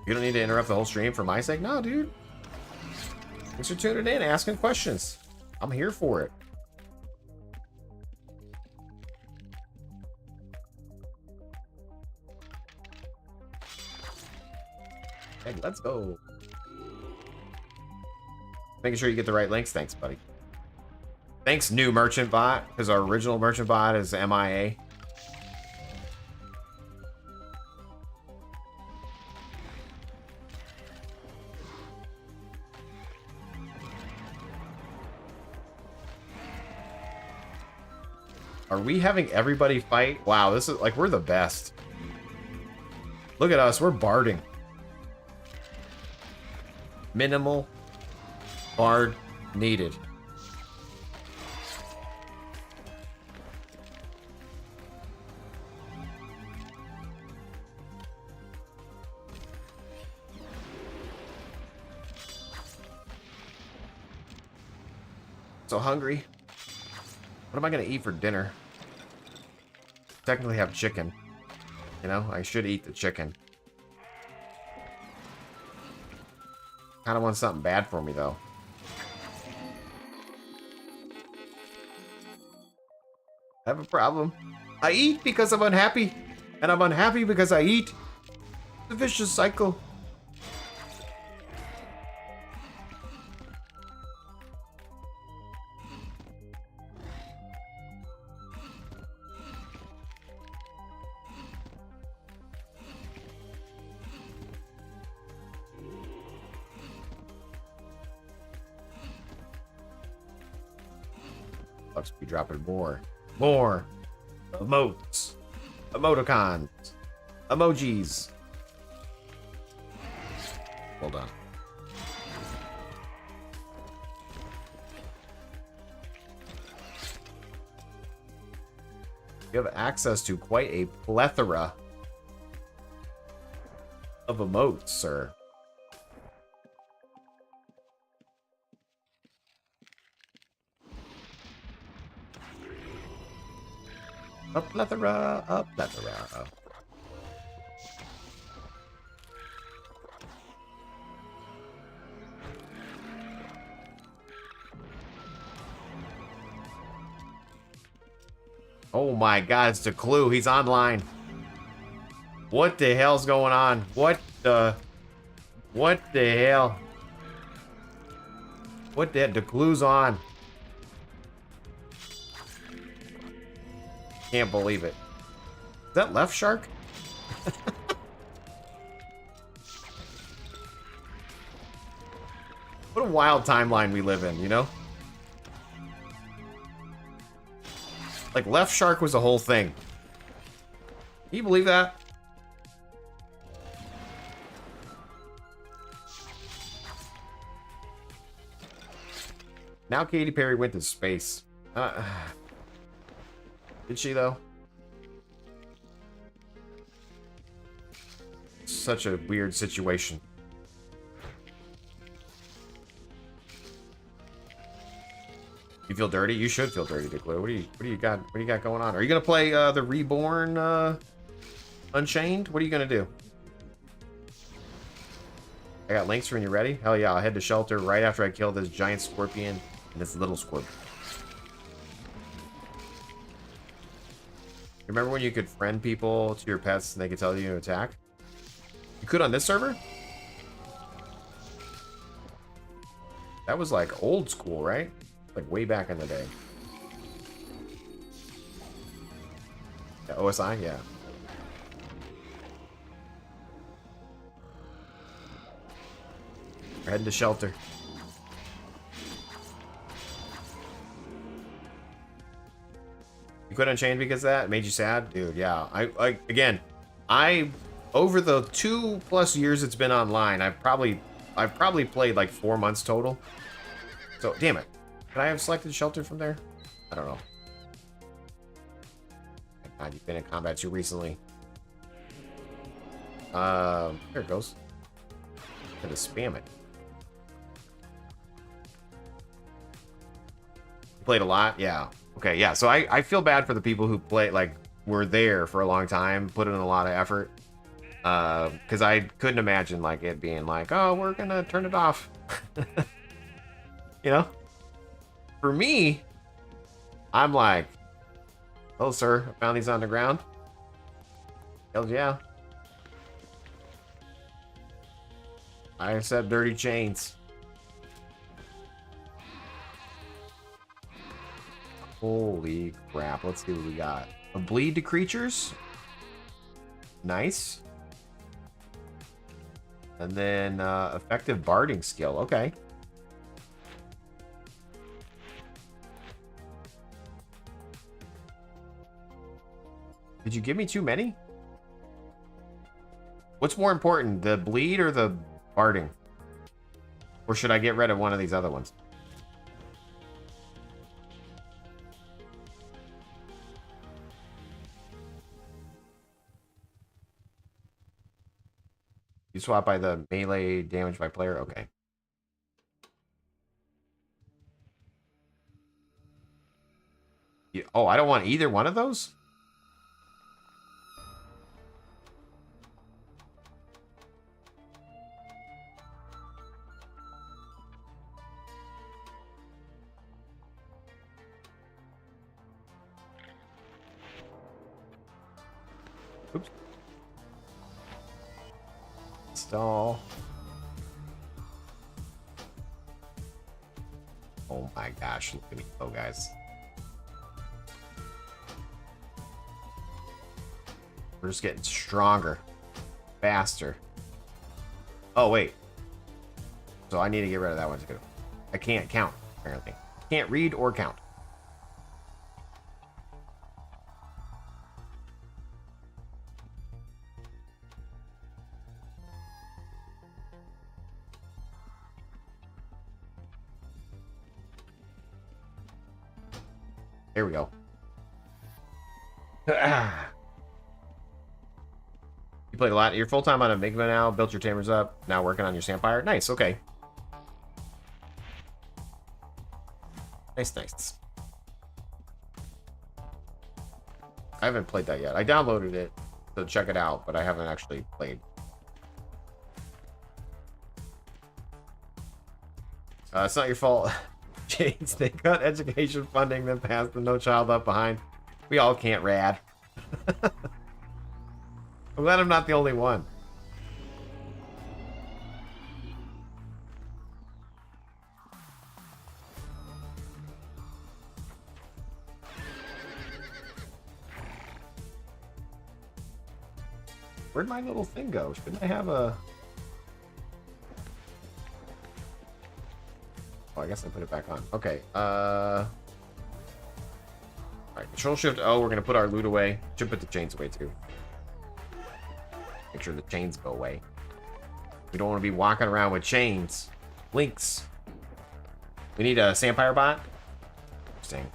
You don't need to interrupt the whole stream for my sake? No, dude. Thanks for tuning in, asking questions. I'm here for it. Hey, let's go. Making sure you get the right links. Thanks, buddy. Thanks, new merchant bot, because our original merchant bot is MIA. Are we having everybody fight? Wow, this is like, we're the best. Look at us, we're barding. Minimal bard needed. So hungry. What am I gonna eat for dinner? Technically have chicken. You know, I should eat the chicken. Kind of want something bad for me though. I have a problem. I eat because I'm unhappy. And I'm unhappy because I eat. It's a vicious cycle. Let's be dropping more. More emotes. Emoticons. Emojis. Hold on. You have access to quite a plethora of emotes, sir. A plethora, a plethora. Oh my god, it's the clue. He's online. What the hell's going on? What the hell? What the clue's on? Can't believe it. Is that left shark? What a wild timeline we live in, you know? Like, left shark was a whole thing. Can you believe that? Now Katy Perry went to space. Did she, though? Such a weird situation. You feel dirty? You should feel dirty, Declare. What do you got going on? Are you gonna play the Reborn Unchained? What are you gonna do? I got links for when you're ready. Hell yeah, I'll head to shelter right after I kill this giant scorpion and this little scorpion. Remember when you could friend people to your pets and they could tell you to attack? You could on this server? That was like old school, right? Like way back in the day. Yeah, OSI, yeah. We're heading to shelter. You quit Unchained because of that? It made you sad? Dude, yeah. Again, over the 2+ years it's been online, I've probably played like 4 months total. So, damn it. Could I have selected shelter from there? I don't know. God, you've been in combat too recently. There it goes. Gotta spam it. You played a lot? Yeah. Okay, yeah. So I feel bad for the people who play, like, were there for a long time, put in a lot of effort. Because I couldn't imagine, like, it being like, oh, we're gonna turn it off. You know? For me, I'm like, oh, sir, I found these on the ground. Hells yeah. I accept dirty chains. Holy crap. Let's see what we got. A bleed to creatures. Nice. And then effective barding skill. Okay. Did you give me too many? What's more important, the bleed or the barding? Or should I get rid of one of these other ones? You swap by the melee damage by player? Okay. Oh, I don't want either one of those? Oops. Install. Oh my gosh, look at me go, guys. We're just getting stronger. Faster. Oh, wait. So I need to get rid of that one too. I can't count, apparently. Can't read or count. There we go. You played a lot. You're full-time on Enigma now. Built your tamers up. Now working on your Sampire. Nice. Okay. Nice, nice. I haven't played that yet. I downloaded it to check it out, but I haven't actually played. It's not your fault. James, they cut education funding, then passed the No Child Left Behind. We all can't rad. I'm glad I'm not the only one. Where'd my little thing go? Shouldn't I have a... Oh, I guess I put it back on. Okay, Alright, Control Shift O, we're gonna put our loot away. Should put the chains away too. Make sure the chains go away. We don't want to be walking around with chains. Links. We need a Sampire bot. Interesting.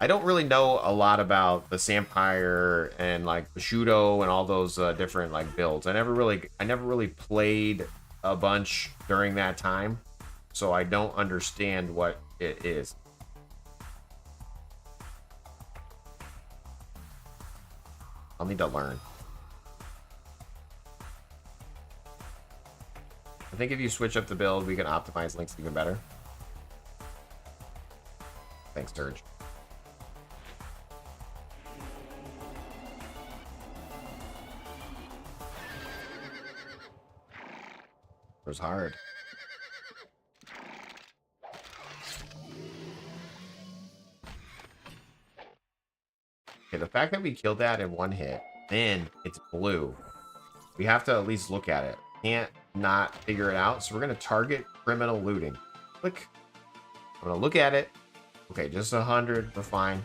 I don't really know a lot about the Sampire and like Bushido and all those different like builds. I never really played a bunch during that time, so I don't understand what it is. I'll need to learn. I think if you switch up the build, we can optimize links even better. Thanks, Turge. It was hard. Okay, the fact that we killed that in one hit, then it's blue. We have to at least look at it. Can't not figure it out, so we're gonna target criminal looting. Click. I'm gonna look at it. Okay, just 100, we're fine.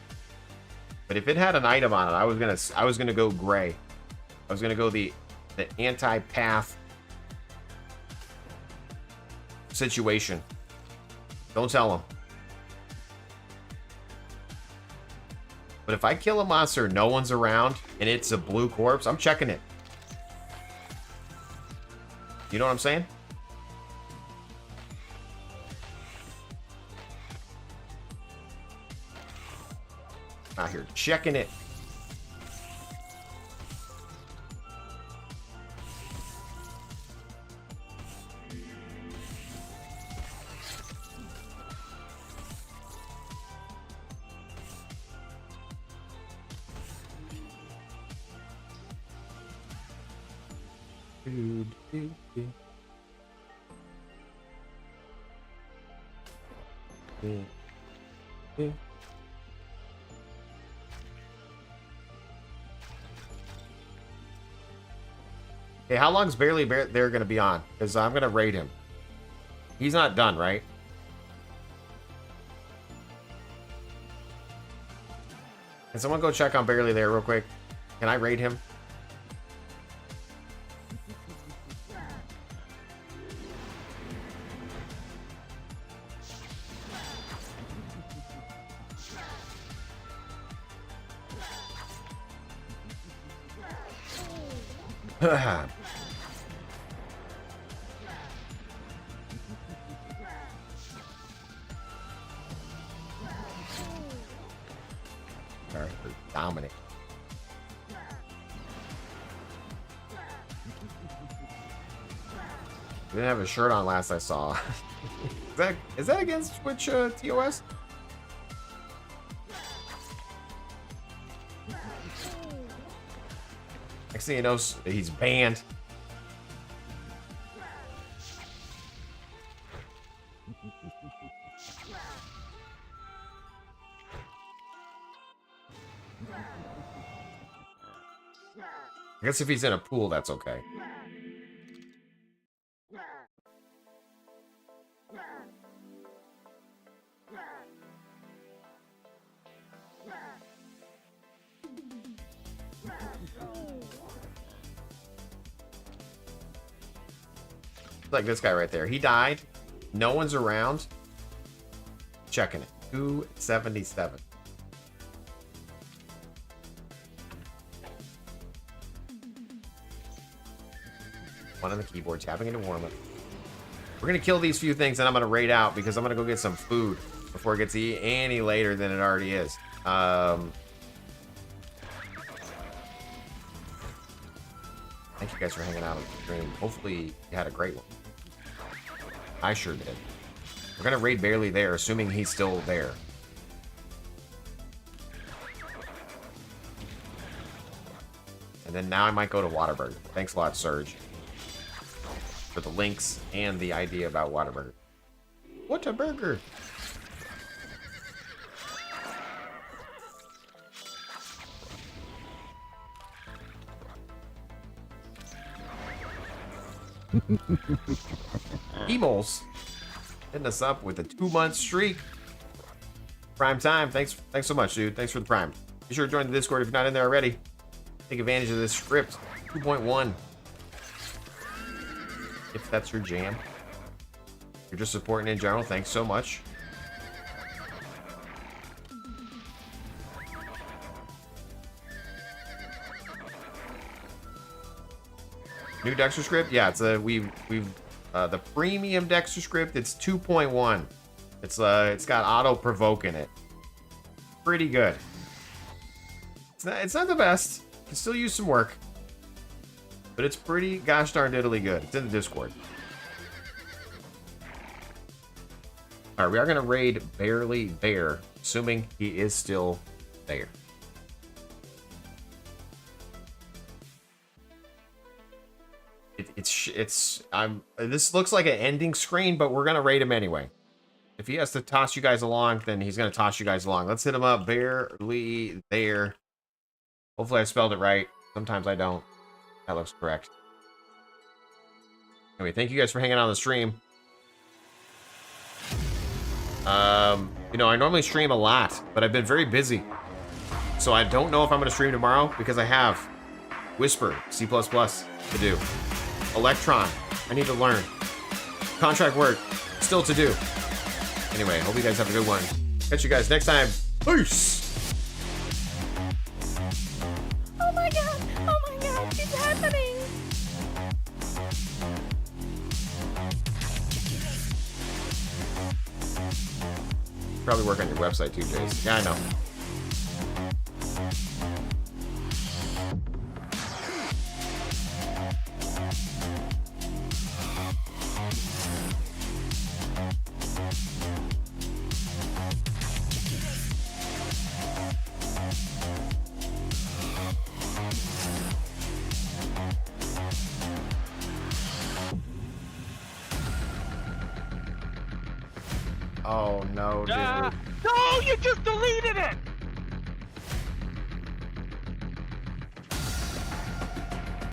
But if it had an item on it, I was gonna go gray. I was gonna go the anti-path situation. Don't tell them. But if I kill a monster, no one's around, and it's a blue corpse, I'm checking it. You know what I'm saying? Out here checking it. Hey, how long's Barely Bear they're gonna be on? Because I'm gonna raid him. He's not done, right? Can someone go check on Barely There real quick? Can I raid him? Dominate. He didn't have a shirt on last I saw. is that against Twitch TOS? Next thing you know, he's banned. I guess if he's in a pool, that's okay. Like this guy right there. He died. No one's around. Checking it. 277. One on the keyboard, tapping into warm up. We're gonna kill these few things and I'm gonna raid out because I'm gonna go get some food before it gets any later than it already is. Thank you guys for hanging out on the stream. Hopefully you had a great one. I sure did. We're gonna raid Barely There, assuming he's still there. And then now I might go to Whataburger. Thanks a lot, Surge, for the links and the idea about Whataburger. What a burger! Emols hitting us up with a 2-month streak. Prime time. Thanks so much, dude. Thanks for the prime. Be sure to join the Discord if you're not in there already. Take advantage of this script. 2.1. If that's your jam. You're just supporting in general. Thanks so much. New Dexter script? Yeah, it's a the premium Dexter script. It's 2.1. It's got auto provoke in it. Pretty good. It's not the best. Can still use some work, but it's pretty gosh darn diddly good. It's in the Discord. All right, we are gonna raid Barely There, assuming he is still there. This looks like an ending screen, but we're gonna raid him anyway. If he has to toss you guys along, then he's gonna toss you guys along. Let's hit him up. Barely There. Hopefully I spelled it right. Sometimes I don't. That looks correct. Anyway, thank you guys for hanging out on the stream. You know, I normally stream a lot, but I've been very busy. So I don't know if I'm gonna stream tomorrow because I have Whisper, C++ to do. Electron, I need to learn. Contract work, still to do. Anyway, hope you guys have a good one. Catch you guys next time. Peace! Oh my god, it's happening! Probably work on your website too, Jace. Yeah, I know. Oh no, dude. No, you just deleted it!